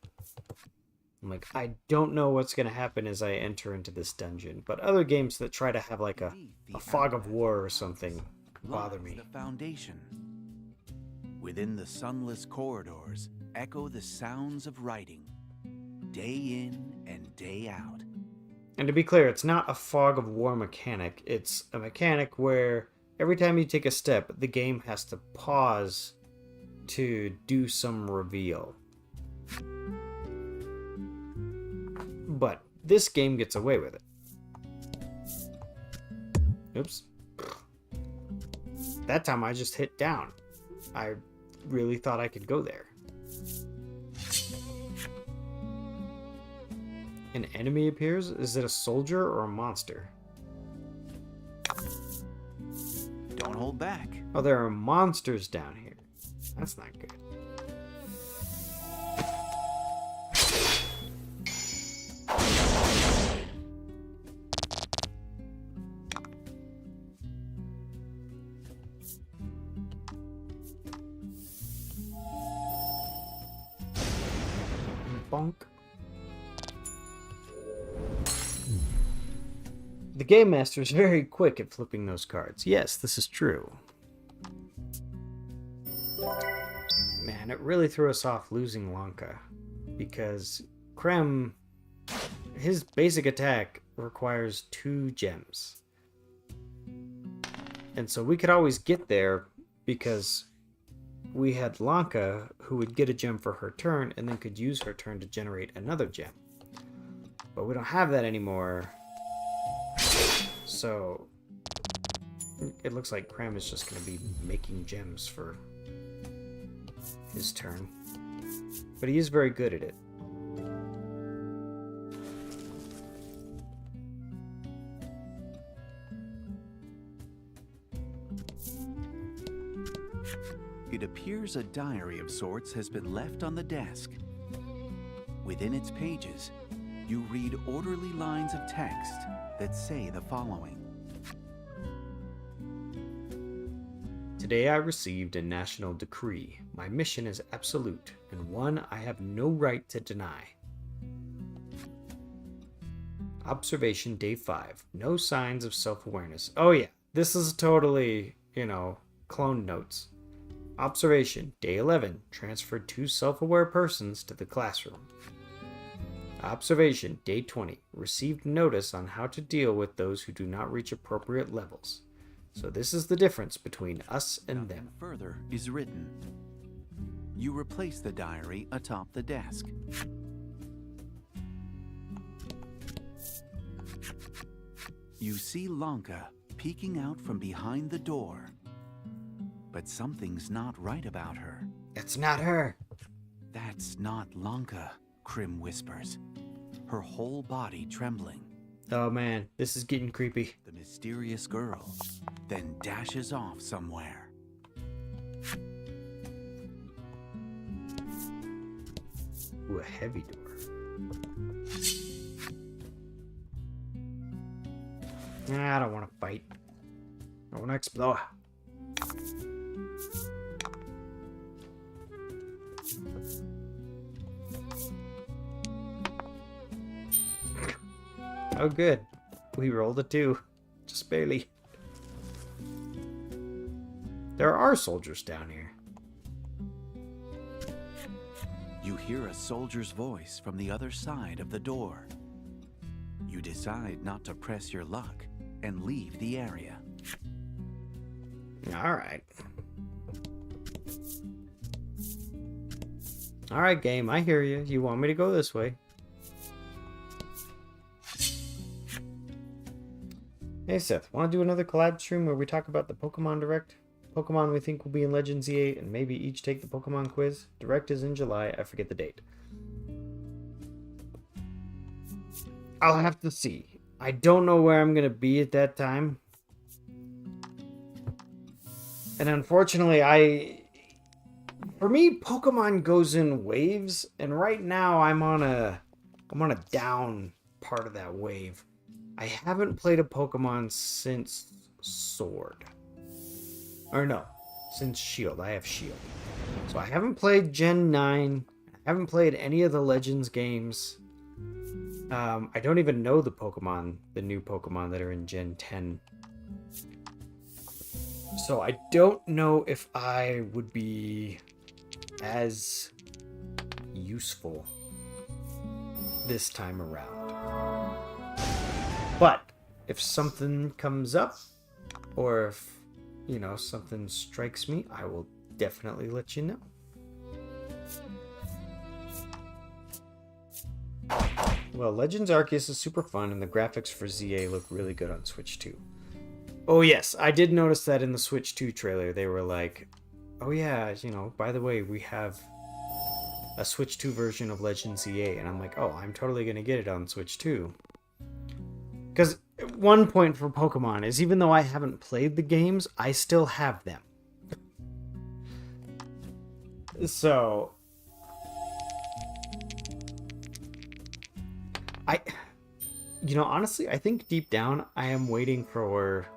I'm like, I don't know what's going to happen as I enter into this dungeon. But other games that try to have like a fog of war or something bother me. The foundation. Within the sunless corridors echo the sounds of writing, day in and day out. And to be clear, it's not a fog of war mechanic. It's a mechanic where every time you take a step, the game has to pause to do some reveal. But this game gets away with it. Oops. That time I just hit down. I really thought I could go there. An enemy appears? Is it a soldier or a monster? Don't hold back. Oh, there are monsters down here. That's not good. Bonk. The Game Master is very quick at flipping those cards. Yes, this is true. Man, it really threw us off losing Lanka. Because Krem, his basic attack requires 2 gems. And so we could always get there because we had Lanka, who would get a gem for her turn and then could use her turn to generate another gem. But we don't have that anymore. So it looks like Krem is just going to be making gems for his turn. But he is very good at it. It appears a diary of sorts has been left on the desk. Within its pages, you read orderly lines of text that say the following. Today I received a national decree. My mission is absolute, and one I have no right to deny. Observation Day 5. No signs of self-awareness. Oh yeah, this is totally, clone notes. Observation Day 11. Transferred 2 self-aware persons to the classroom. Observation Day 20. Received notice on how to deal with those who do not reach appropriate levels. So this is the difference between us and them. Further is written. You replace the diary atop the desk. You see Lanka peeking out from behind the door. But something's not right about her. It's not her. That's not Lanka, Krim whispers, her whole body trembling. Oh man, this is getting creepy. The mysterious girl then dashes off somewhere. Ooh, a heavy door. Nah, I don't want to fight. I want to explore. Oh, good. We rolled a 2. Just barely. There are soldiers down here. You hear a soldier's voice from the other side of the door. You decide not to press your luck and leave the area. Alright. Alright, game, I hear you. You want me to go this way. Hey Seth, want to do another collab stream where we talk about the Pokemon Direct? Pokemon we think will be in Legends Z8 and maybe each take the Pokemon quiz? Direct is in July, I forget the date. I'll have to see. I don't know where I'm going to be at that time. And unfortunately, for me, Pokemon goes in waves, and right now I'm on a down part of that wave. I haven't played a Pokemon since Sword. Or no, since Shield. I have Shield. So I haven't played Gen 9. I haven't played any of the Legends games. I don't even know the new Pokemon that are in Gen 10. So I don't know if I would be as useful this time around. But if something comes up, or if, something strikes me, I will definitely let you know. Well, Legends Arceus is super fun, and the graphics for ZA look really good on Switch 2. Oh yes, I did notice that in the Switch 2 trailer. They were like, oh yeah, by the way, we have a Switch 2 version of Legends ZA. And I'm like, oh, I'm totally going to get it on Switch 2. Because one point for Pokemon is, even though I haven't played the games, I still have them. So honestly, I think deep down I am waiting for...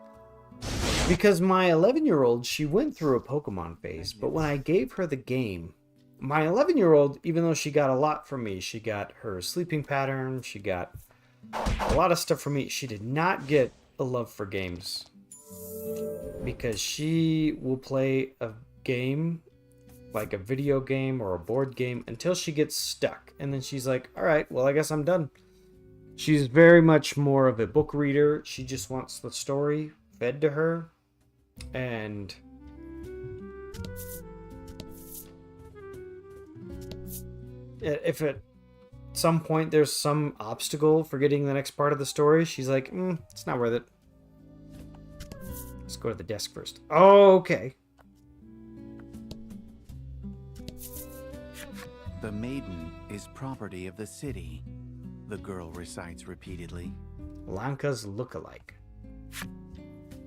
Because my 11-year-old, she went through a Pokemon phase, but when I gave her the game, my 11-year-old, even though she got a lot from me, she got her sleeping pattern, she got a lot of stuff from me, she did not get a love for games. Because she will play a game, like a video game or a board game, until she gets stuck. And then she's like, alright, well, I guess I'm done. She's very much more of a book reader. She just wants the story fed to her. And if at some point there's some obstacle for getting the next part of the story, she's like, it's not worth it. Let's go to the desk first. Oh, okay. The Maiden is property of the city, the girl recites repeatedly. Lanka's lookalike.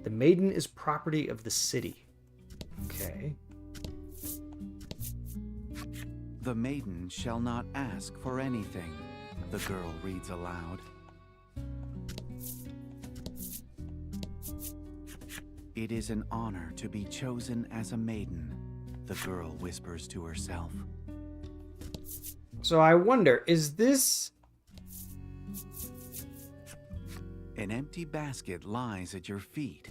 The Maiden is property of the city. Okay. The Maiden shall not ask for anything, the girl reads aloud. It is an honor to be chosen as a maiden, the girl whispers to herself. So I wonder, is this... An empty basket lies at your feet.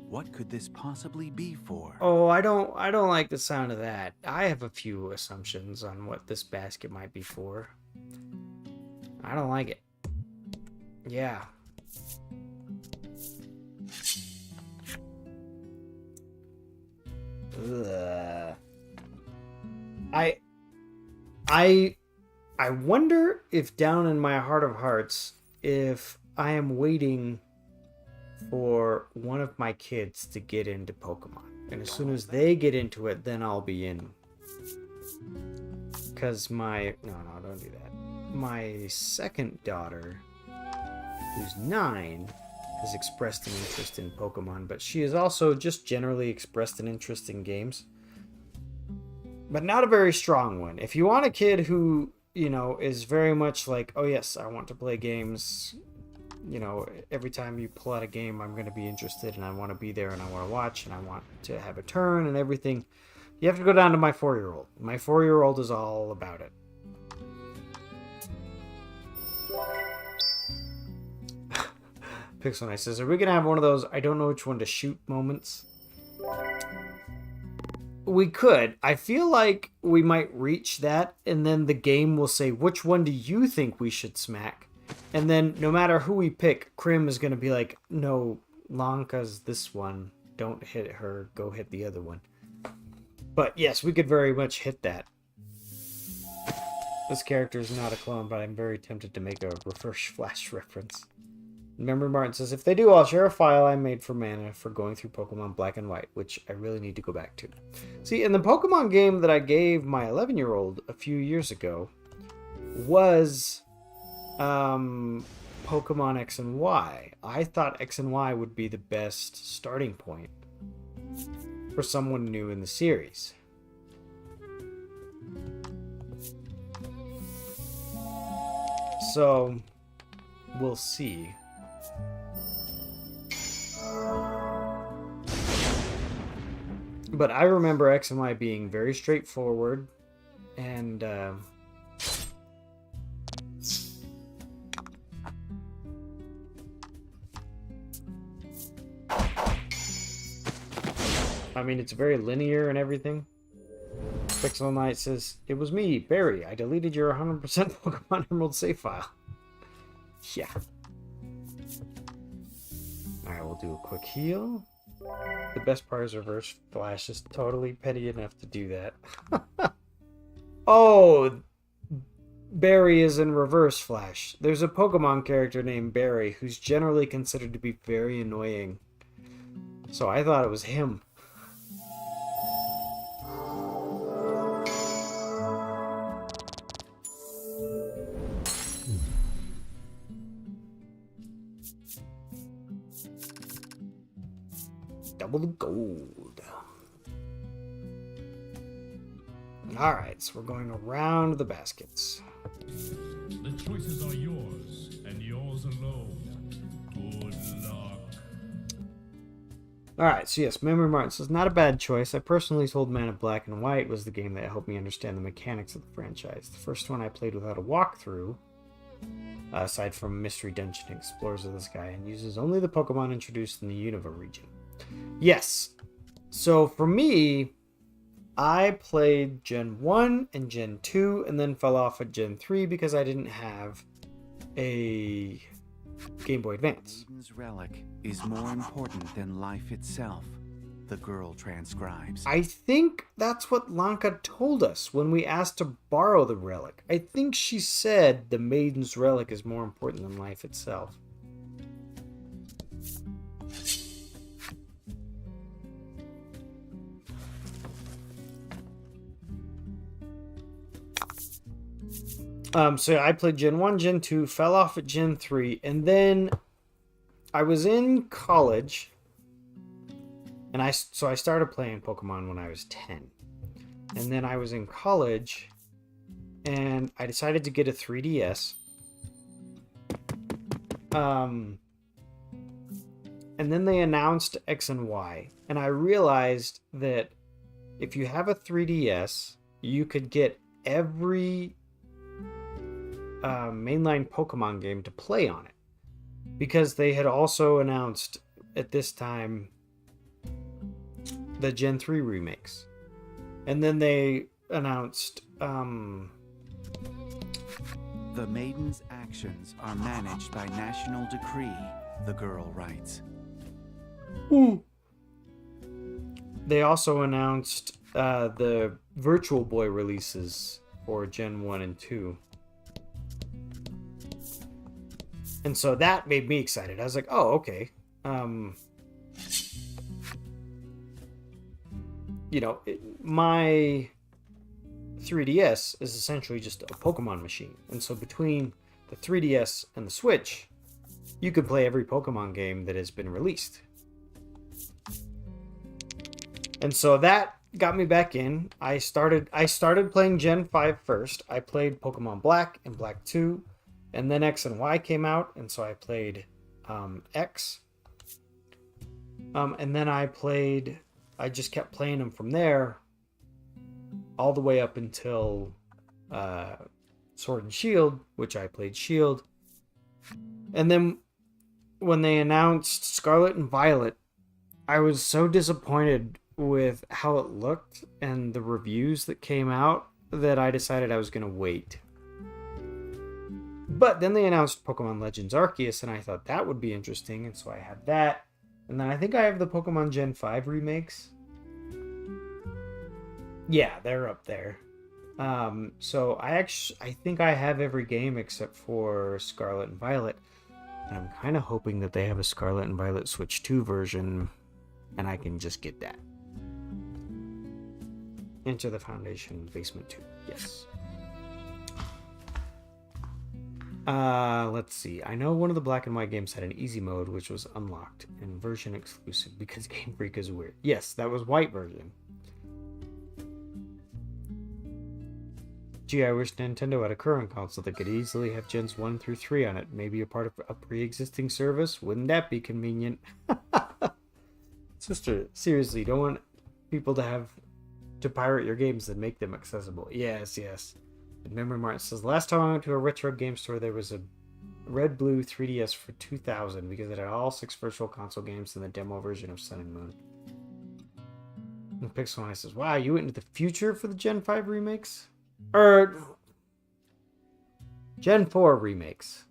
What could this possibly be for? Oh, I don't like the sound of that. I have a few assumptions on what this basket might be for. I don't like it. Yeah. Ugh. I wonder if down in my heart of hearts, if I am waiting for one of my kids to get into Pokemon. And as soon as they get into it, then I'll be in. Because no, don't do that. My second daughter, who's 9, has expressed an interest in Pokemon, but she has also just generally expressed an interest in games. But not a very strong one. If you want a kid who, is very much like, oh yes, I want to play games, every time you pull out a game, I'm going to be interested, and I want to be there, and I want to watch, and I want to have a turn and everything. You have to go down to my 4-year-old. My 4-year-old is all about it. Pixel Knight says, are we going to have one of those I don't know which one to shoot moments? We could. I feel like we might reach that, and then the game will say, which one do you think we should smack? And then no matter who we pick, Krim is going to be like, no, Lanka's this one. Don't hit her. Go hit the other one. But yes, we could very much hit that. This character is not a clone, but I'm very tempted to make a reverse flash reference. Remember, Martin says, if they do, I'll share a file I made for Mana for going through Pokemon Black and White, which I really need to go back to. See, in the Pokemon game that I gave my 11-year-old a few years ago was Pokemon X and Y. I thought X and Y would be the best starting point for someone new in the series. So, we'll see. But I remember X and Y being very straightforward, and I mean, it's very linear and everything. Pixel Knight says, it was me, Barry. I deleted your 100% Pokemon Emerald save file. Yeah. Alright, we'll do a quick heal. The best part is reverse flash is totally petty enough to do that. Oh, Barry is in reverse flash. There's a Pokemon character named Barry who's generally considered to be very annoying. So I thought it was him. Double the gold. Alright, so we're going around the baskets. The choices are yours, and yours alone. Good luck. Alright, so yes, Memory Martin says, not a bad choice. I personally told Mana Black and White was the game that helped me understand the mechanics of the franchise. The first one I played without a walkthrough, aside from Mystery Dungeon Explorers of the Sky, and uses only the Pokemon introduced in the Unova region. Yes. So for me, I played Gen 1 and Gen 2 and then fell off at Gen 3 because I didn't have a Game Boy Advance. Maiden's relic is more important than life itself, the girl transcribes. I think that's what Lanka told us when we asked to borrow the relic. I think she said the Maiden's relic is more important than life itself. So yeah, I played Gen 1, Gen 2, fell off at Gen 3, and then I was in college, and I started playing Pokemon when I was 10. And then I was in college, and I decided to get a 3DS. And then they announced X and Y, and I realized that if you have a 3DS, you could get every mainline Pokemon game to play on it, because they had also announced at this time the Gen 3 remakes, and then they announced The Maiden's actions are managed by national decree, the girl writes. They also announced the Virtual Boy releases for Gen 1 and 2. And so that made me excited. I was like, oh, okay. My 3DS is essentially just a Pokemon machine. And so between the 3DS and the Switch, you could play every Pokemon game that has been released. And so that got me back in. I started playing Gen 5 first. I played Pokemon Black and Black 2. And then X and Y came out, and so I played X. And then I just kept playing them from there all the way up until Sword and Shield, which I played Shield. And then when they announced Scarlet and Violet, I was so disappointed with how it looked and the reviews that came out that I decided I was going to wait. But then they announced Pokemon Legends Arceus, and I thought that would be interesting, and so I had that. And then I think I have the Pokemon Gen 5 remakes. Yeah, they're up there. So I think I have every game except for Scarlet and Violet. And I'm kind of hoping that they have a Scarlet and Violet Switch 2 version, and I can just get that. Enter the Foundation Basement 2. Yes. Let's see. I know one of the Black and White games had an easy mode, which was unlocked and version exclusive because Game Freak is weird. Yes, that was white version. Gee, I wish Nintendo had a current console that could easily have Gens 1 through 3 on it. Maybe a part of a pre-existing service? Wouldn't that be convenient? Sister, seriously, you don't want people to pirate your games and make them accessible. Yes. And Memory Martin says, last time I went to a retro game store, there was a red blue 3DS for $2,000 because it had all 6 virtual console games and the demo version of Sun and Moon. And Pixel Eye says, wow, you went into the future for the Gen 5 remakes? Or Gen 4 remakes.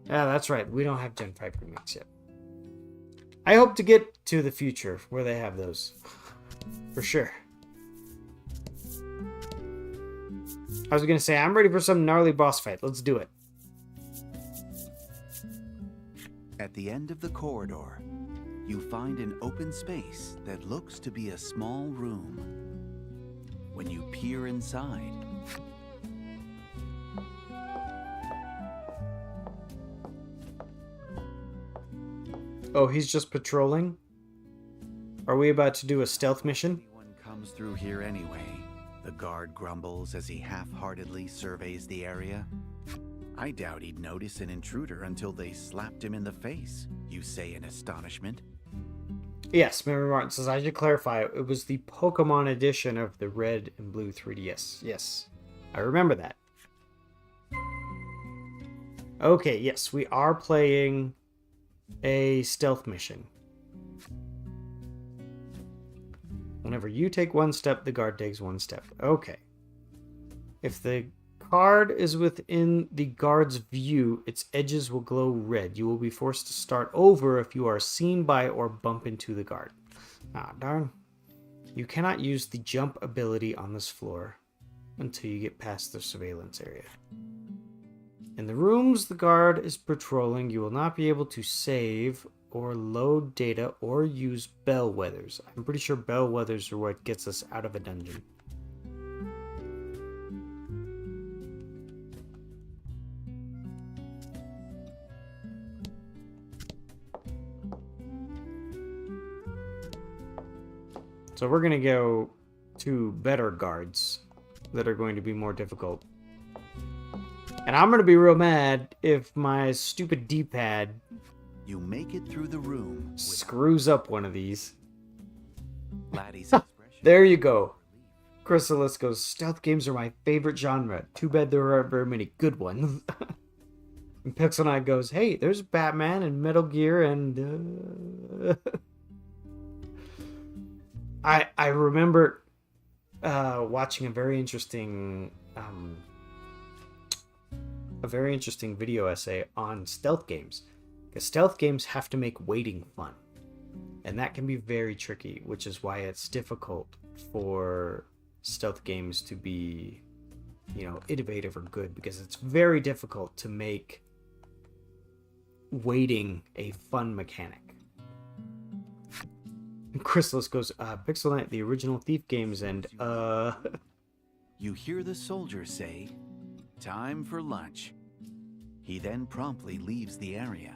Yeah, that's right. We don't have Gen 5 remakes yet. I hope to get to the future where they have those. For sure. I was going to say, I'm ready for some gnarly boss fight. Let's do it. At the end of the corridor, you find an open space that looks to be a small room. When you peer inside, oh, he's just patrolling? Are we about to do a stealth mission? anyone comes through here anyway, the guard grumbles as he half-heartedly surveys the area. I doubt he'd notice an intruder until they slapped him in the face, you say in astonishment. Yes, Memory Martin says, I should clarify, it was the Pokemon edition of the red and blue 3DS. Yes, I remember that. Okay, yes, we are playing a stealth mission. Whenever you take one step, the guard takes one step. Okay. If the card is within the guard's view, its edges will glow red. You will be forced to start over if you are seen by or bump into the guard. Ah, darn. You cannot use the jump ability on this floor until you get past the surveillance area. In the rooms the guard is patrolling, you will not be able to save or load data or use bellwethers. I'm pretty sure bellwethers are what gets us out of a dungeon. So we're going to go to better guards that are going to be more difficult. And I'm going to be real mad if my stupid D-pad You make it through the room with screws up one of these. Laddie's expression. There you go. Chrysalis goes, stealth games are my favorite genre. Too bad there aren't very many good ones. And Pixel Knight goes, hey, there's Batman and Metal Gear and... I remember watching a very interesting video essay on stealth games. Because stealth games have to make waiting fun. And that can be very tricky, which is why it's difficult for stealth games to be, innovative or good, because it's very difficult to make waiting a fun mechanic. And Chrysalis goes, Pixel Knight, the original Thief games, and, You hear the soldier say, time for lunch. He then promptly leaves the area.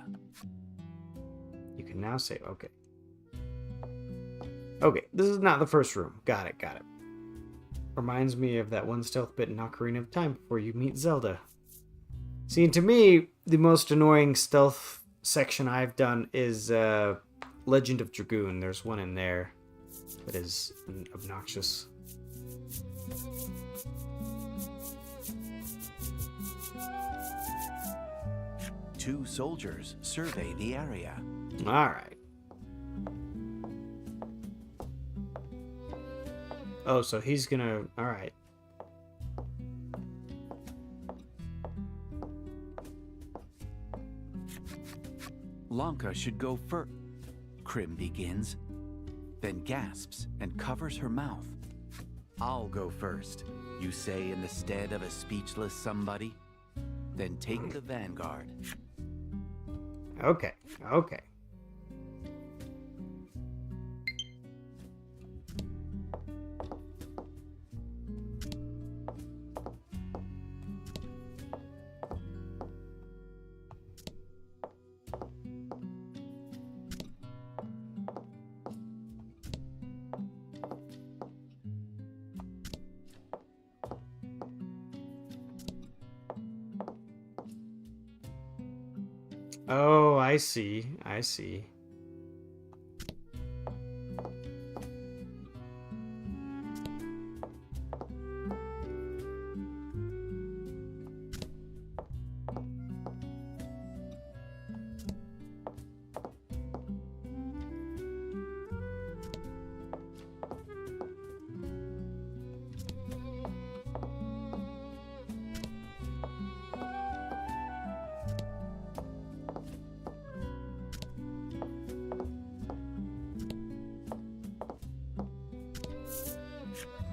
You can now say, okay. Okay, this is not the first room. Got it. Reminds me of that one stealth bit in Ocarina of Time before you meet Zelda. See, and to me, the most annoying stealth section I've done is Legend of Dragoon. There's one in there. that is obnoxious. Two soldiers survey the area. Alright. Oh, so he's gonna... Alright. Lanka should go first. Krim begins, then gasps and covers her mouth. I'll go first, you say in the stead of a speechless somebody. Then take the vanguard. Okay, okay. Oh, I see. I see.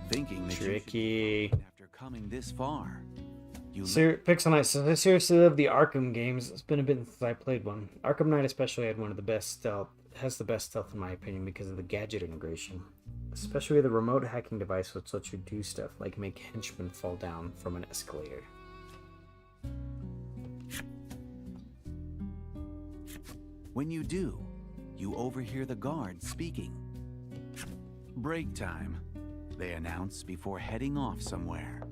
Thinking that Tricky. you should after coming this far. You Pixel Knight says, I seriously love the Arkham games. It's been a bit since I played one. Arkham Knight especially had one of the best stealth. Has the best stealth in my opinion because of the gadget integration. Especially the remote hacking device which lets you do stuff like make henchmen fall down from an escalator. When you do, you overhear the guards speaking. Break time, they announce before heading off somewhere.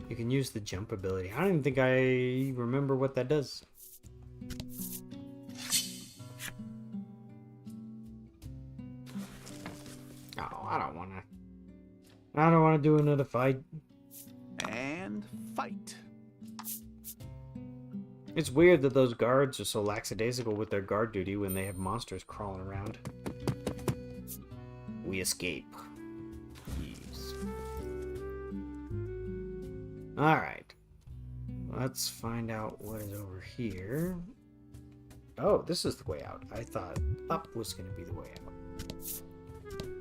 You can use the jump ability. I don't even think I remember what that does. Oh, I don't want to do another fight. And fight. It's weird that those guards are so lackadaisical with their guard duty when they have monsters crawling around. We escape. Yes. Alright. Let's find out what is over here. Oh, this is the way out. I thought up was going to be the way out.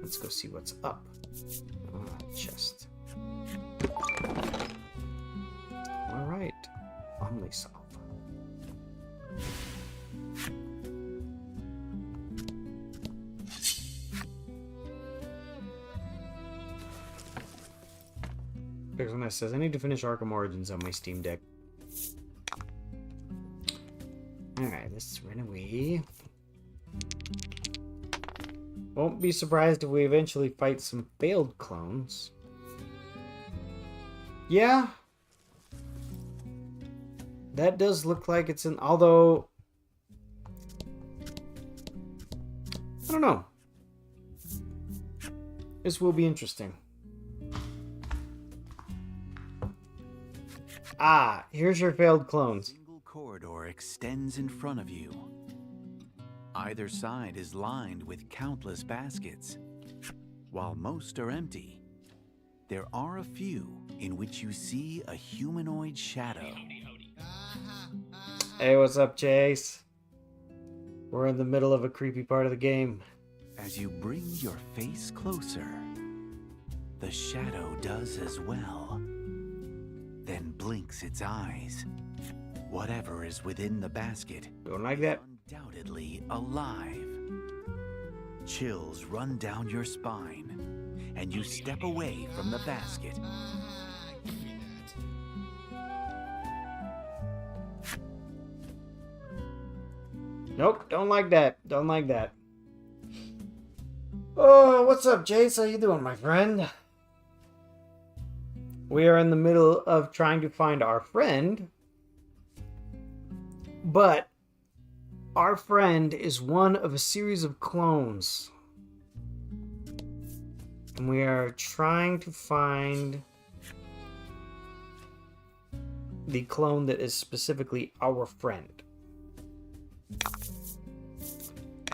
Let's go see what's up. Chest. Alright. Omni solve. Pixel Nest says, I need to finish Arkham Origins on my Steam Deck. Alright, let's run away. Won't be surprised if we eventually fight some failed clones. Yeah. That does look like it's in... Although... I don't know. This will be interesting. Ah, here's your failed clones. A single corridor extends in front of you. Either side is lined with countless baskets. While most are empty, there are a few in which you see a humanoid shadow. Hey, what's up, Chase? We're in the middle of a creepy part of the game. As you bring your face closer, the shadow does as well. Then blinks its eyes. Whatever is within the basket Don't like that? undoubtedly alive. Chills run down your spine, and you step away from the basket. Nope, don't like that. Don't like that. Oh, what's up, Chase? How you doing, my friend? We are in the middle of trying to find our friend. But our friend is one of a series of clones. And we are trying to find the clone that is specifically our friend.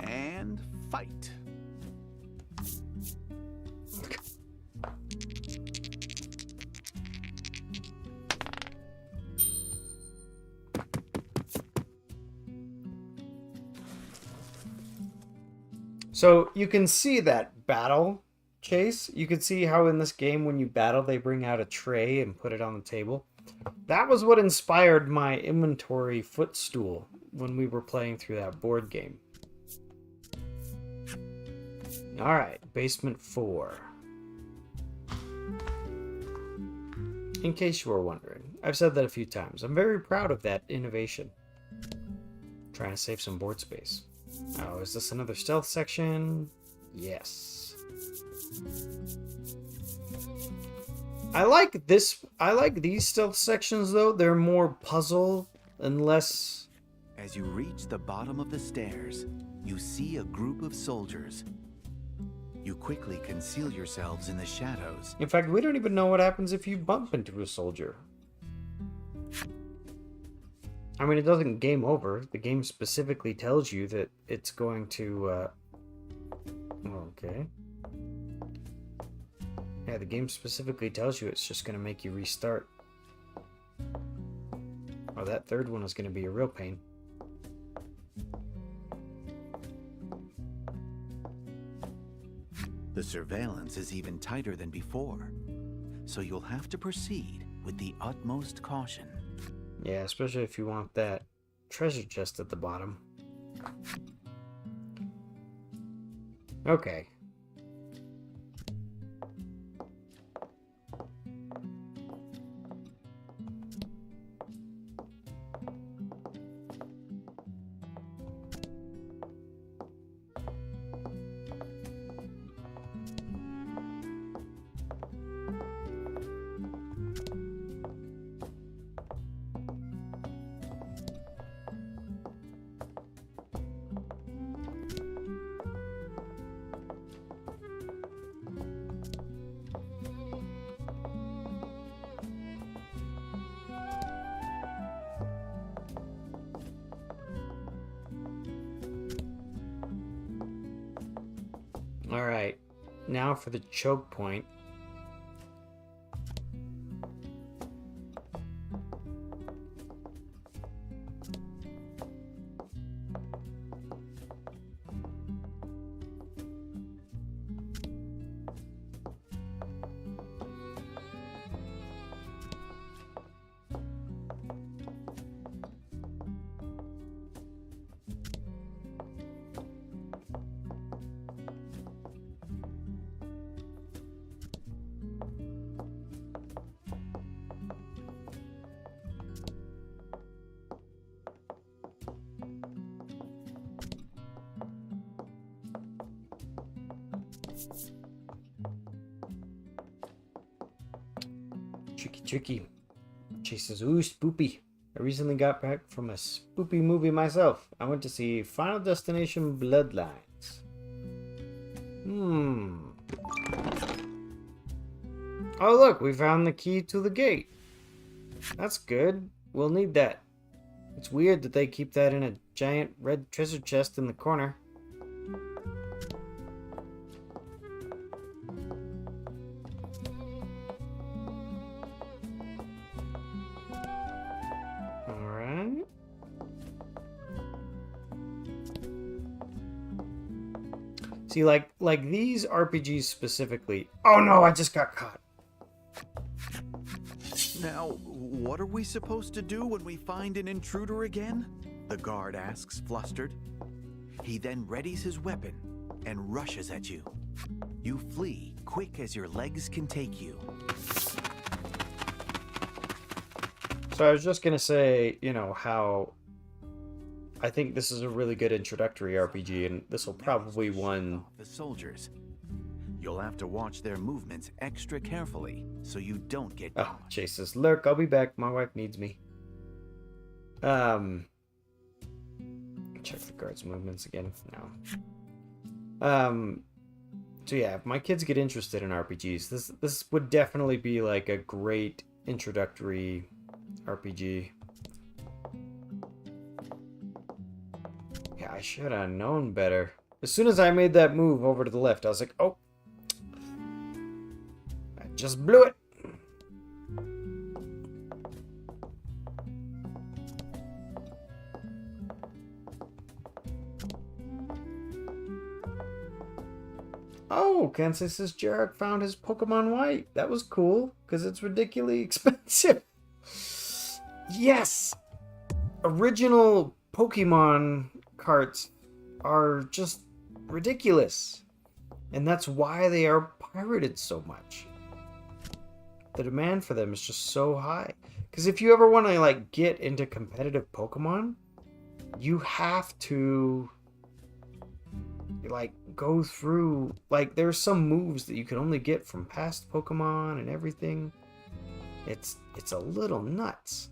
And fight. So you can see that battle, Chase. You can see how in this game when you battle they bring out a tray and put it on the table. That was what inspired my inventory footstool when we were playing through that board game. Alright, basement 4. In case you were wondering, I've said that a few times. I'm very proud of that innovation. Trying to save some board space. Oh, is this another stealth section? Yes. I like these stealth sections though. They're more puzzle and less... As you reach the bottom of the stairs, you see a group of soldiers. You quickly conceal yourselves in the shadows. In fact, we don't even know what happens if you bump into a soldier. I mean, it doesn't game over. The game specifically tells you that it's going to, okay. Yeah, the game specifically tells you it's just going to make you restart. Oh, that third one is going to be a real pain. The surveillance is even tighter than before, so you'll have to proceed with the utmost caution. Yeah, especially if you want that treasure chest at the bottom. Okay. Alright, now for the choke point. Tricky. Chase says, ooh, spoopy. I recently got back from a spoopy movie myself. I went to see Final Destination Bloodlines. Oh, look, we found the key to the gate. That's good. We'll need that. It's weird that they keep that in a giant red treasure chest in the corner. Alright. See, like these RPGs specifically. Oh no, I just got caught. Now, what are we supposed to do when we find an intruder again? The guard asks, flustered. He then readies his weapon and rushes at you. You flee quick as your legs can take you. So I was just gonna say, you know, how I think this is a really good introductory RPG, and this will probably win. The soldiers. You'll have to watch their movements extra carefully so you don't get Oh, caught. Chase says, lurk, I'll be back. My wife needs me. Check the guard's movements again. No. So yeah, if my kids get interested in RPGs, this would definitely be like a great introductory RPG. Yeah, I should have known better. As soon as I made that move over to the left, I was like, oh, I just blew it. Oh, Kansas says Jarek found his Pokemon White. That was cool, because it's ridiculously expensive. Yes! Original Pokemon carts are just ridiculous. And that's why they are pirated so much. The demand for them is just so high. Because if you ever want to like get into competitive Pokemon, you have to like go through, like there's some moves that you can only get from past Pokemon and everything. It's a little nuts.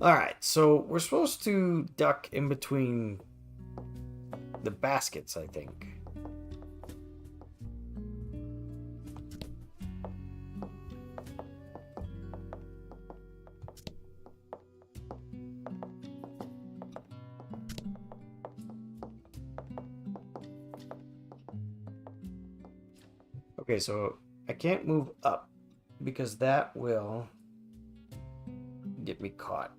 Alright, so we're supposed to duck in between the baskets, I think. Okay, so I can't move up because that will get me caught.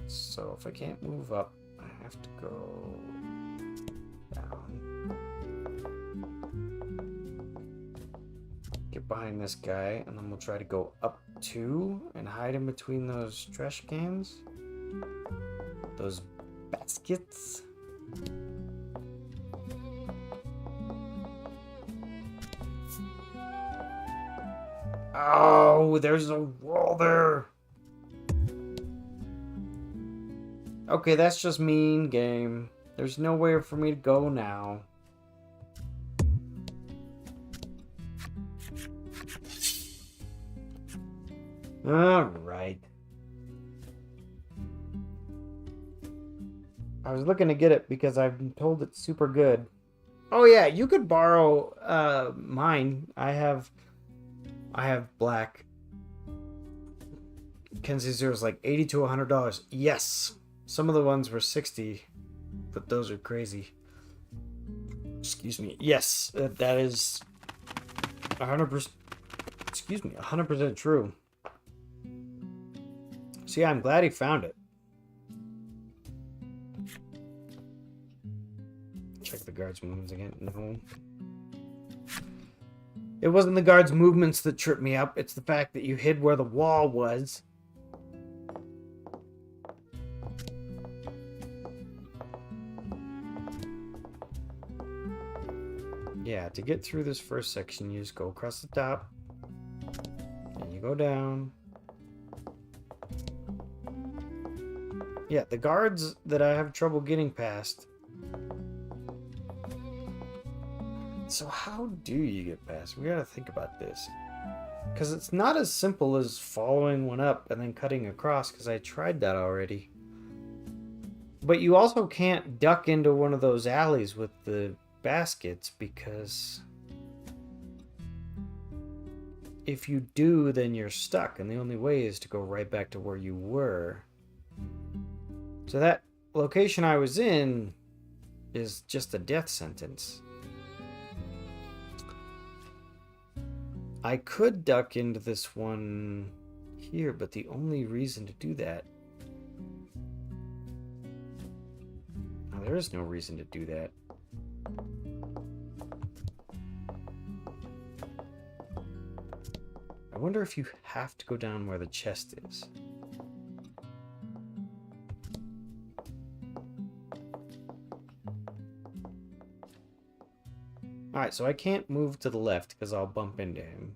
So if I can't move up, I have to go down. Get behind this guy, and then we'll try to go up 2 and hide in between those trash cans. Those baskets. Oh, there's a wall there. Okay, that's just mean game. There's nowhere for me to go now. Alright. I was looking to get it because I've been told it's super good. Oh yeah, you could borrow mine. I have black. Kenzie Zero's like $80 to $100. Yes. Some of the ones were 60, but those are crazy. Excuse me. Yes, that is 100%. Excuse me, 100% true. So yeah, I'm glad he found it. Check the guard's movements again. No. It wasn't the guard's movements that tripped me up. It's the fact that you hid where the wall was. Yeah, to get through this first section, you just go across the top. And you go down. Yeah, the guards that I have trouble getting past. So how do you get past? We gotta think about this. Because it's not as simple as following one up and then cutting across, because I tried that already. But you also can't duck into one of those alleys with the baskets, because if you do, then you're stuck, and the only way is to go right back to where you were. So that location I was in is just a death sentence. I could duck into this one here, but the only reason to do that... Oh, there is no reason to do that. I wonder if you have to go down where the chest is. Alright, so I can't move to the left because I'll bump into him.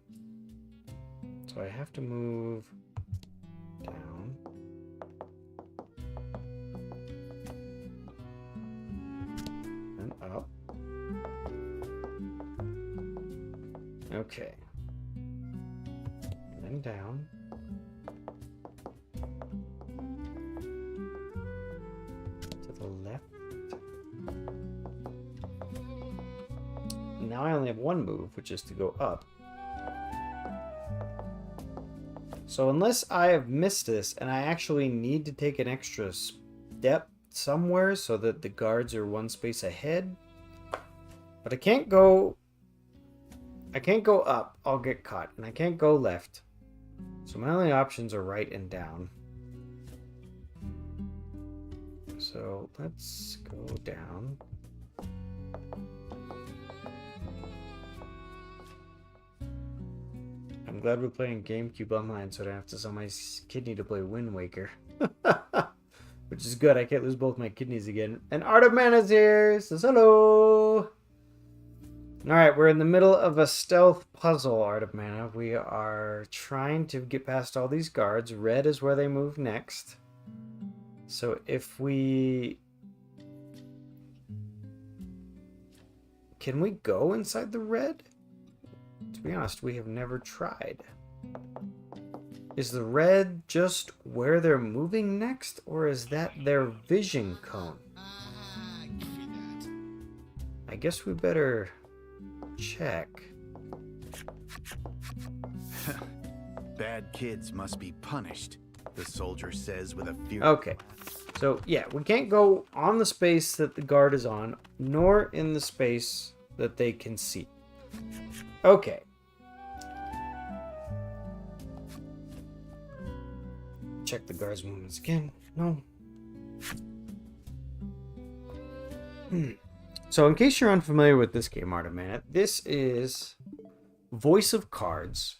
So I have to move down. And up. Okay. And then down. To the left. Now I only have one move, which is to go up. So unless I have missed this, and I actually need to take an extra step somewhere so that the guards are one space ahead. But I can't go up, I'll get caught. And I can't go left. So my only options are right and down. So let's go down. I'm glad we're playing GameCube Online so I don't have to sell my kidney to play Wind Waker. Which is good, I can't lose both my kidneys again. And Art of Mana's here, says hello! Alright, we're in the middle of a stealth puzzle, Art of Mana. We are trying to get past all these guards. Red is where they move next. So if we... Can we go inside the red? To be honest, we have never tried. Is the red just where they're moving next, or is that their vision cone? I guess we better check. Bad kids must be punished, the soldier says with a fear. Okay. So, yeah, we can't go on the space that the guard is on, nor in the space that they can see. Okay. Check the guard's movements again. No. So, in case you're unfamiliar with this game, Art of Mana, this is Voice of Cards.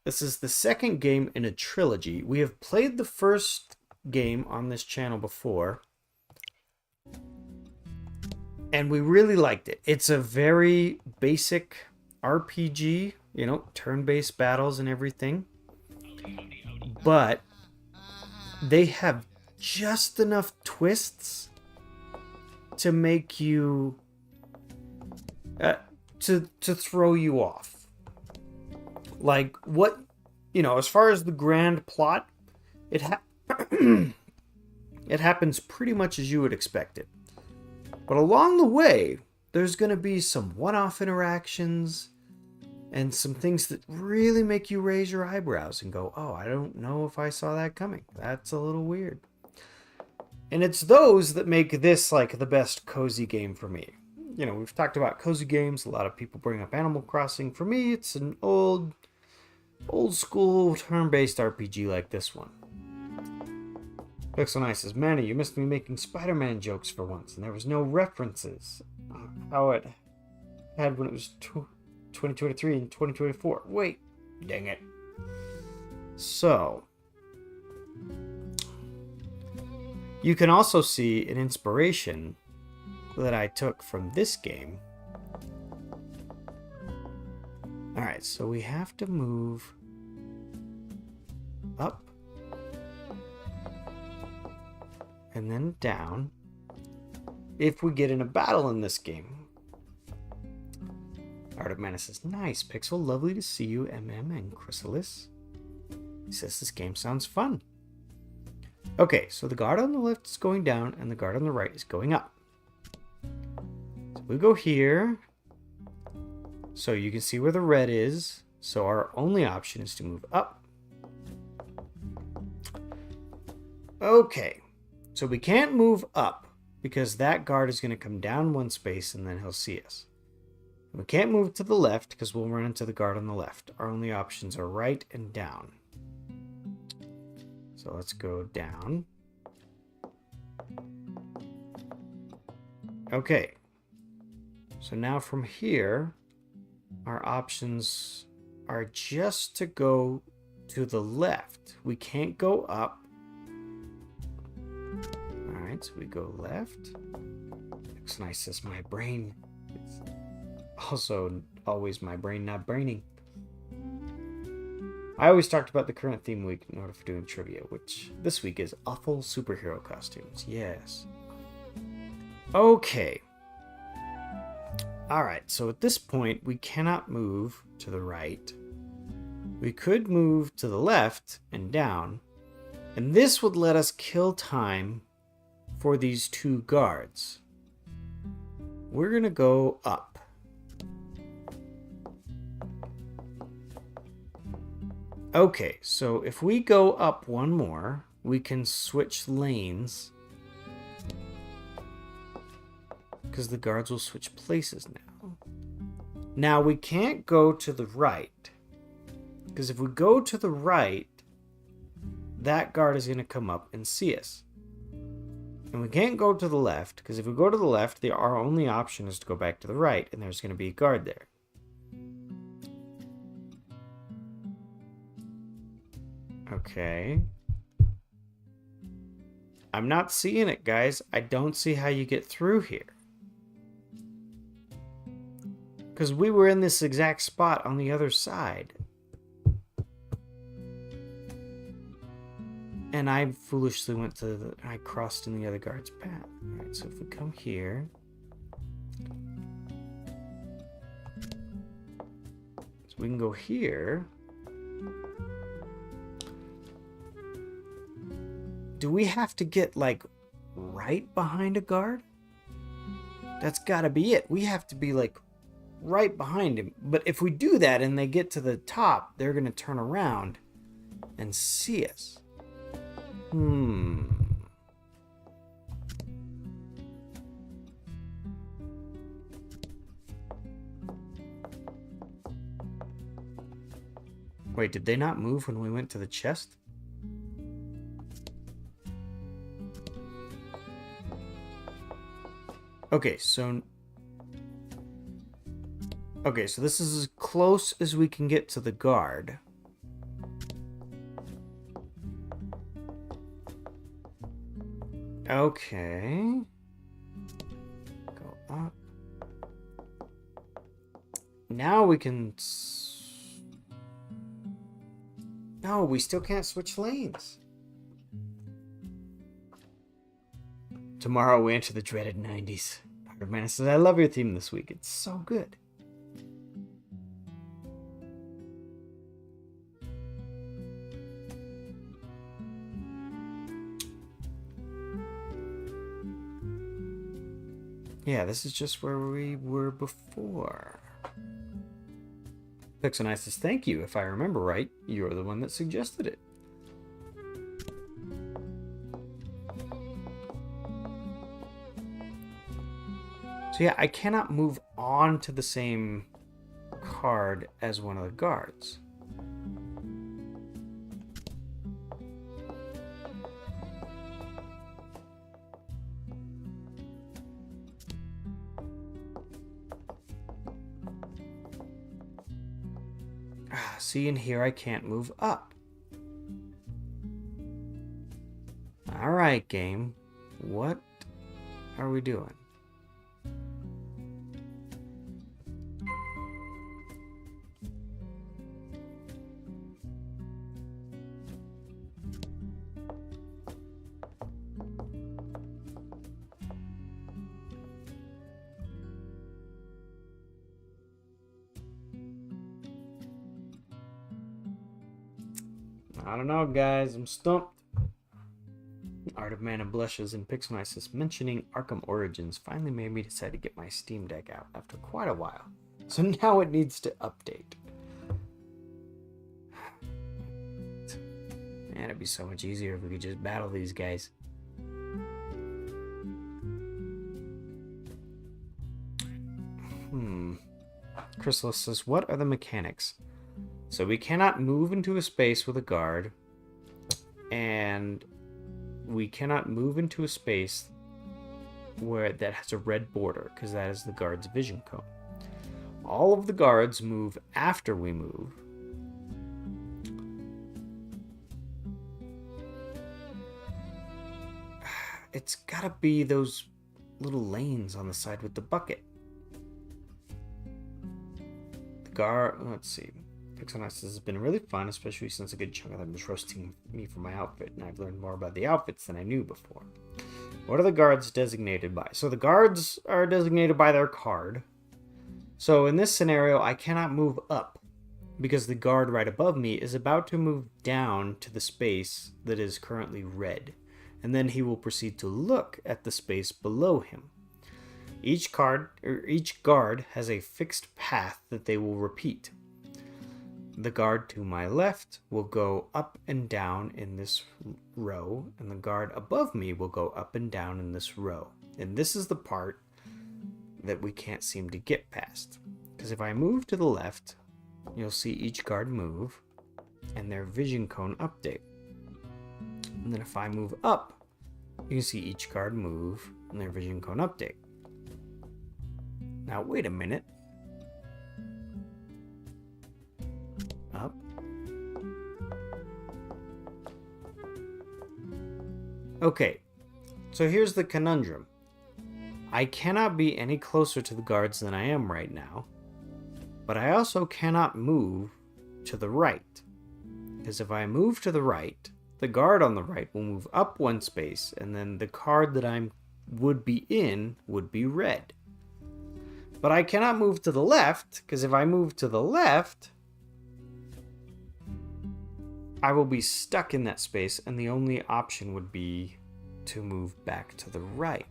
This is the second game in a trilogy. We have played the first game on this channel before, and we really liked it. It's a very basic RPG, you know, turn-based battles and everything, but they have just enough twists to make you to throw you off. Like, what, you know, as far as the grand plot, it happens pretty much as you would expect it. But along the way, there's going to be some one-off interactions and some things that really make you raise your eyebrows and go, oh, I don't know if I saw that coming. That's a little weird. And it's those that make this like the best cozy game for me. You know, we've talked about cozy games. A lot of people bring up Animal Crossing. For me, it's an old school turn-based RPG like this one. Pixel Nice says, Manny, you missed me making Spider-Man jokes for once, and there was no references. How it had when it was 2023 and 2024. Wait, dang it. So, you can also see an inspiration that I took from this game. Alright, so we have to move up and then down if we get in a battle in this game. Art of Mana says, nice, Pixel, lovely to see you, MM and Chrysalis. He says this game sounds fun. Okay, so the guard on the left is going down and the guard on the right is going up. So we go here. So you can see where the red is. So our only option is to move up. Okay, so we can't move up because that guard is going to come down one space and then he'll see us. We can't move to the left because we'll run into the guard on the left. Our only options are right and down. So let's go down. Okay. So now from here, our options are just to go to the left. We can't go up. Alright, so we go left. Looks nice as my brain. It's also always my brain not braining. I always talked about the current theme week in order for doing trivia, which this week is awful superhero costumes. Yes. Okay. Alright, so at this point, we cannot move to the right. We could move to the left and down, and this would let us kill time for these two guards. We're going to go up. Okay, so if we go up one more, we can switch lanes. Because the guards will switch places now. Now we can't go to the right. Because if we go to the right, that guard is going to come up and see us. And we can't go to the left, because if we go to the left, our only option is to go back to the right, and there's going to be a guard there. Okay. I'm not seeing it, guys. I don't see how you get through here. Because we were in this exact spot on the other side. And I foolishly went to I crossed in the other guard's path. Alright, so if we come here. So we can go here. Do we have to get, like, right behind a guard? That's gotta be it. We have to be, like, right behind him. But if we do that and they get to the top, they're gonna turn around and see us. Wait, did they not move when we went to the chest? Okay, so this is as close as we can get to the guard. Okay. Go up. Now we can... No, we still can't switch lanes. Tomorrow we enter the dreaded 90s. Dr. Man says, I love your theme this week. It's so good. Yeah, this is just where we were before. Pixonice says, thank you. If I remember right, you're the one that suggested it. So yeah, I cannot move on to the same card as one of the guards. See, in here I can't move up. Alright, game. What are we doing? I don't know, guys. I'm stumped. Art of Mana blushes and Pixonice says, mentioning Arkham Origins finally made me decide to get my Steam Deck out after quite a while. So now it needs to update. Man, it'd be so much easier if we could just battle these guys. Chrysalis says, what are the mechanics? So we cannot move into a space with a guard, and we cannot move into a space where that has a red border, because that is the guard's vision cone. All of the guards move after we move. It's gotta be those little lanes on the side with the bucket. The guard, let's see. Pixonice has been really fun, especially since a good chunk of them was roasting me for my outfit, and I've learned more about the outfits than I knew before. What are the guards designated by? So the guards are designated by their card. So in this scenario, I cannot move up, because the guard right above me is about to move down to the space that is currently red, and then he will proceed to look at the space below him. Each guard has a fixed path that they will repeat. The guard to my left will go up and down in this row, and the guard above me will go up and down in this row. And this is the part that we can't seem to get past. Because if I move to the left, you'll see each guard move and their vision cone update. And then if I move up, you can see each guard move and their vision cone update. Now wait a minute. Up. Okay, so here's the conundrum. I cannot be any closer to the guards than I am right now, but I also cannot move to the right. Because if I move to the right, the guard on the right will move up one space, and then the card that I would be in would be red. But I cannot move to the left, because if I move to the left, I will be stuck in that space, and the only option would be to move back to the right.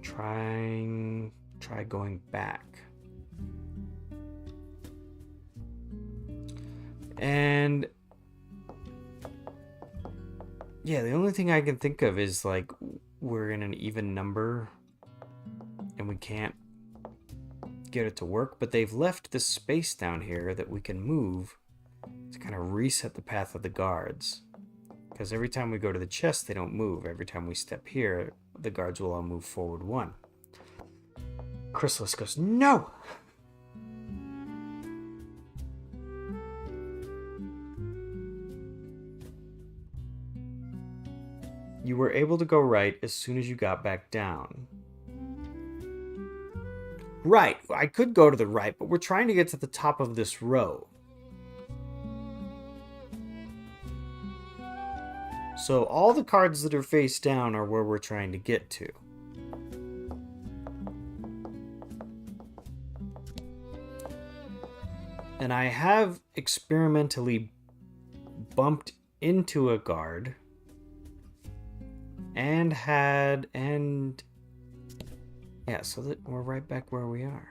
Try going back. And yeah, the only thing I can think of is like we're in an even number and we can't get it to work, but they've left this space down here that we can move to kind of reset the path of the guards. Because every time we go to the chest, they don't move. Every time we step here, the guards will all move forward one. Chrysalis goes, no! You were able to go right as soon as you got back down. Right, I could go to the right, but we're trying to get to the top of this row. So all the cards that are face down are where we're trying to get to. And I have experimentally bumped into a guard and yeah, so that we're right back where we are.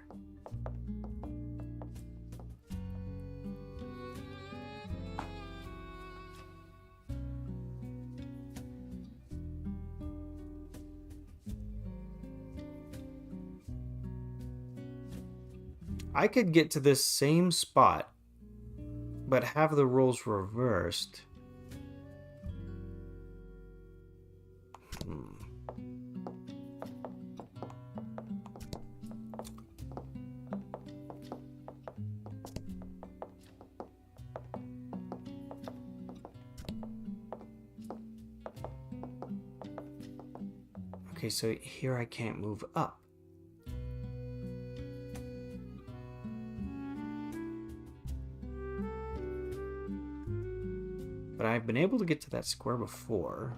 I could get to this same spot, but have the roles reversed. Okay, so here I can't move up. But I've been able to get to that square before.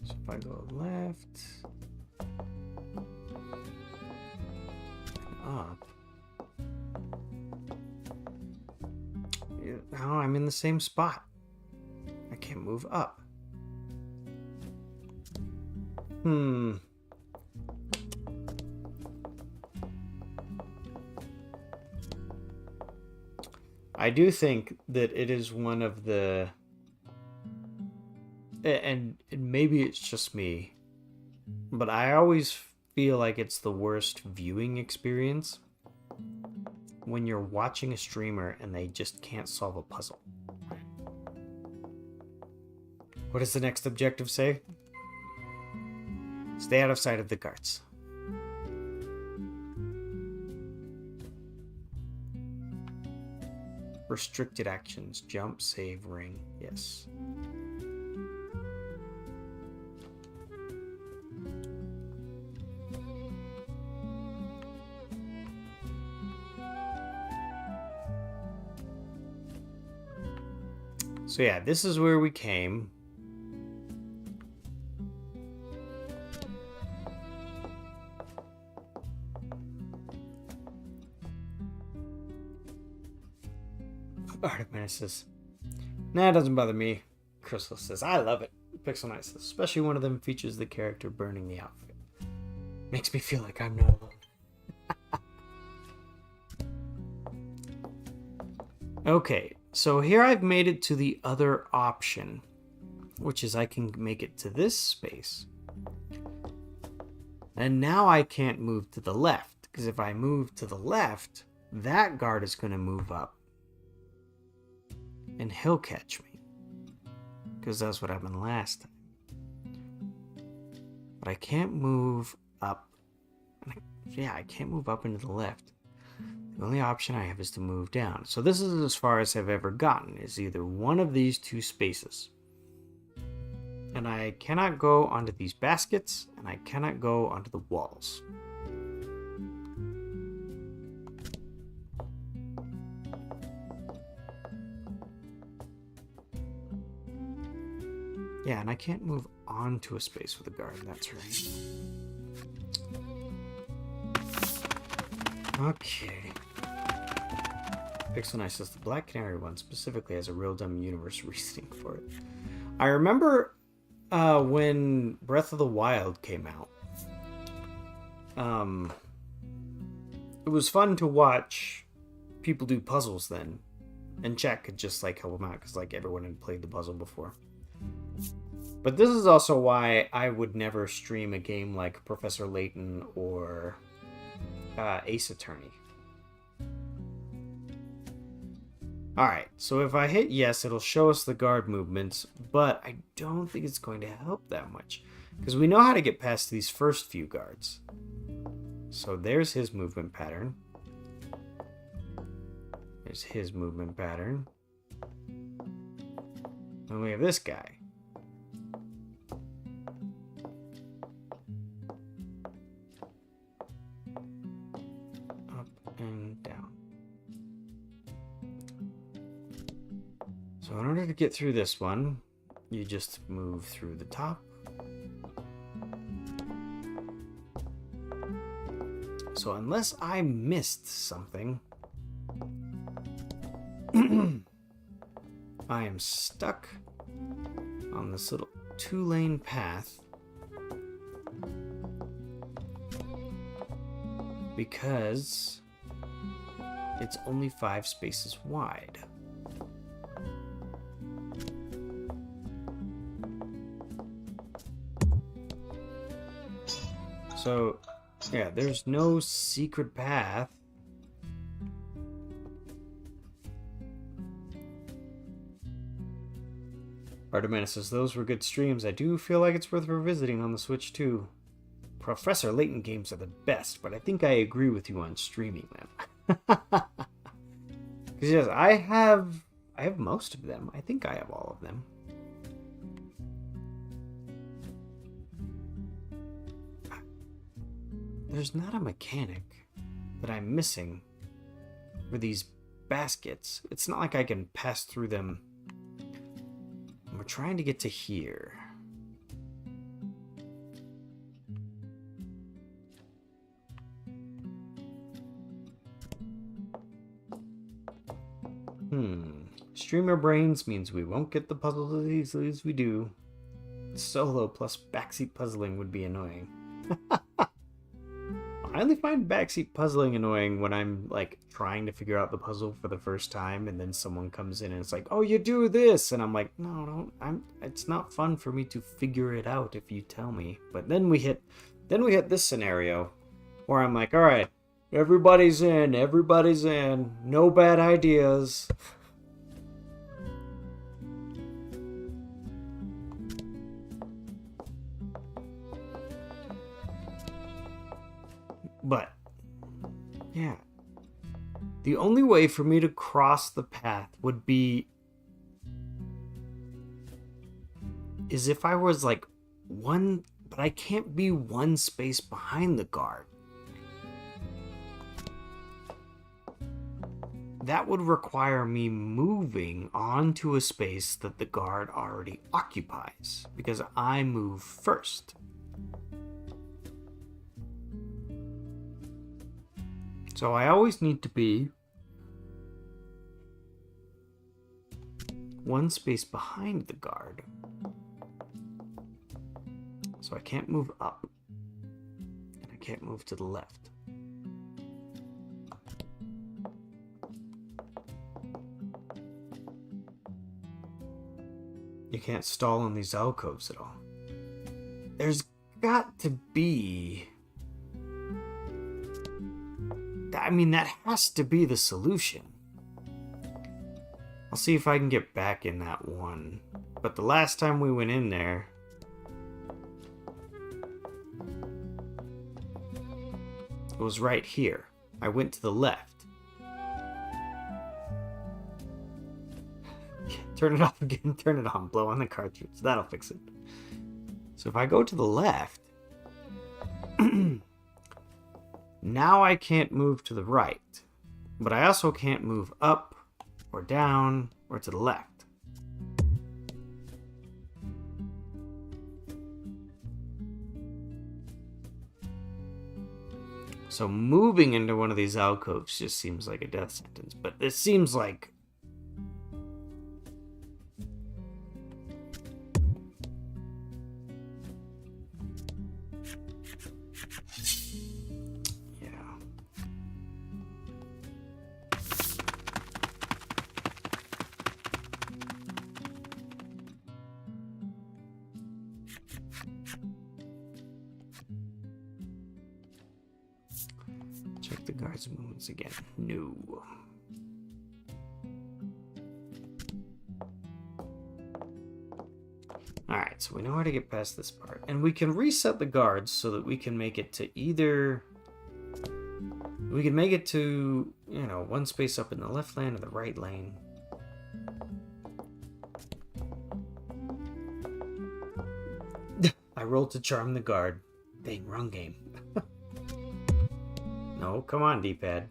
If I go left, up. Now I'm in the same spot. I can't move up. I do think that it is one of the... And maybe it's just me, but I always feel like it's the worst viewing experience when you're watching a streamer and they just can't solve a puzzle. What does the next objective say? Stay out of sight of the guards. Restricted actions. Jump, save, ring. Yes. So yeah, this is where we came. Artemis says, nah, it doesn't bother me. Crystal says, I love it. Pixel Knight says, especially one of them features the character burning the outfit. Makes me feel like I'm not alone. Okay, so here I've made it to the other option, which is I can make it to this space. And now I can't move to the left, because if I move to the left, that guard is going to move up. And he'll catch me. Because that's what happened last time. But I can't move up. I can't move up into the left. The only option I have is to move down. So this is as far as I've ever gotten, is either one of these two spaces. And I cannot go onto these baskets, and I cannot go onto the walls. Yeah, and I can't move onto a space with a guard, that's right. Okay. Pixel Knight says the Black Canary one specifically has a real dumb universe reasoning for it. I remember when Breath of the Wild came out. It was fun to watch people do puzzles then. And chat could just like help them out because like everyone had played the puzzle before. But this is also why I would never stream a game like Professor Layton or Ace Attorney. Alright, so if I hit yes, it'll show us the guard movements, but I don't think it's going to help that much. Because we know how to get past these first few guards. So there's his movement pattern. There's his movement pattern. And we have this guy. Up and down. So in order to get through this one, you just move through the top. So unless I missed something, I am stuck on this little 2-lane path because it's only 5 spaces wide. So, yeah, there's no secret path. Artemis says, those were good streams. I do feel like it's worth revisiting on the Switch too. Professor Layton games are the best, but I think I agree with you on streaming them. Because yes, I have most of them. I think I have all of them. There's not a mechanic that I'm missing for these baskets. It's not like I can pass through them. We're trying to get to here. Streamer brains means we won't get the puzzles as easily as we do. Solo plus backseat puzzling would be annoying. I only find backseat puzzling annoying when I'm like trying to figure out the puzzle for the first time, and then someone comes in and it's like, "Oh, you do this," and I'm like, "No, don't. It's not fun for me to figure it out if you tell me." But then we hit this scenario where I'm like, "All right, everybody's in, no bad ideas." But, yeah. The only way for me to cross the path would be is if I was like one, but I can't be one space behind the guard. That would require me moving onto a space that the guard already occupies, because I move first. So I always need to be one space behind the guard. So I can't move up, and I can't move to the left. You can't stall in these alcoves at all. There's got to be... I mean, that has to be the solution. I'll see if I can get back in that one. But the last time we went in there... it was right here. I went to the left. Turn it off again, turn it on, blow on the cartridge. That'll fix it. So if I go to the left, now I can't move to the right. But I also can't move up or down or to the left. So moving into one of these alcoves just seems like a death sentence. But it seems like... check the guard's movements again. No. Alright, so we know how to get past this part. And we can reset the guards so that we can make it to either... we can make it to, you know, one space up in the left lane or the right lane. I rolled to charm the guard. Dang, wrong game. No, come on, D-pad.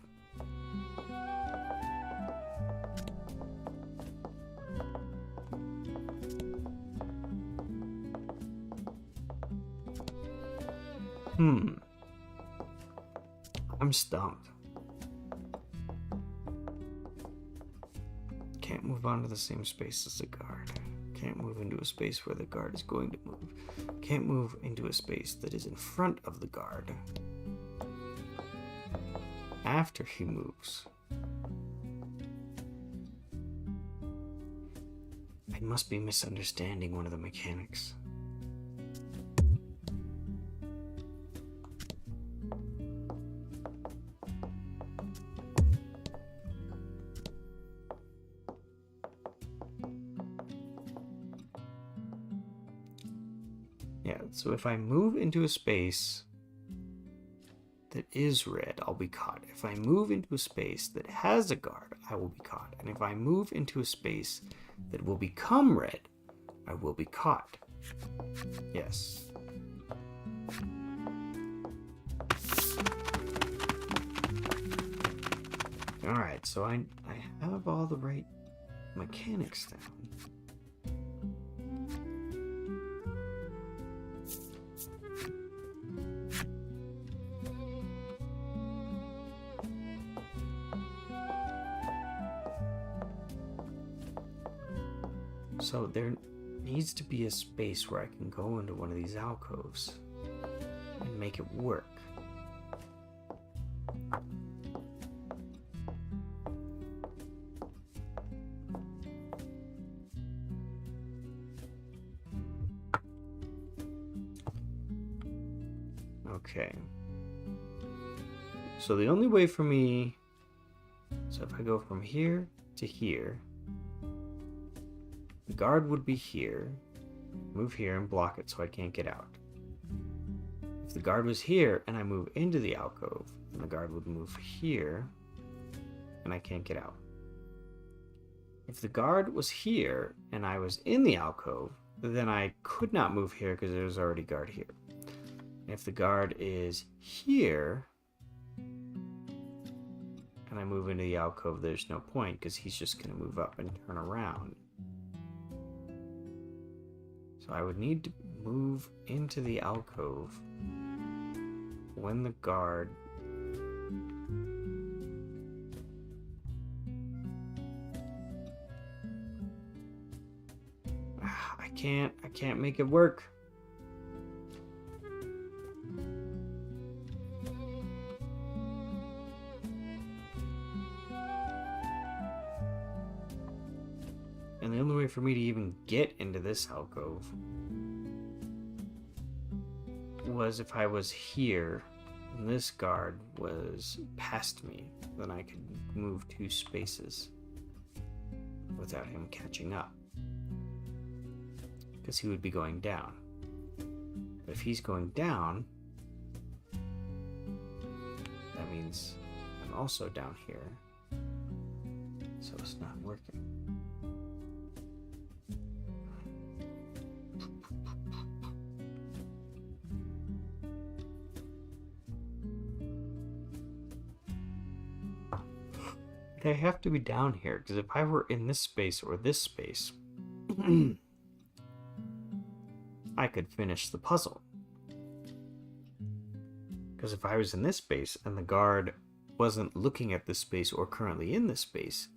I'm stumped. Can't move onto the same space as the guard. Can't move into a space where the guard is going to move. Can't move into a space that is in front of the guard after he moves. I must be misunderstanding one of the mechanics. Yeah, so if I move into a space that is red, I'll be caught. If I move into a space that has a guard, I will be caught. And if I move into a space that will become red, I will be caught. Yes. Alright, so I have all the right mechanics down. So there needs to be a space where I can go into one of these alcoves and make it work. Okay. So the only way for me... so if I go from here to here... the guard would be here, move here and block it so I can't get out. If the guard was here and I move into the alcove, then the guard would move here and I can't get out. If the guard was here and I was in the alcove, then I could not move here because there's already guard here. If the guard is here and I move into the alcove, there's no point because he's just going to move up and turn around. So I would need to move into the alcove when the guard... I can't make it work. And the only way for me to even get into this alcove was if I was here and this guard was past me, then I could move 2 spaces without him catching up. Because he would be going down. But if he's going down, that means I'm also down here. So it's not working. They have to be down here, because if I were in this space or this space, I could finish the puzzle. Because if I was in this space and the guard wasn't looking at this space or currently in this space,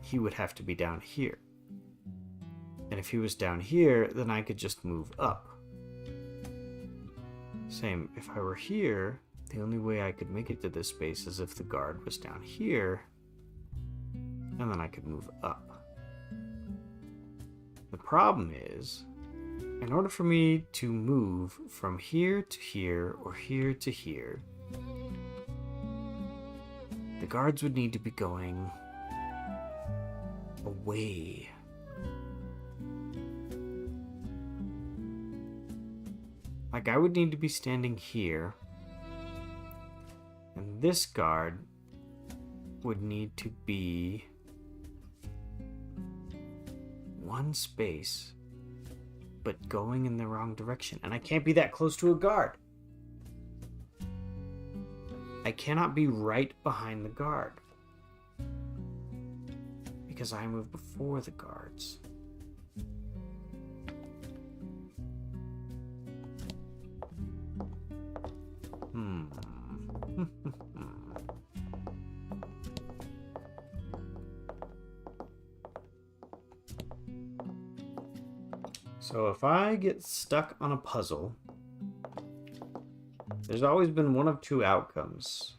he would have to be down here. And if he was down here, then I could just move up. Same, if I were here, the only way I could make it to this space is if the guard was down here, and then I could move up. The problem is, in order for me to move from here to here or here to here, the guards would need to be going away. Like, I would need to be standing here, and this guard would need to be 1 space, but going in the wrong direction. And I can't be that close to a guard. I cannot be right behind the guard, because I move before the guards. So if I get stuck on a puzzle, there's always been one of 2 outcomes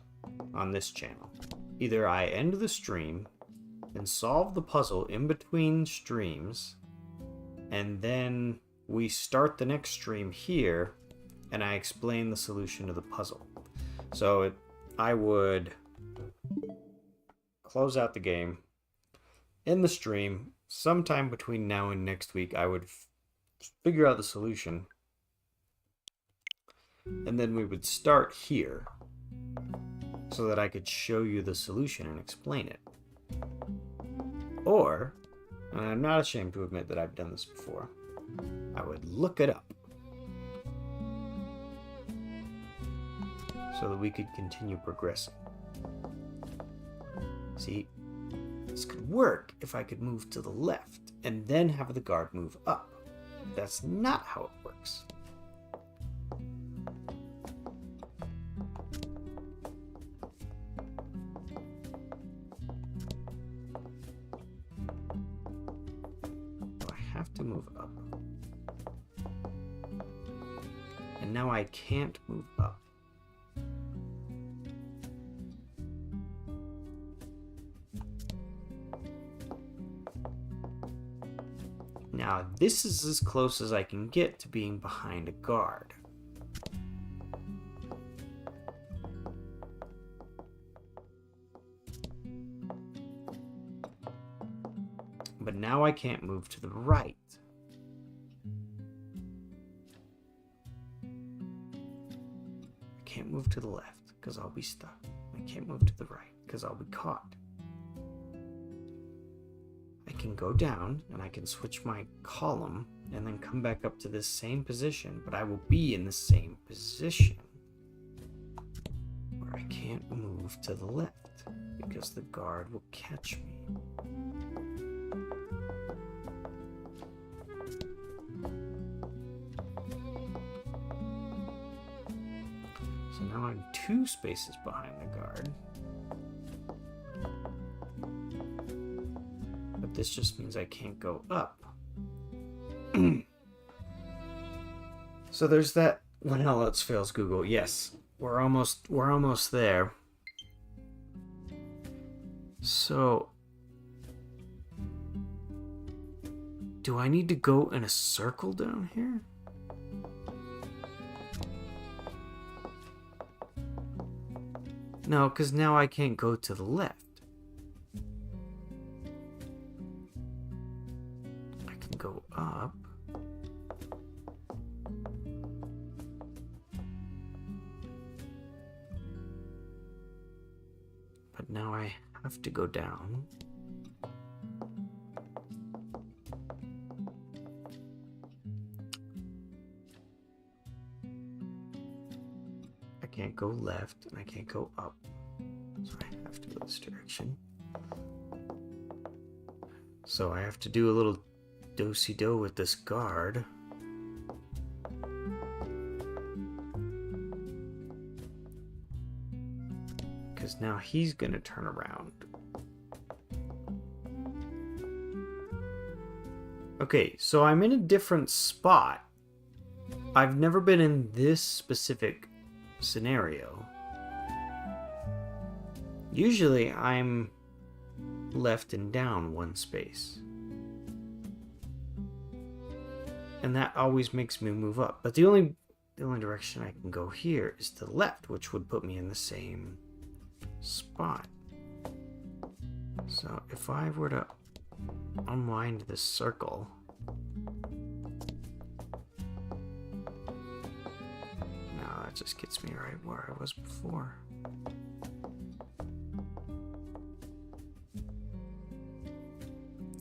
on this channel. Either I end the stream and solve the puzzle in between streams, and then we start the next stream here, and I explain the solution to the puzzle. So I would close out the game, end the stream, sometime between now and next week I would figure out the solution, and then we would start here so that I could show you the solution and explain it. Or, and I'm not ashamed to admit that I've done this before, I would look it up so that we could continue progressing. See, this could work if I could move to the left and then have the guard move up. That's not how it works. I have to move up. And now I can't move up. Now, this is as close as I can get to being behind a guard. But now I can't move to the right. I can't move to the left because I'll be stuck. I can't move to the right because I'll be caught. can go down and I can switch my column and then come back up to this same position, but I will be in the same position where I can't move to the left because the guard will catch me. So now I'm 2 spaces behind the guard. But this just means I can't go up. So there's that. When all else fails, Google. Yes, we're almost there. So do I need to go in a circle down here? No, because now I can't go to the left. I can go up. But now I have to go down. I can't go left and I can't go up. So I have to go this direction. So I have to do a little do-si-do with this guard. Because now he's going to turn around. Okay, so I'm in a different spot. I've never been in this specific scenario. Usually I'm left and down 1 space. And that always makes me move up. But the only direction I can go here is to the left, which would put me in the same spot. So if I were to unwind this circle, now that just gets me right where I was before.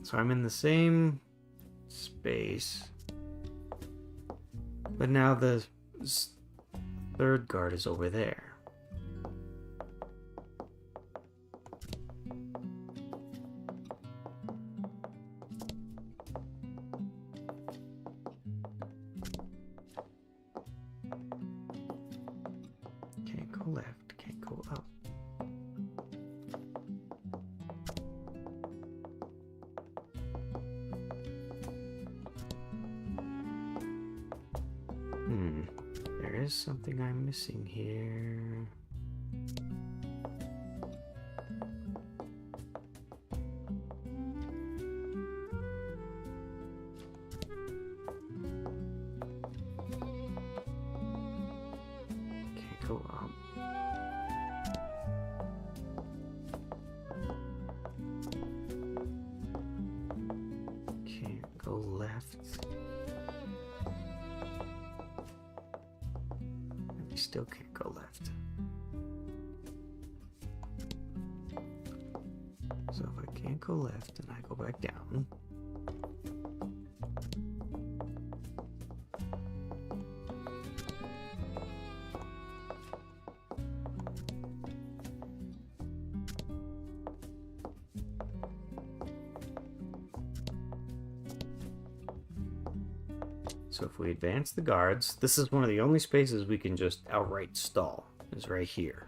So I'm in the same space, but now the 3rd guard is over there. Can't go left, can't go up. There is something I'm missing here. Can't go up. Can't go left. Still can't go left. So if I can't go left and I go back down, so if we advance the guards, this is one of the only spaces we can just outright stall, is right here.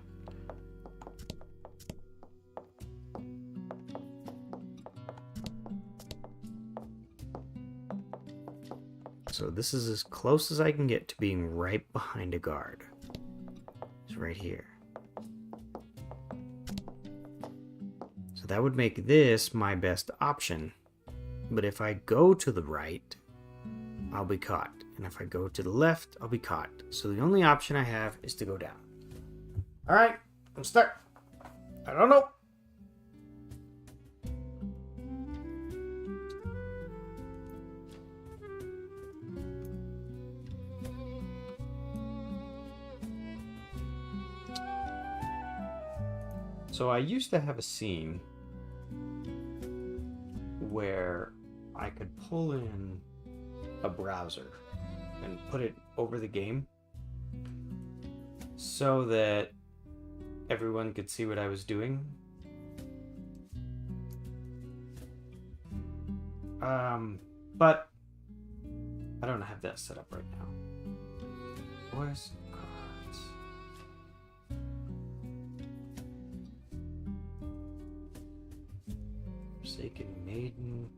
So this is as close as I can get to being right behind a guard. It's right here. So that would make this my best option. But if I go to the right, I'll be caught. And if I go to the left, I'll be caught. So the only option I have is to go down. Alright, I'm stuck. I don't know. So I used to have a scene where I could pull in a browser and put it over the game so that everyone could see what I was doing. But I don't have that set up right now. Where's cards? Forsaken Maiden.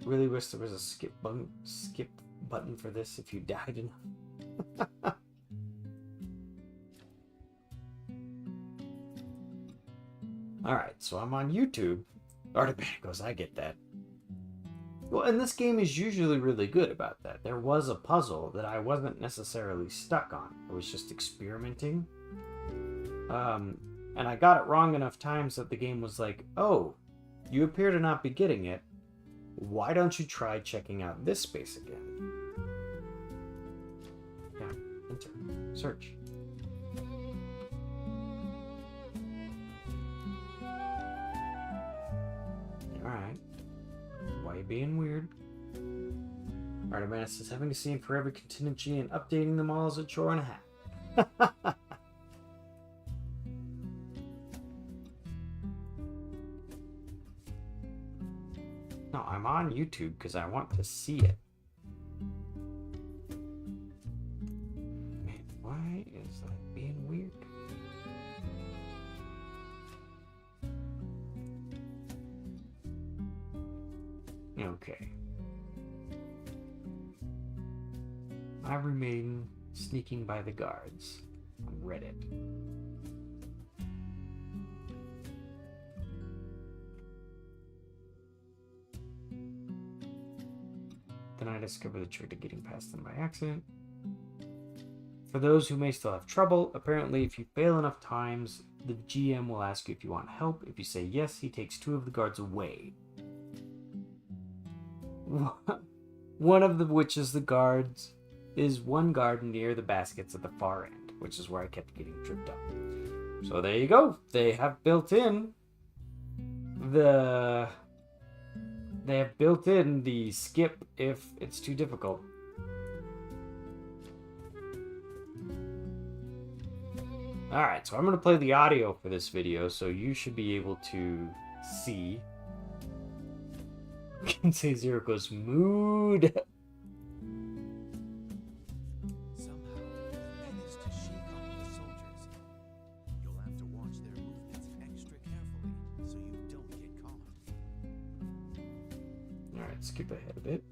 Really wish there was a skip button for this if you died enough. Alright, so I'm on YouTube. Artifact goes, I get that. Well, and this game is usually really good about that. There was a puzzle that I wasn't necessarily stuck on. I was just experimenting. And I got it wrong enough times that the game was like, oh, you appear to not be getting it. Why don't you try checking out this space again? Yeah, enter, search. Alright. Why are you being weird? Artemis is having a scene for every contingency and updating them all is a chore and a half. No, I'm on YouTube because I want to see it. Man, why is that being weird? Okay. Ivory Maiden sneaking by the guards on Reddit. Then I discover the trick to getting past them by accident. For those who may still have trouble, apparently if you fail enough times, the GM will ask you if you want help. If you say yes, he takes 2 of the guards away. One of which is the guards is one guard near the baskets at the far end, which is where I kept getting tripped up. So there you go. They have built in the skip if it's too difficult. Alright, so I'm going to play the audio for this video, so you should be able to see. I can say Zero goes mood. Somehow, you've managed to shake off the soldiers. You'll have to watch their movements extra carefully so you don't get caught. Alright, skip ahead a bit.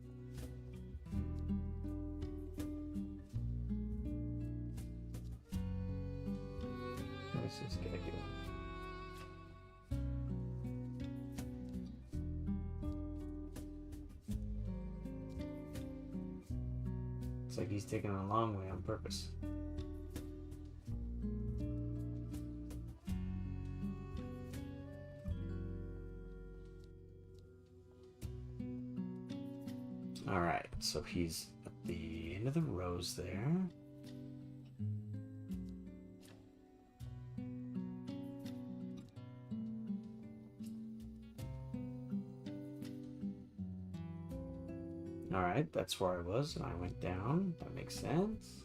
What's this guy doing? It's like he's taking a long way on purpose. Alright, so he's at the end of the rows there. Alright, that's where I was, and I went down. That makes sense.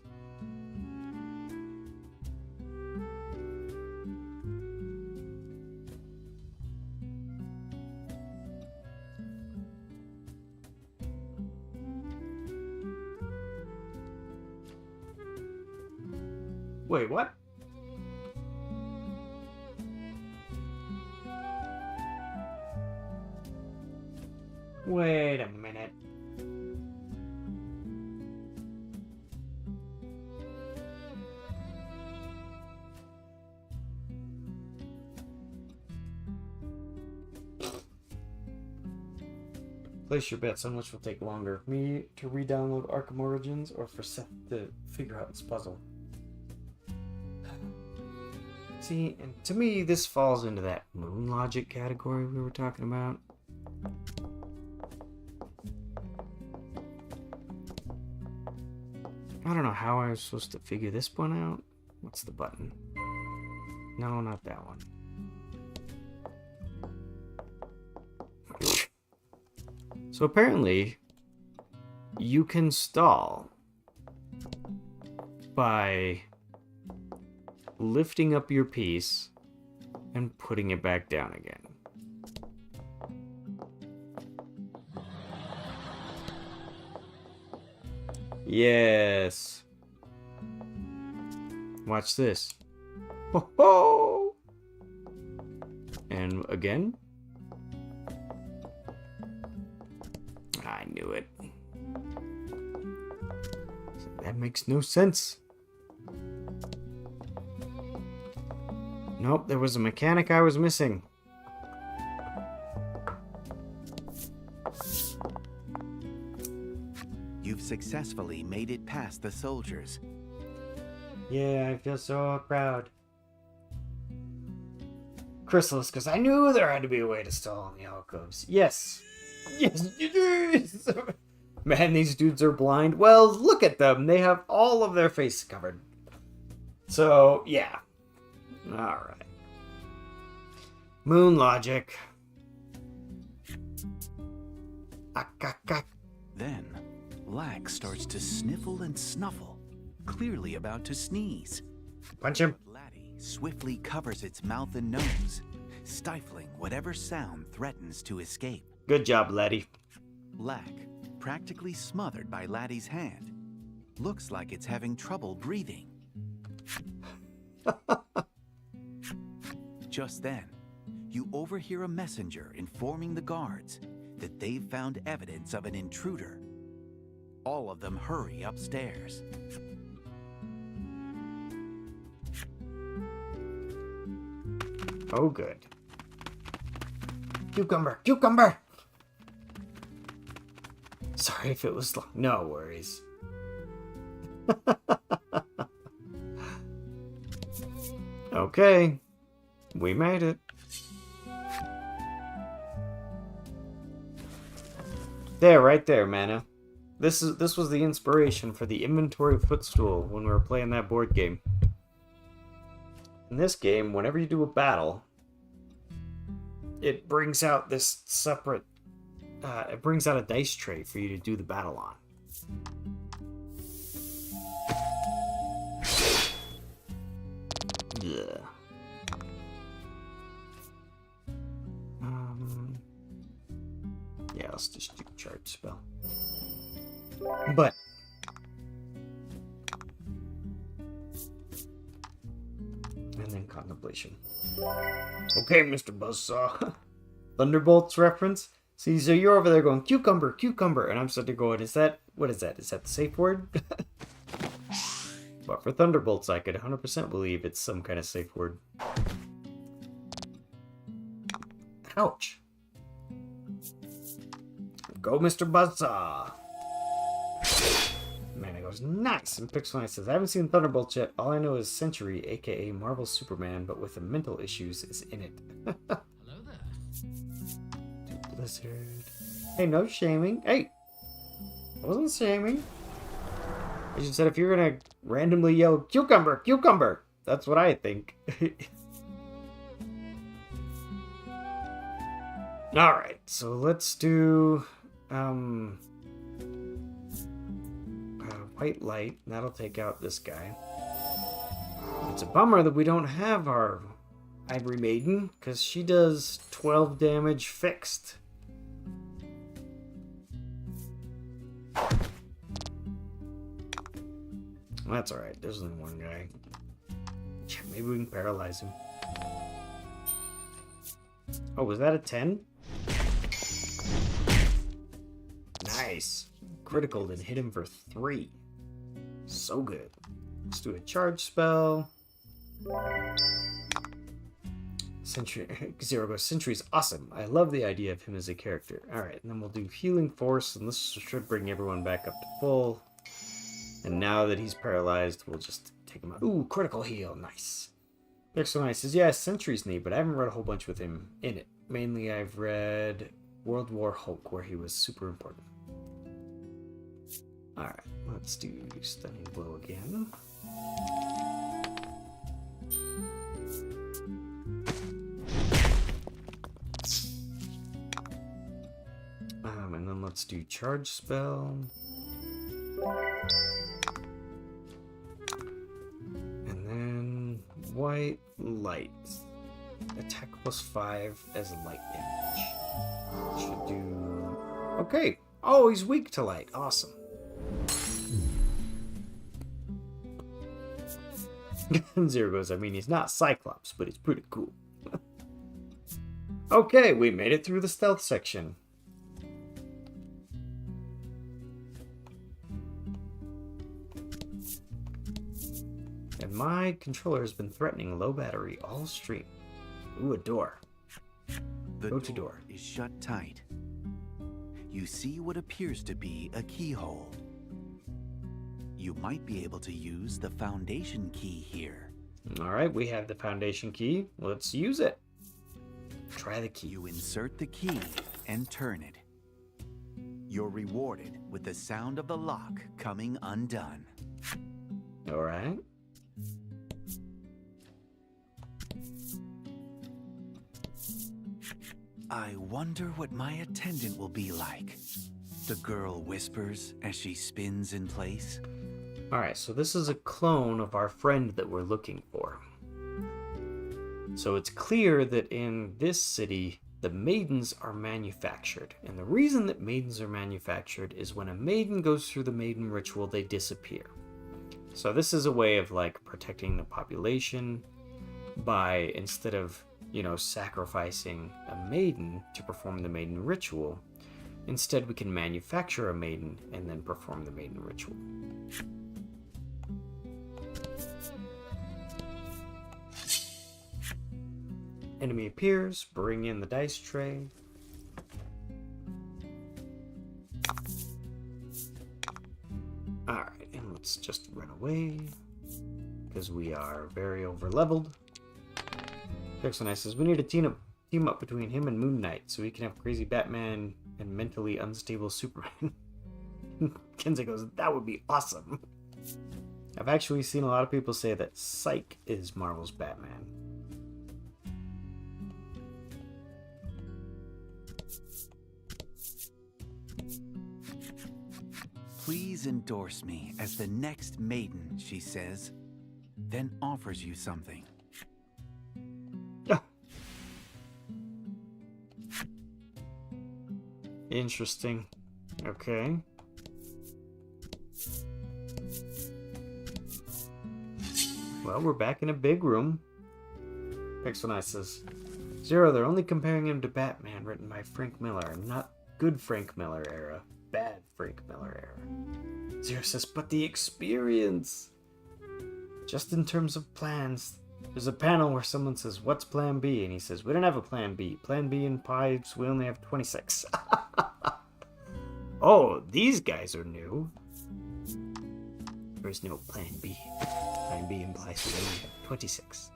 Wait, what? Wait a minute. Place your bets on which will take longer. Me to re-download Arkham Origins or for Seth to figure out this puzzle. See, and to me, this falls into that moon logic category we were talking about. I don't know how I was supposed to figure this one out. What's the button? No, not that one. So apparently, you can stall by lifting up your piece and putting it back down again. Yes. Watch this. Ho ho! And again. I knew it. That makes no sense. Nope, there was a mechanic I was missing. You've successfully made it past the soldiers. Yeah, I feel so proud. Chrysalis, because I knew there had to be a way to stall on the alcoves. Yes. Yes, yes. Man, these dudes are blind. Well, look at them. They have all of their face covered. So, yeah. Alright. Moon logic. Then, Lax starts to sniffle and snuffle, clearly about to sneeze. Punch him. Laddie swiftly covers its mouth and nose, stifling whatever sound threatens to escape. Good job, laddie. Lack, practically smothered by Laddie's hand, looks like it's having trouble breathing. Just then, you overhear a messenger informing the guards that they've found evidence of an intruder. All of them hurry upstairs. Oh, good. Cucumber! Cucumber! Sorry if it was long. No worries. Okay. We made it. There, right there, Mana. This was the inspiration for the inventory footstool when we were playing that board game. In this game, whenever you do a battle, it brings out this separate it brings out a dice tray for you to do the battle on. Yeah. Yeah, let's just do charge spell. But and then contemplation. Okay, Mr. Buzzsaw. Thunderbolts reference. See, so you're over there going, cucumber, cucumber, and I'm sitting there going, what is that? Is that the safe word? But for Thunderbolts, I could 100% believe it's some kind of safe word. Ouch. Go, Mr. Buzzsaw. Man, it goes nice. And Pixel says, I haven't seen Thunderbolts yet. All I know is Century, aka Marvel's Superman, but with the mental issues, is in it. Hello there. Blizzard. Hey, no shaming. Hey! I wasn't shaming. I just said if you're gonna randomly yell, cucumber, cucumber! That's what I think. Alright, so let's do... white light. That'll take out this guy. It's a bummer that we don't have our Ivory Maiden, because she does 12 damage fixed. Well, that's alright. There's only one guy. Maybe we can paralyze him. Oh, was that a 10? Nice. Critical and hit him for 3. So good. Let's do a charge spell. Century Zero goes, Century's awesome. I love the idea of him as a character. Alright, and then we'll do Healing Force, and this should bring everyone back up to full. And now that he's paralyzed, we'll just take him out. Ooh, critical heal. Nice. Pixel says, yeah, Century's neat, but I haven't read a whole bunch with him in it. Mainly I've read World War Hulk, where he was super important. Alright, let's do Stunning Blow again. And then let's do Charge Spell. And then White Light. Attack +5 as light damage. Should do... Okay. Oh, he's weak to light. Awesome. Zero goes, I mean, he's not Cyclops, but he's pretty cool. Okay, we made it through the stealth section. And my controller has been threatening low battery all stream. Ooh, a door. The Go to door. is shut tight. You see what appears to be a keyhole. You might be able to use the foundation key here. Alright, we have the foundation key. Let's use it. Try the key. You insert the key and turn it. You're rewarded with the sound of the lock coming undone. Alright. I wonder what my attendant will be like. The girl whispers as she spins in place. Alright, so this is a clone of our friend that we're looking for. So it's clear that in this city, the maidens are manufactured. And the reason that maidens are manufactured is when a maiden goes through the maiden ritual, they disappear. So this is a way of like protecting the population by, instead of, you know, sacrificing a maiden to perform the maiden ritual, instead we can manufacture a maiden and then perform the maiden ritual. Enemy appears, bring in the dice tray. Alright, and let's just run away, because we are very over-leveled. Pixel says, we need a team up between him and Moon Knight, so we can have crazy Batman and mentally unstable Superman. Kenzie goes, that would be awesome. I've actually seen a lot of people say that Psyche is Marvel's Batman. Please endorse me as the next maiden, she says, then offers you something. Interesting. Okay. Well, we're back in a big room. Pixel says, Zero, they're only comparing him to Batman, written by Frank Miller. Not good Frank Miller era. Bad Frank Miller era. Zero says, but the experience! Just in terms of plans, there's a panel where someone says, what's plan B? And he says, we don't have a plan B. Plan B in pipes, we only have 26. Oh, these guys are new. There's no plan B. Plan B implies we only have 26.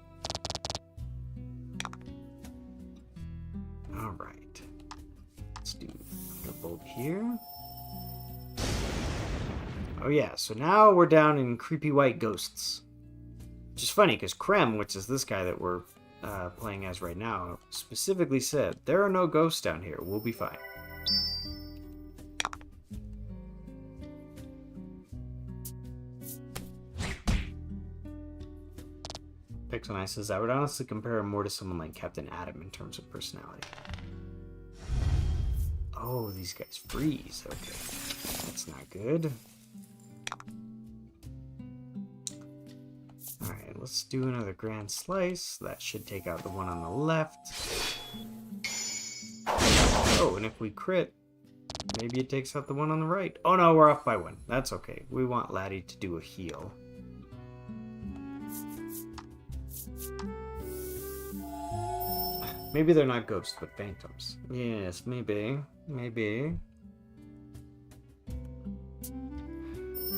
Alright. Let's do the bolt here. Oh yeah, so now we're down in creepy white ghosts. Which is funny, because Krem, which is this guy that we're playing as right now, specifically said, there are no ghosts down here, we'll be fine. Pixel says, I would honestly compare him more to someone like Captain Atom in terms of personality. Oh, these guys freeze. Okay. That's not good. Alright, let's do another Grand Slice. That should take out the one on the left. Oh, and if we crit, maybe it takes out the one on the right. Oh no, we're off by one. That's okay. We want Laddie to do a heal. Maybe they're not ghosts, but phantoms. Yes, maybe. Maybe.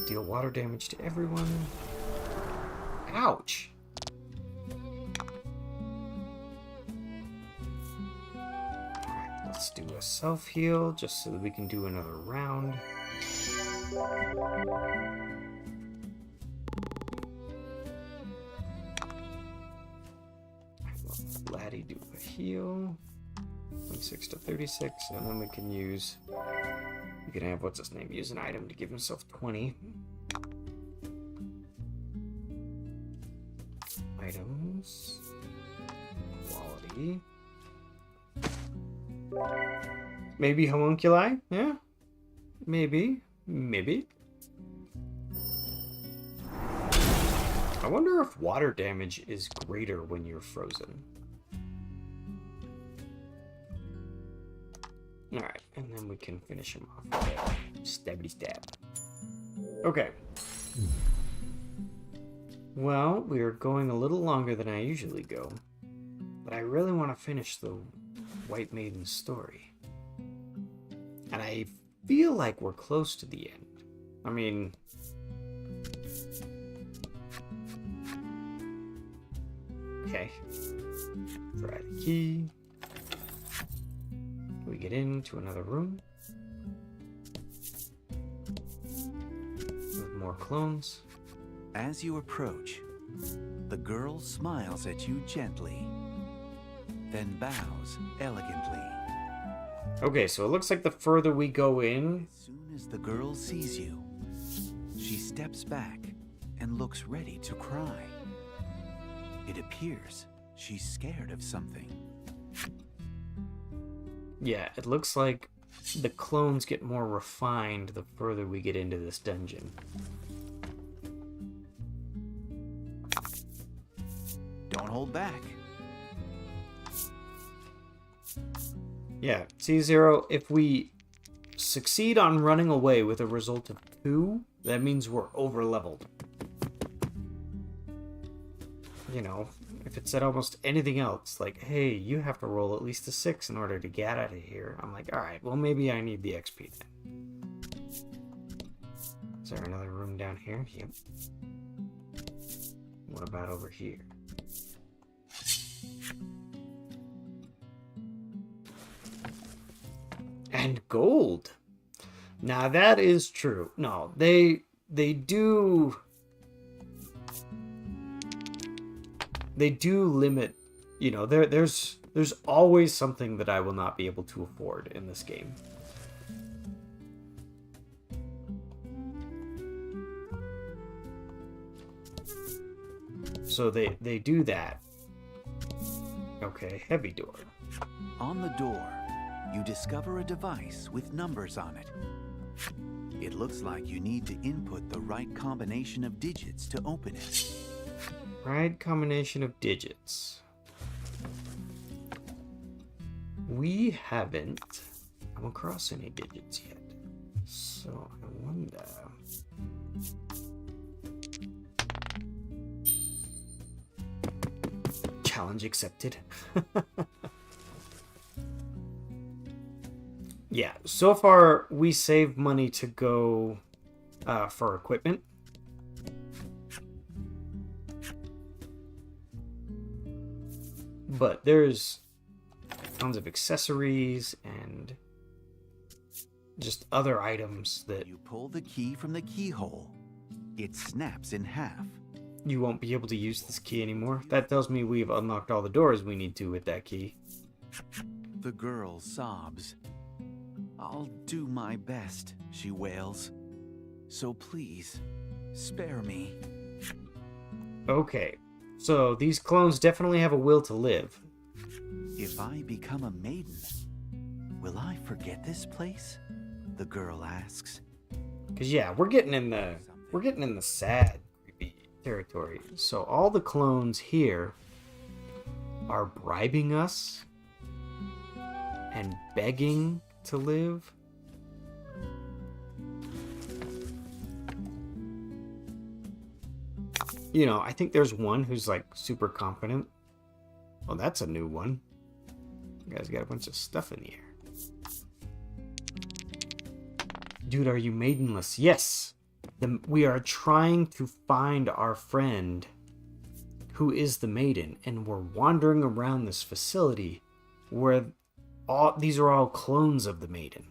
Deal water damage to everyone. Ouch! Alright, let's do a self-heal, just so that we can do another round. Laddie do a heal. 26 to 36, and then we can use... We can have, what's his name, use an item to give himself 20. Items. Quality. Maybe homunculi? Yeah? Maybe. Maybe. I wonder if water damage is greater when you're frozen. Alright, and then we can finish him off with a stabby stab. Okay. Well, we are going a little longer than I usually go, but I really want to finish the White Maiden story. And I feel like we're close to the end. I mean... Okay. Try the key. We get into another room. With more clones. As you approach, the girl smiles at you gently, then bows elegantly. Okay, so it looks like the further we go in... As soon as the girl sees you, she steps back and looks ready to cry. It appears she's scared of something. Yeah, it looks like the clones get more refined the further we get into this dungeon. Don't hold back. Yeah, C0, if we succeed on running away with a result of 2, that means we're over-leveled. You know, if it said almost anything else, like, hey, you have to roll at least a 6 in order to get out of here, I'm like, alright, well, maybe I need the XP then. Is there another room down here? Yep. What about over here? And gold. Now that is true. No, they do limit, you know, there's always something that I will not be able to afford in this game. So they do that. Okay, heavy door. On the door, you discover a device with numbers on it. It looks like you need to input the right combination of digits to open it. Right combination of digits. We haven't come across any digits yet. So I wonder... Challenge accepted. Yeah, so far we save money to go for equipment. But there's tons of accessories and just other items that You pull the key from the keyhole. It snaps in half. you won't be able to use this key anymore. That tells me we've unlocked all the doors we need to with that key. The girl sobs. I'll do my best, she wails. So please, spare me. Okay, so these clones definitely have a will to live. If I become a maiden, will I forget this place? The girl asks. Cause yeah, we're getting in the sad, creepy territory. So all the clones here are bribing us and begging to live. You know, I think there's one who's like super confident. Oh, that's a new one. You guys got a bunch of stuff in the air. Dude, are you maidenless? Yes. We are trying to find our friend who is the maiden, and we're wandering around this facility where these are all clones of the maiden.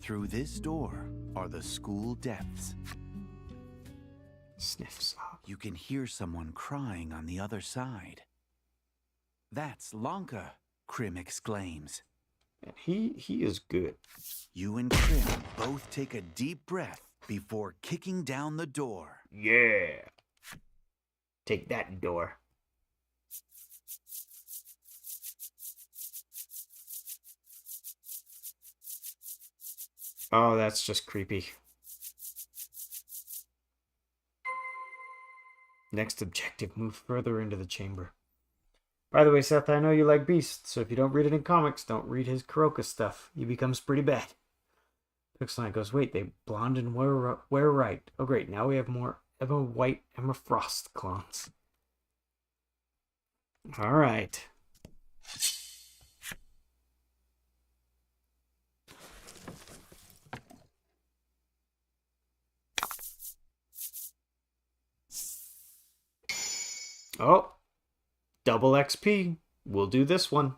Through this door are the school depths. Sniff sob. You can hear someone crying on the other side. That's Lanka, Krim exclaims. And he is good. You and Krim both take a deep breath before kicking down the door. Yeah. Take that, door. Oh, that's just creepy. Next objective, move further into the chamber. By the way, Seth, I know you like Beast, so if you don't read it in comics, don't read his Kuroka stuff. He becomes pretty bad. Pixel Knight goes, wait, they blonde and wear right. Oh, great, now we have more Emma White, Emma Frost clones. All right. Oh, double XP. We'll do this one.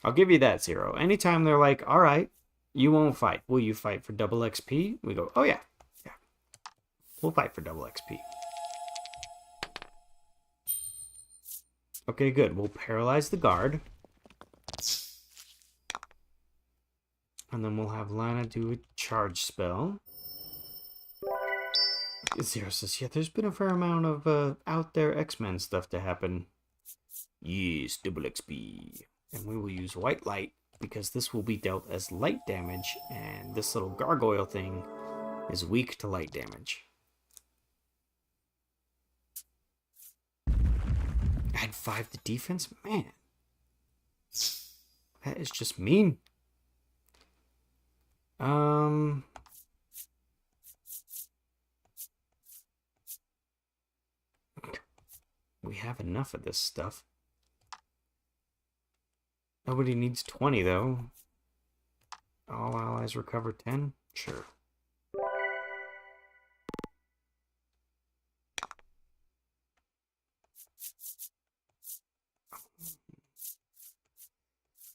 I'll give you that, Zero. Anytime they're like, all right, you won't fight. Will you fight for double XP? We go, oh yeah. Yeah. We'll fight for double XP. Okay, good. We'll paralyze the guard. And then we'll have Lana do a charge spell. Zero says, yeah, there's been a fair amount of out there X-Men stuff to happen. Yes, double XP. And we will use white light because this will be dealt as light damage, and this little gargoyle thing is weak to light damage. Add 5 to defense? Man. That is just mean. We have enough of this stuff. Nobody needs 20, though. All allies recover 10? Sure.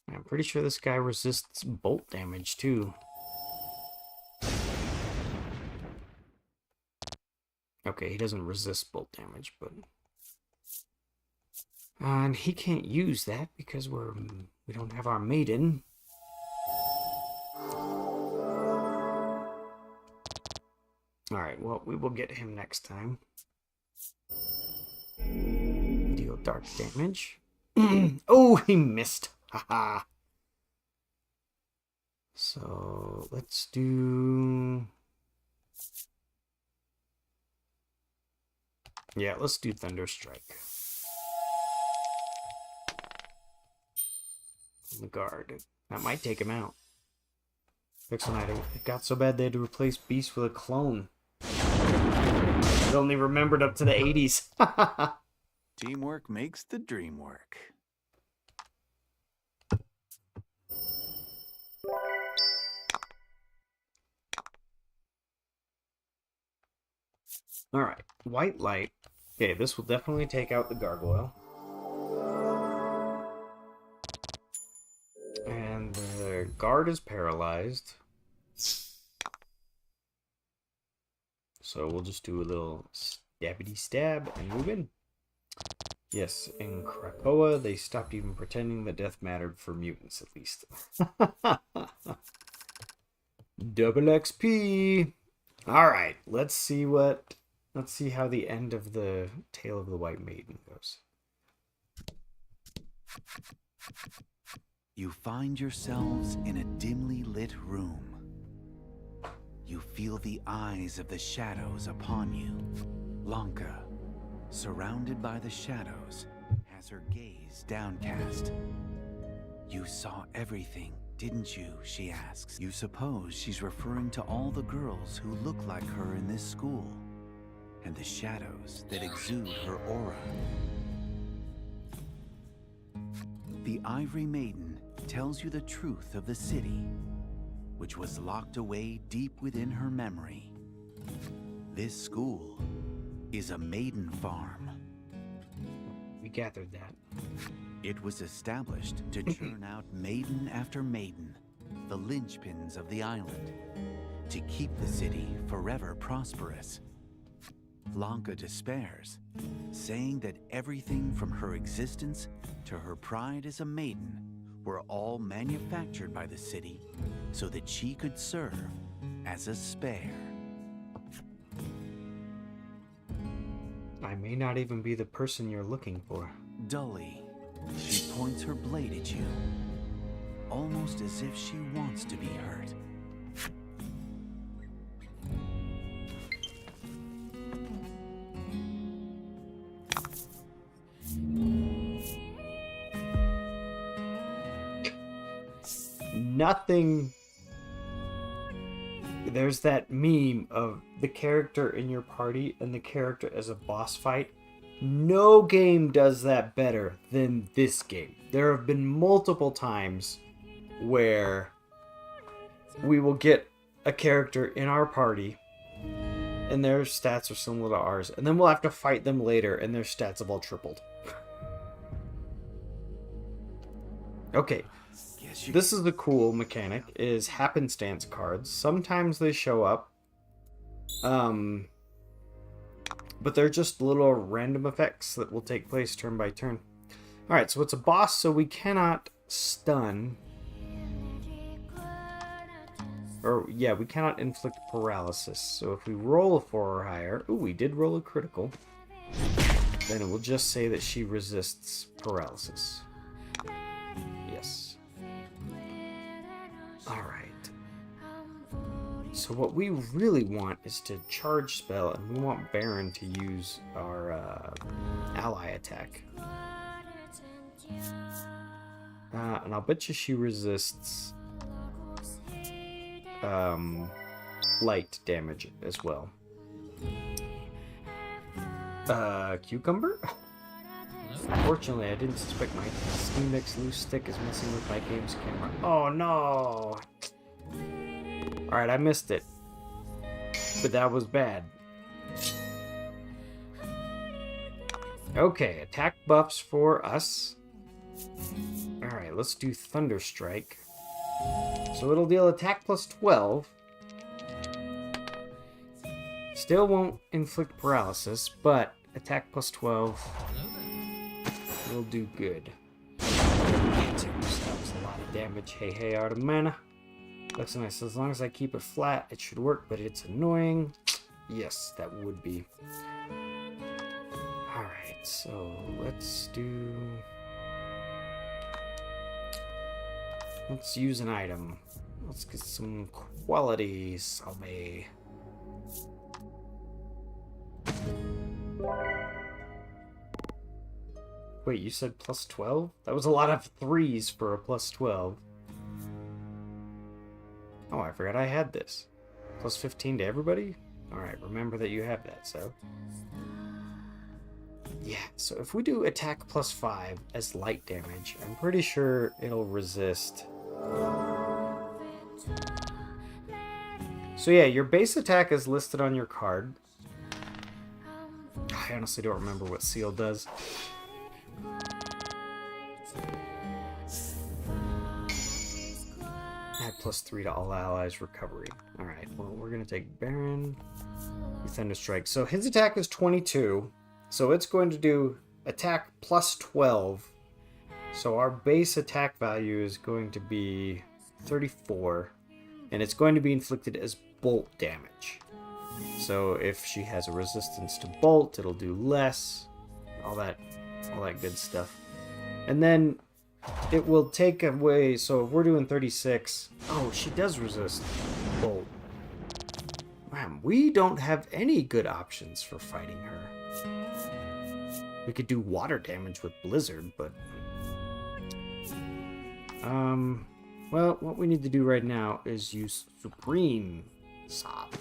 I'm pretty sure this guy resists bolt damage, too. Okay, he doesn't resist bolt damage, but... and he can't use that because we don't have our Maiden. Alright, well, we will get him next time. Deal dark damage. Oh, he missed. Haha. So, let's do... yeah, let's do Thunder Strike. The guard. That might take him out. Pixel Knight, it got so bad they had to replace Beast with a clone. It only remembered up to the 80s. Teamwork makes the dream work. Alright, white light. Okay, this will definitely take out the gargoyle. And the guard is paralyzed. So we'll just do a little stabbity stab and move in. Yes, in Krakoa, they stopped even pretending that death mattered for mutants, at least. Double XP! Alright, let's see how the end of the Tale of the White Maiden goes. You find yourselves in a dimly lit room. You feel the eyes of the shadows upon you. Lanka, surrounded by the shadows, has her gaze downcast. You saw everything, didn't you? She asks. You suppose she's referring to all the girls who look like her in this school, and the shadows that exude her aura. The Ivory Maiden tells you the truth of the city, which was locked away deep within her memory. This school is a maiden farm. We gathered that. It was established to churn out maiden after maiden, the linchpins of the island, to keep the city forever prosperous. Lanka despairs, saying that everything from her existence to her pride as a maiden were all manufactured by the city so that she could serve as a spare. I may not even be the person you're looking for. Dully, she points her blade at you, almost as if she wants to be hurt. Nothing. There's that meme of the character in your party and the character as a boss fight. No game does that better than this game. There have been multiple times where we will get a character in our party and their stats are similar to ours, and then we'll have to fight them later and their stats have all tripled. Okay. This is the cool mechanic, is happenstance cards. Sometimes they show up. But they're just little random effects that will take place turn by turn. Alright, so it's a boss, so we cannot stun. Or, yeah, we cannot inflict paralysis. So if we roll a 4 or higher... Ooh, we did roll a critical. Then it will just say that she resists paralysis. Yes. Alright. So what we really want is to charge spell, and we want Baron to use our ally attack. And I'll bet you she resists light damage as well. Cucumber? Unfortunately, I didn't suspect my Steam Deck's loose stick is messing with my game's camera. Oh no! Alright, I missed it. But that was bad. Okay, attack buffs for us. Alright, let's do Thunder Strike. So it'll deal attack plus 12. Still won't inflict paralysis, but attack plus 12 will do good. That was a lot of damage. Hey, Art of Mana. Looks nice. As long as I keep it flat, it should work, but it's annoying. Yes, that would be. Alright, so let's use an item. Let's get some quality salve. Wait, you said plus 12? That was a lot of 3s for a plus 12. Oh, I forgot I had this. Plus 15 to everybody? Alright, remember that you have that, so. Yeah, so if we do attack plus 5 as light damage, I'm pretty sure it'll resist. So yeah, your base attack is listed on your card. I honestly don't remember what seal does. Add plus 3 to all allies recovery. Alright, well, we're going to take Baron. Thunder Strike. So his attack is 22. So it's going to do attack plus 12. So our base attack value is going to be 34. And it's going to be inflicted as bolt damage. So if she has a resistance to bolt, it'll do less. All that good stuff. And then it will take away, so if we're doing 36, oh, she does resist bolt. Man, we don't have any good options for fighting her. We could do water damage with Blizzard, but well, what we need to do right now is use Supreme Sop.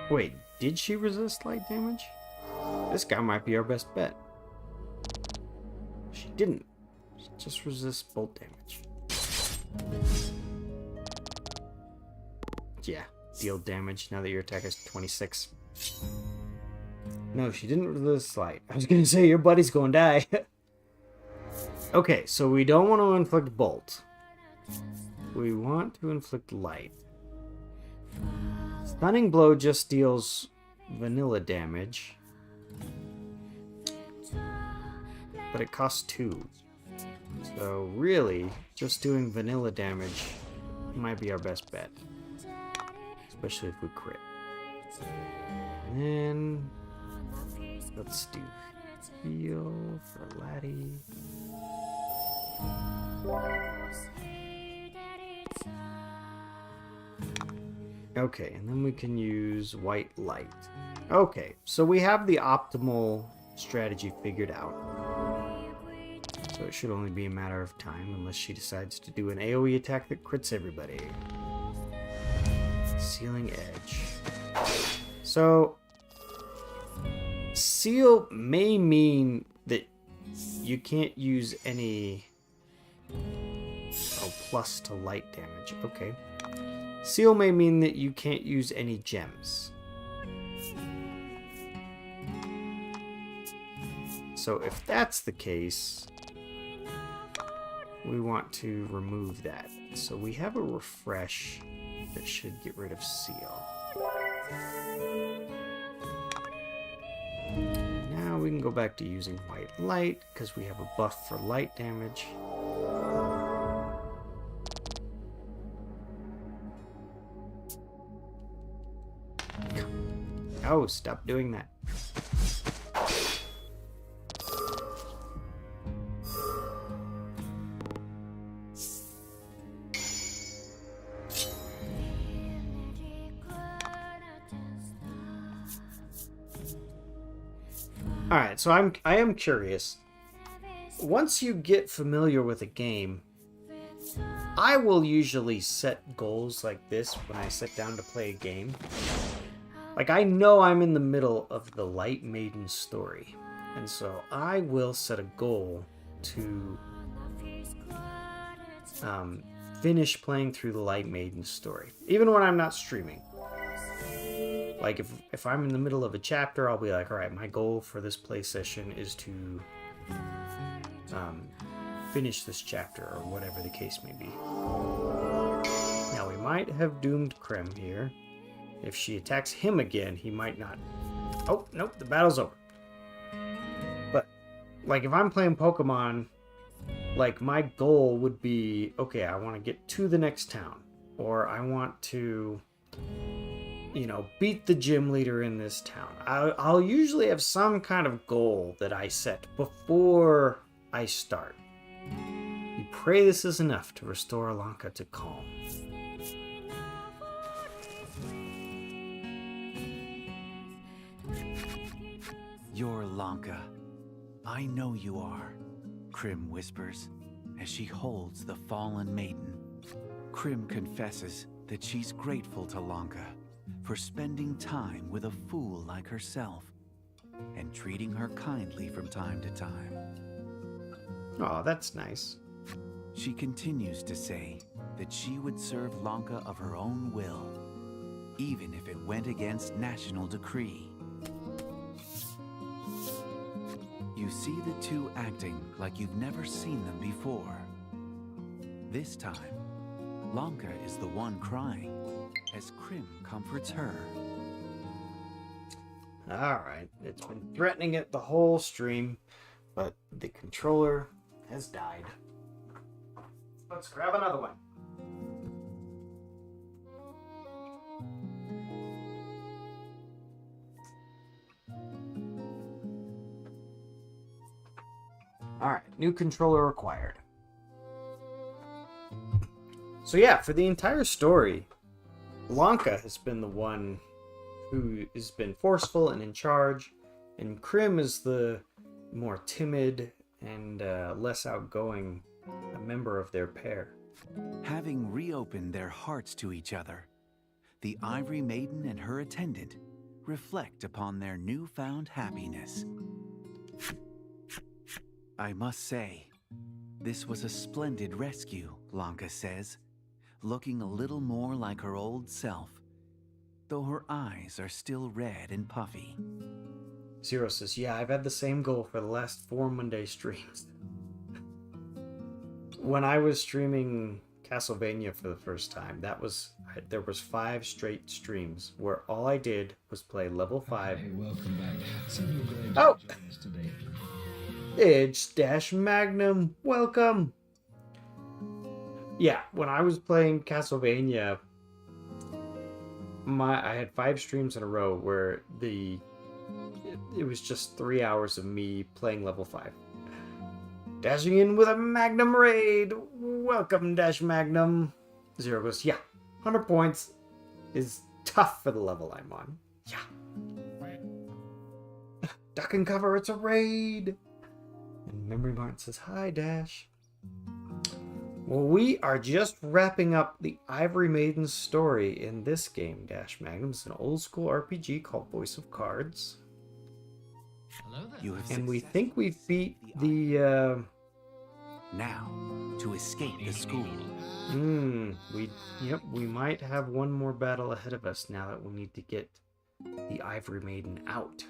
Wait, did she resist light damage? This guy might be our best bet. She didn't. She just resists bolt damage. Yeah, deal damage now that your attack is 26. No, she didn't resist light. I was gonna say your buddy's gonna die. Okay, so we don't want to inflict bolt. We want to inflict light. Stunning blow just deals vanilla damage, but it costs 2. So really, just doing vanilla damage might be our best bet, especially if we crit. And then let's do heal for Laddie. Okay, and then we can use white light. Okay, so we have the optimal strategy figured out. So it should only be a matter of time unless she decides to do an AoE attack that crits everybody. Sealing Edge. So, Seal may mean that you can't use any... Oh, plus to light damage. Okay. Seal may mean that you can't use any gems. So if that's the case, we want to remove that. So we have a refresh that should get rid of Seal. Now we can go back to using white light because we have a buff for light damage. Oh, stop doing that. Alright, so I am curious. Once you get familiar with a game, I will usually set goals like this when I sit down to play a game. Like, I know I'm in the middle of the Light Maiden story, and so I will set a goal to finish playing through the Light Maiden story, even when I'm not streaming. Like, if I'm in the middle of a chapter, I'll be like, alright, my goal for this play session is to finish this chapter, or whatever the case may be. Now, we might have doomed Krim here. If she attacks him again, he might not... Oh, nope, the battle's over. But, like, if I'm playing Pokemon, like, my goal would be, okay, I want to get to the next town. Or I want to, you know, beat the gym leader in this town. I'll usually have some kind of goal that I set before I start. You pray this is enough to restore Alanka to calm. You're Lanka. I know you are, Krim whispers as she holds the fallen maiden. Krim confesses that she's grateful to Lanka for spending time with a fool like herself and treating her kindly from time to time. Oh, that's nice. She continues to say that she would serve Lanka of her own will, even if it went against national decree. You see the two acting like you've never seen them before. This time, Lanka is the one crying as Krim comforts her. Alright, it's been threatening it the whole stream, but the controller has died. Let's grab another one. Alright, new controller required. So yeah, for the entire story, Lanka has been the one who has been forceful and in charge, and Krim is the more timid and less outgoing member of their pair. Having reopened their hearts to each other, the Ivory Maiden and her attendant reflect upon their newfound happiness. I must say, this was a splendid rescue, Lanka says, looking a little more like her old self, though her eyes are still red and puffy. Zero says, yeah, I've had the same goal for the last 4 Monday streams. When I was streaming Castlevania for the first time, there was 5 straight streams where all I did was play level 5. Hey, welcome back. So glad Oh! you joined us today. It's Dash Magnum. Welcome. Yeah, when I was playing Castlevania, I had 5 streams in a row where it was just 3 hours of me playing level 5. Dashing in with a Magnum raid. Welcome, Dash Magnum. Zero goes, yeah, 100 points is tough for the level I'm on. Yeah. Duck and cover, it's a raid. And Memory Martin says, hi, Dash. Well, we are just wrapping up the Ivory Maiden story in this game, Dash Magnum. It's an old school RPG called Voice of Cards. Hello there. You have And we successfully think we've beat escaped the, Now, to escape the school. we might have one more battle ahead of us now that we need to get the Ivory Maiden out.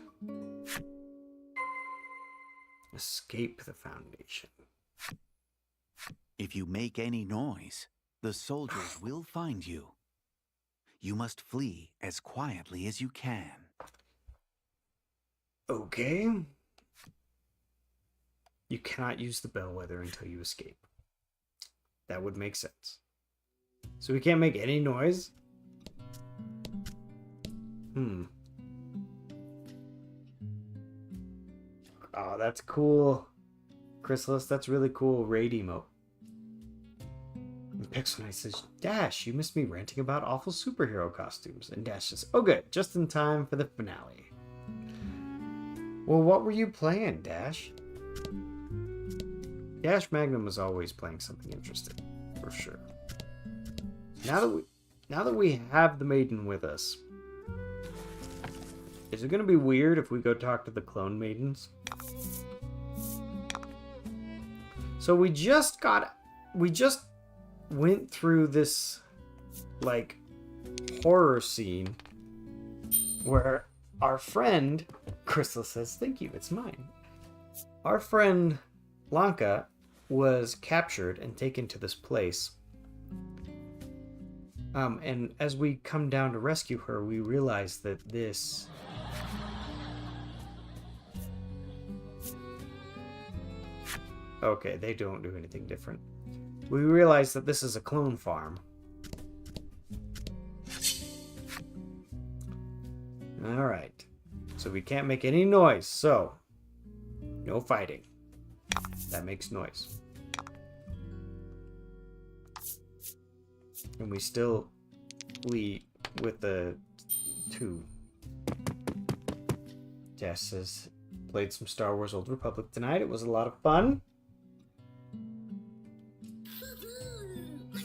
Escape the Foundation. If you make any noise, the soldiers will find you. You must flee as quietly as you can. Okay. You cannot use the bellwether until you escape. That would make sense. So we can't make any noise? Oh, that's cool. Chrysalis, that's really cool. Raid emote. And Pixelnight says, Dash, you missed me ranting about awful superhero costumes. And Dash says, oh good, just in time for the finale. Well, what were you playing, Dash? Dash Magnum was always playing something interesting, for sure. Now that we have the Maiden with us, is it going to be weird if we go talk to the clone maidens? So we just went through this, like, horror scene where our friend, Crystal says, thank you, it's mine. Our friend Lanka was captured and taken to this place. And as we come down to rescue her, we realize that this... Okay, they don't do anything different. We realize that this is a clone farm. Alright. So we can't make any noise, so... no fighting. That makes noise. And we still flee with the 2. Jess says, played some Star Wars Old Republic tonight. It was a lot of fun.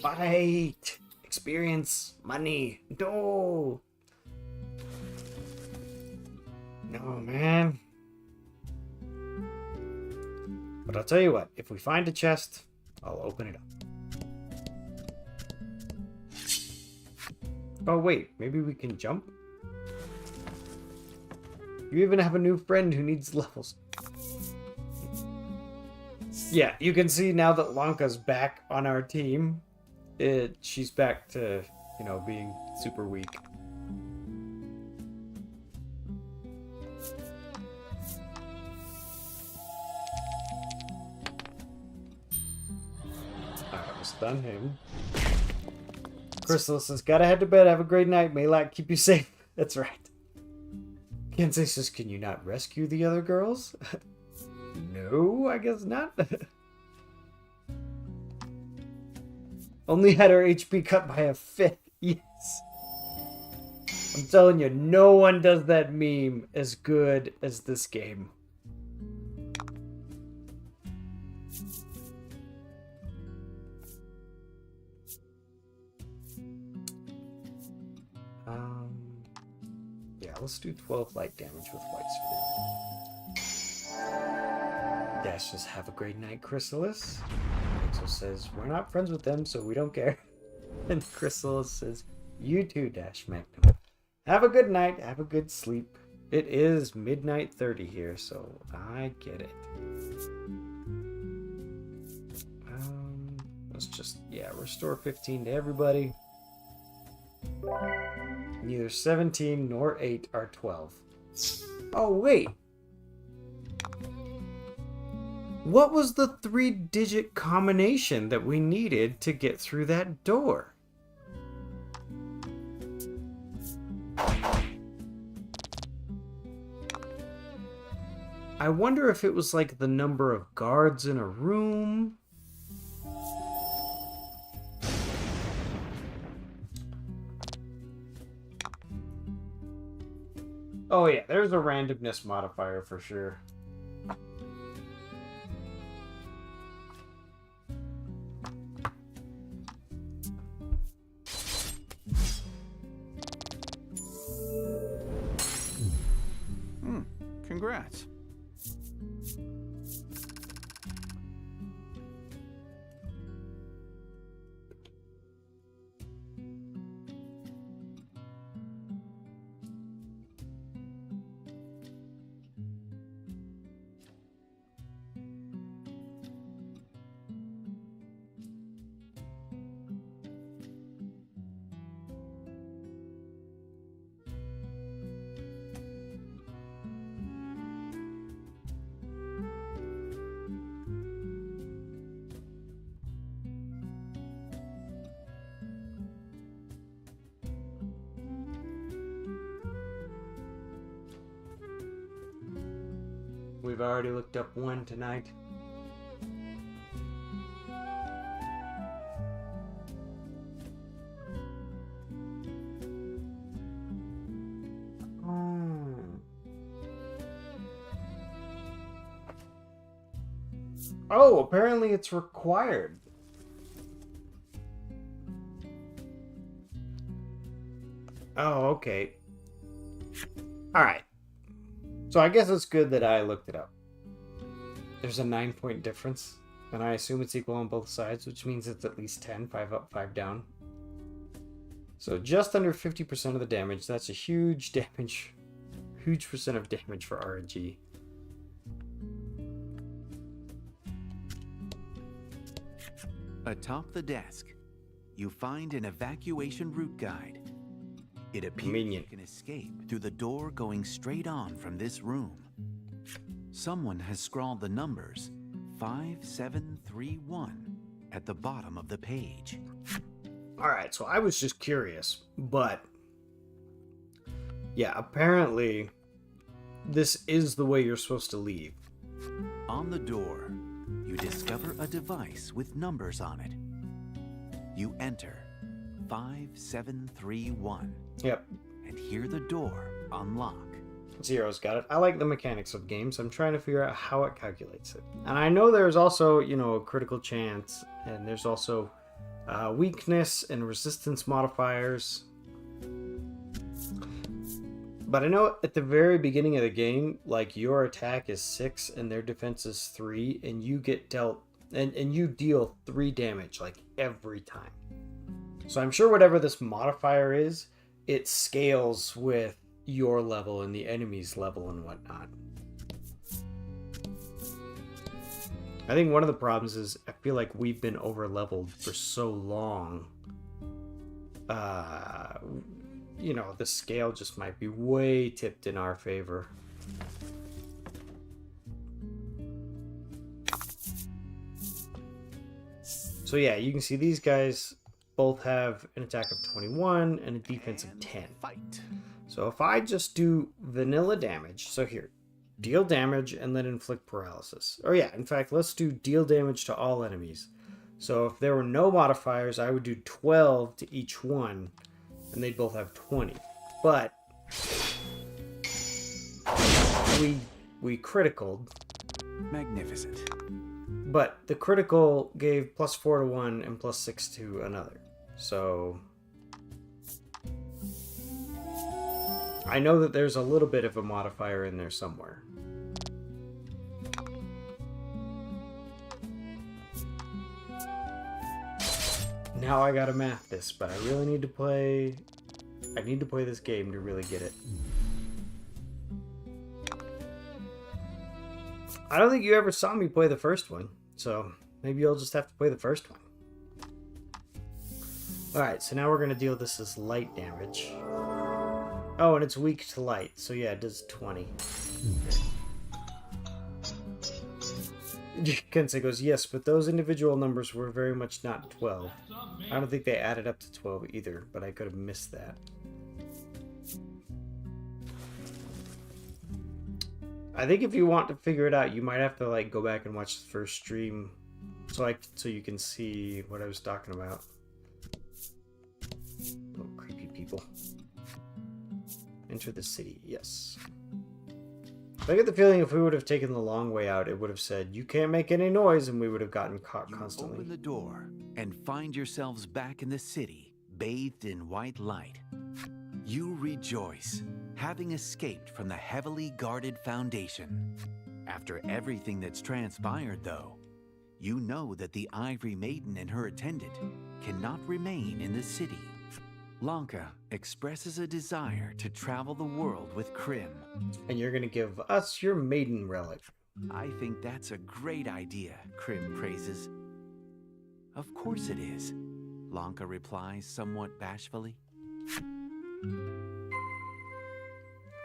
Fight! Experience! Money! No! No, man. But I'll tell you what, if we find a chest, I'll open it up. Oh wait, maybe we can jump? You even have a new friend who needs levels. Yeah, you can see now that Lanka's back on our team. She's back to, being super weak. Alright, stun him. Chrysalis says, gotta head to bed. Have a great night. May light keep you safe. That's right. Kensei says, can you not rescue the other girls? No, I guess not. Only had her HP cut by a 5th. Yes. I'm telling you, no one does that meme as good as this game. Yeah, let's do 12 light damage with White Sphere. Dash says, have a great night, Chrysalis. Pixel says, we're not friends with them, so we don't care. And Crystal says, you too, Dash Magnum. Have a good night. Have a good sleep. It is midnight 30 here, so I get it. Let's just, restore 15 to everybody. Neither 17 nor 8 are 12. Oh, wait. What was the 3-digit combination that we needed to get through that door? I wonder if it was like the number of guards in a room. Oh yeah, there's a randomness modifier for sure. Congrats. We've already looked up one tonight. Oh, apparently it's required. Oh, okay. Alright. So I guess it's good that I looked it up. There's a 9-point difference, and I assume it's equal on both sides, which means it's at least 10, 5 up, 5 down. So just under 50% of the damage. That's a huge damage, huge percent of damage for RNG. Atop the desk, you find an evacuation route guide. It appears Convenient. you can escape through the door going straight on from this room. Someone has scrawled the numbers 5731 at the bottom of the page. Alright, so I was just curious, but yeah, apparently this is the way you're supposed to leave. On the door, you discover a device with numbers on it. You enter 5731. Yep. And hear the door unlock. Zero's got it. I like the mechanics of games. I'm trying to figure out how it calculates it. And I know there's also, a critical chance, and there's also weakness and resistance modifiers. But I know at the very beginning of the game, like, your attack is 6 and their defense is 3, and you get dealt, and you deal 3 damage, like, every time. So I'm sure whatever this modifier is, it scales with your level and the enemy's level and whatnot. I think one of the problems is I feel like we've been over leveled for so long. The scale just might be way tipped in our favor. So yeah, you can see these guys both have an attack of 21 and a defense of 10. Fight. So if I just do vanilla damage, so here, deal damage and then inflict paralysis. Or yeah, in fact, let's do deal damage to all enemies. So if there were no modifiers, I would do 12 to each one, and they'd both have 20. But we criticaled. Magnificent. But the critical gave +4 to one and +6 to another. So I know that there's a little bit of a modifier in there somewhere. Now I gotta math this, but I really need to play... I need to play this game to really get it. I don't think you ever saw me play the first one, so maybe you'll just have to play the first one. Alright, so now we're going to deal this as light damage. Oh, and it's weak to light, so yeah, it does 20. Kensei goes, yes, but those individual numbers were very much not 12. I don't think they added up to 12 either, but I could have missed that. I think if you want to figure it out, you might have to like go back and watch the first stream so you can see what I was talking about. Oh, creepy people. Enter the city, yes. I get the feeling if we would have taken the long way out, it would have said, you can't make any noise, and we would have gotten caught constantly. You open the door and find yourselves back in the city, bathed in white light. You rejoice, having escaped from the heavily guarded Foundation. After everything that's transpired, though, you know that the Ivory Maiden and her attendant cannot remain in the city. Lanka expresses a desire to travel the world with Krim. And you're going to give us your Maiden relic. I think that's a great idea, Krim praises. Of course it is, Lanka replies somewhat bashfully.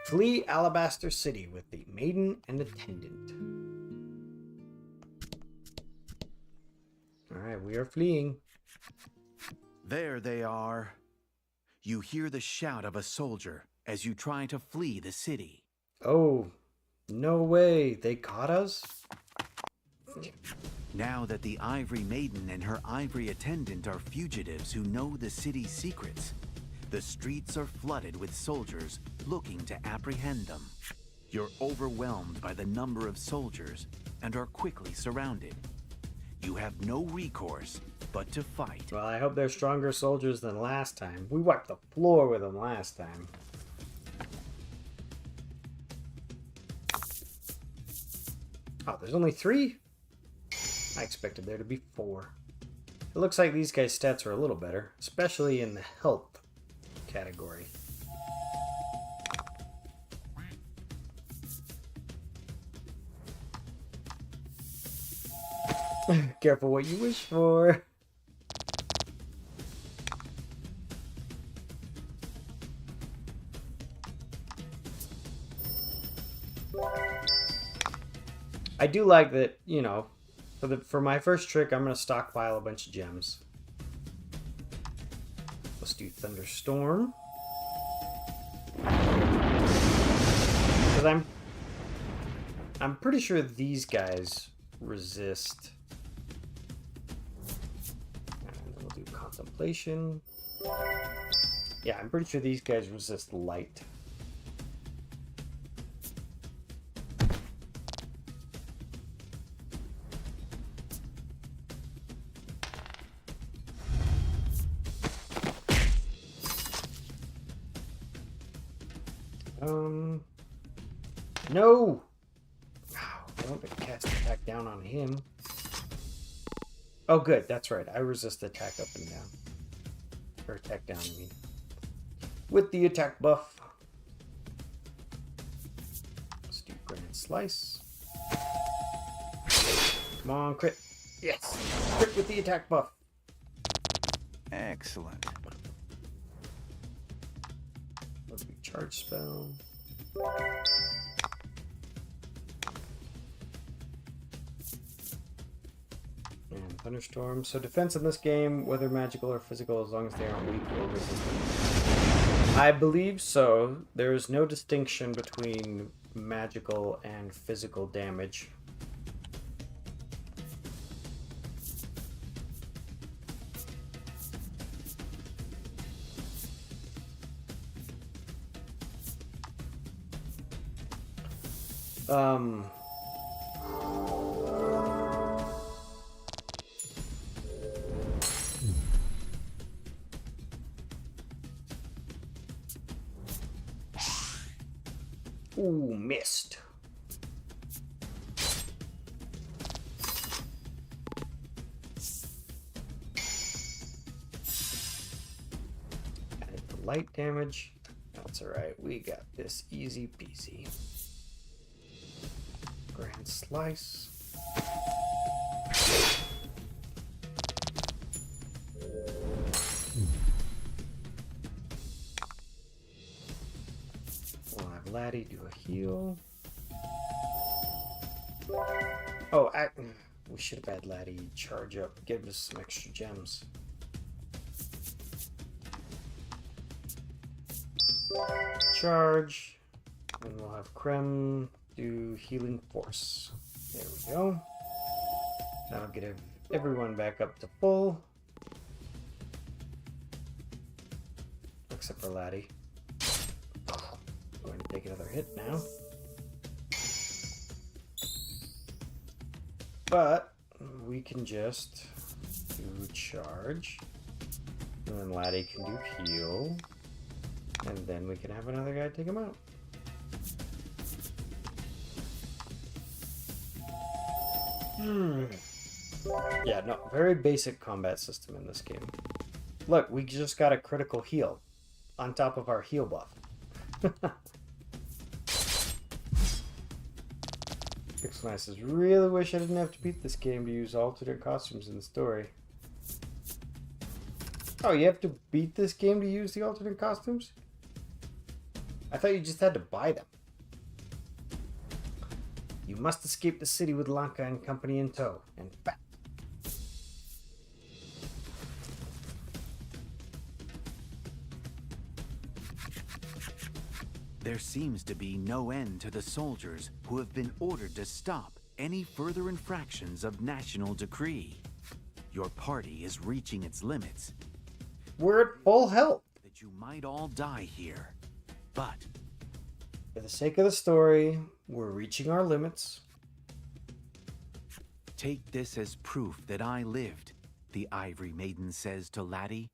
Flee Alabaster City with the Maiden and Attendant. Alright, we are fleeing. There they are. You hear the shout of a soldier as you try to flee the city. Oh, no way. They caught us? Now that the Ivory Maiden and her ivory attendant are fugitives who know the city's secrets, the streets are flooded with soldiers looking to apprehend them. You're overwhelmed by the number of soldiers and are quickly surrounded. You have no recourse but to fight. Well, I hope they're stronger soldiers than last time. We wiped the floor with them last time. Oh, there's only 3? I expected there to be 4. It looks like these guys' stats are a little better, especially in the health category. Careful what you wish for. I do like that, you know, for my first trick, I'm going to stockpile a bunch of gems. Let's do Thunderstorm. Because I'm pretty sure these guys resist. And we'll do Contemplation. Yeah, I'm pretty sure these guys resist light. No! I want to cast attack down on him. Oh, good. That's right. I resist attack up and down. Or attack down, I mean. With the attack buff. Let's do Grand Slice. Come on, crit. Yes! Crit with the attack buff. Excellent. Let's do Charge Spell. And Thunderstorm. So defense in this game, whether magical or physical, as long as they aren't weak or resistant. I believe so. There is no distinction between magical and physical damage. Ooh, missed. light damage. That's alright. We got this easy peasy. Grand slice. We'll have Laddie do a heal. Oh, we should have had Laddie charge up, give us some extra gems. Charge, and we'll have Krem do healing force. There we go. That'll get everyone back up to full. Except for Laddie. Going to take another hit now. But we can just do charge. And then Laddie can do heal. And then we can have another guy take him out. Yeah, no, very basic combat system in this game. Look, we just got a critical heal on top of our heal buff. Pixel says, really wish I didn't have to beat this game to use alternate costumes in the story. Oh, you have to beat this game to use the alternate costumes? I thought you just had to buy them. You must escape the city with Lanka and company in tow. In fact, there seems to be no end to the soldiers who have been ordered to stop any further infractions of national decree. Your party is reaching its limits. we're at full health. That you might all die here. But For the sake of the story, we're reaching our limits. take this as proof that I lived, the Ivory Maiden says to Laddie,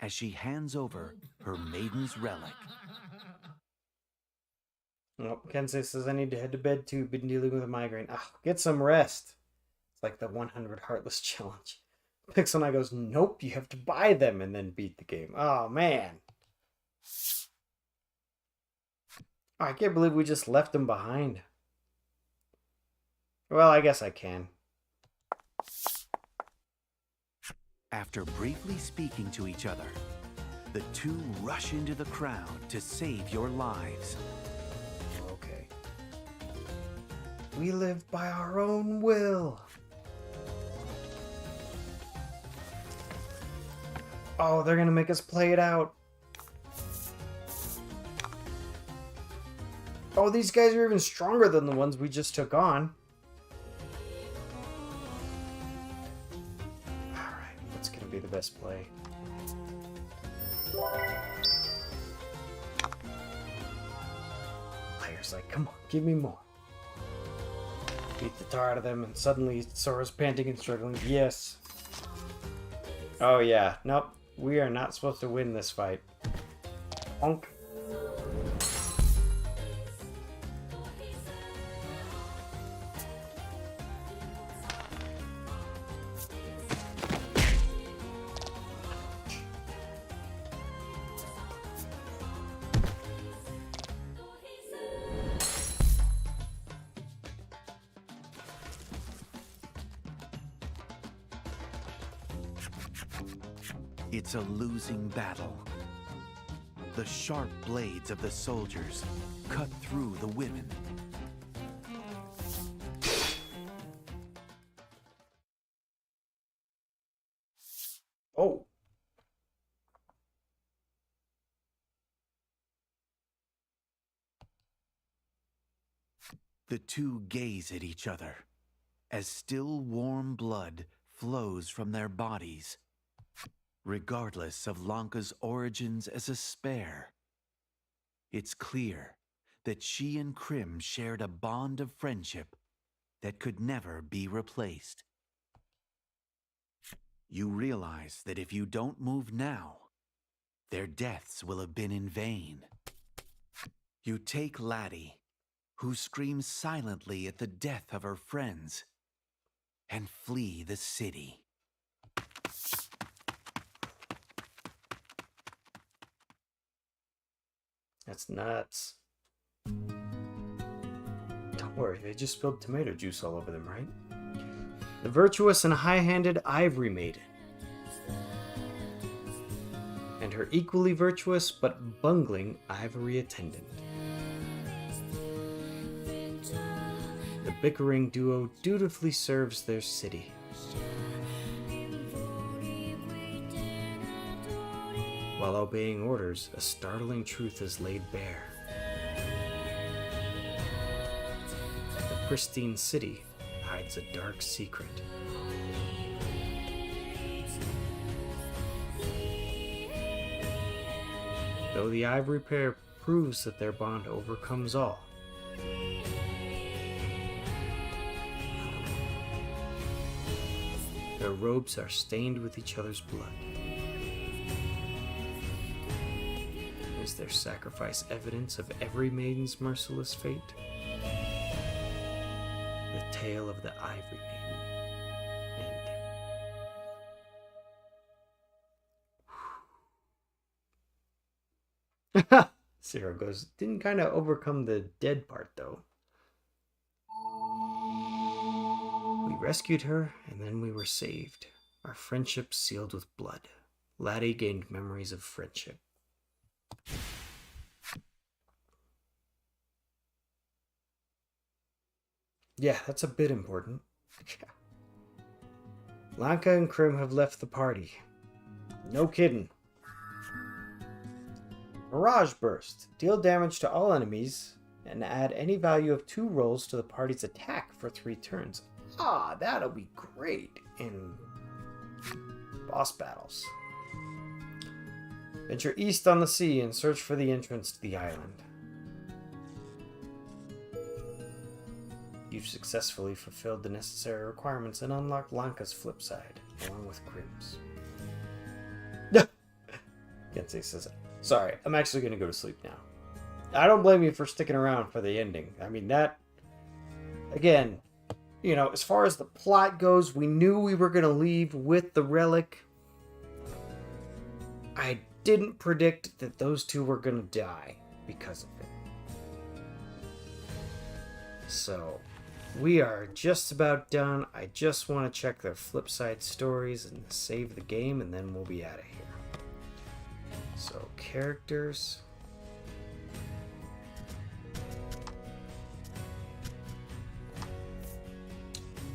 as she hands over her maiden's relic. Oh, Kensei says I need to head to bed too. Been dealing with a migraine. Ah, get some rest. It's like the 100 Heartless challenge. Pixel Knight goes, nope, you have to buy them and then beat the game. Oh, man. Oh, I can't believe we just left them behind. Well, I guess I can. After briefly speaking to each other, the two rush into the crowd to save your lives. Okay. We live by our own will. Oh, they're gonna make us play it out. Oh, these guys are even stronger than the ones we just took on. Alright, what's gonna be the best play? Player's like, come on, give me more. Beat the tar out of them, and suddenly Sora's panting and struggling. Yes. Oh yeah, nope. We are not supposed to win this fight. Honk. It's a losing battle. The sharp blades of the soldiers cut through the women. Oh. The two gaze at each other as still warm blood flows from their bodies. Regardless of Lanka's origins as a spare, it's clear that she and Krim shared a bond of friendship that could never be replaced. You realize that if you don't move now, their deaths will have been in vain. You take Laddie, who screams silently at the death of her friends, and flee the city. That's nuts. Don't worry, they just spilled tomato juice all over them, right? The virtuous and high-handed Ivory Maiden. And her equally virtuous but bungling Ivory attendant. The bickering duo dutifully serves their city. While obeying orders, a startling truth is laid bare. The pristine city hides a dark secret. Though the Ivory pair proves that their bond overcomes all, their robes are stained with each other's blood. Is their sacrifice evidence of every maiden's merciless fate? The tale of the Ivory Maiden. End. Zero goes, didn't kind of overcome the dead part though. We rescued her, and then we were saved. Our friendship sealed with blood. Laddie gained memories of friendship. Yeah, that's a bit important. Lanka and Krim have left the party. No kidding. Mirage Burst. Deal damage to all enemies and add any value of 2 rolls to the party's attack for 3 turns. Ah, that'll be great in boss battles. Venture east on the sea and search for the entrance to the island. You've successfully fulfilled the necessary requirements and unlocked Lanka's flip side, along with Krim's. Gensei says, sorry, I'm actually going to go to sleep now. I don't blame you for sticking around for the ending. I mean, that... Again, you know, as far as the plot goes, we knew we were going to leave with the relic. I didn't predict that those two were going to die because of it. So, we are just about done. I just want to check their flip side stories and save the game, and then we'll be out of here. So, characters.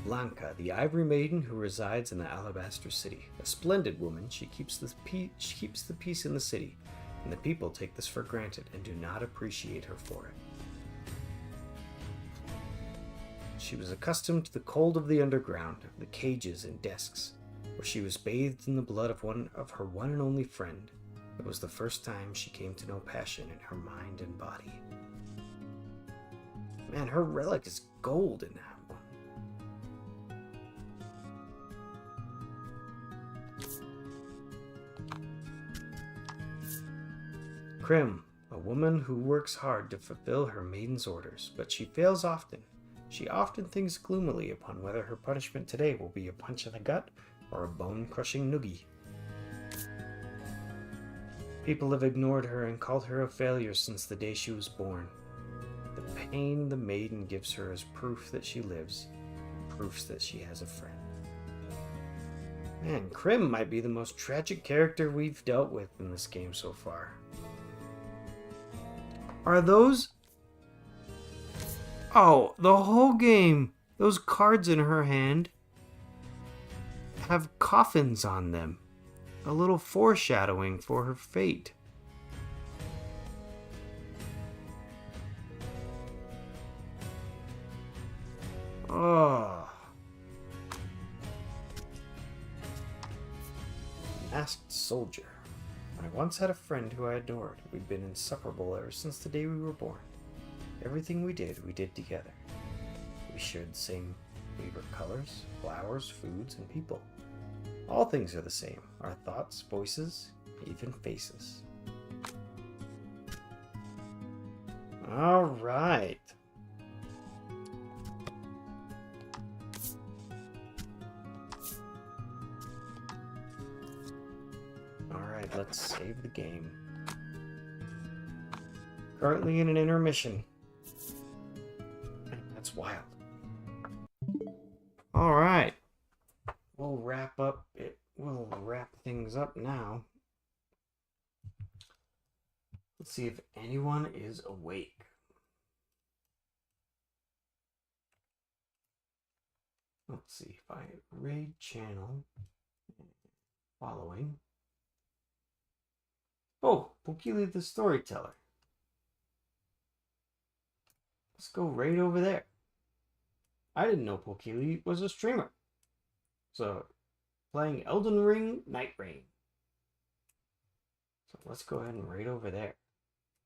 Lanka, the Ivory Maiden who resides in the Alabaster City. A splendid woman, she keeps the peace in the city, and the people take this for granted and do not appreciate her for it. She was accustomed to the cold of the underground, the cages and desks, where she was bathed in the blood of her one and only friend. It was the first time she came to know passion in her mind and body. Man, her relic is gold in that one. Krim, a woman who works hard to fulfill her maiden's orders, but she fails often. She often thinks gloomily upon whether her punishment today will be a punch in the gut or a bone-crushing noogie. People have ignored her and called her a failure since the day she was born. The pain the maiden gives her is proof that she lives, proofs that she has a friend. Man, Krim might be the most tragic character we've dealt with in this game so far. Are those... Oh, the whole game, those cards in her hand have coffins on them. A little foreshadowing for her fate. Oh. Masked Soldier. I once had a friend who I adored. We'd been inseparable ever since the day we were born. Everything we did together. We shared the same favorite colors, flowers, foods, and people. All things are the same. Our thoughts, voices, even faces. Alright. Alright, let's save the game. Currently in an intermission. Man, that's wild. Alright. We'll wrap up it. We'll wrap things up now. Let's see if anyone is awake. Let's see if I raid channel. Following. Oh, Pokili the Storyteller. Let's go right over there. I didn't know Pokili was a streamer. So, playing Elden Ring, Night Rain. So let's go ahead and raid over there.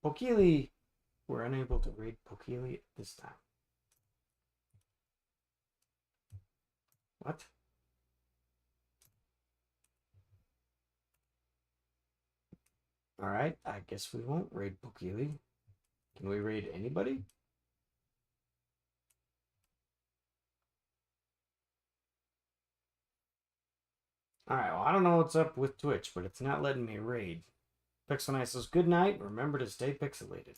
Pokili, we're unable to raid Pokili at this time. What? Alright, I guess we won't raid Pokili. Can we raid anybody? Alright, well, I don't know what's up with Twitch, but it's not letting me raid. Pixel Knight says, good night, remember to stay pixelated.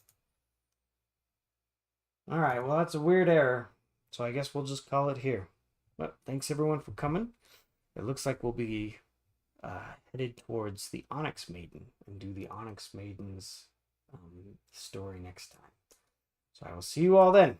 Alright, well, that's a weird error, so I guess we'll just call it here. But thanks everyone for coming. It looks like we'll be headed towards the Onyx Maiden and do the Onyx Maiden's story next time. So I will see you all then.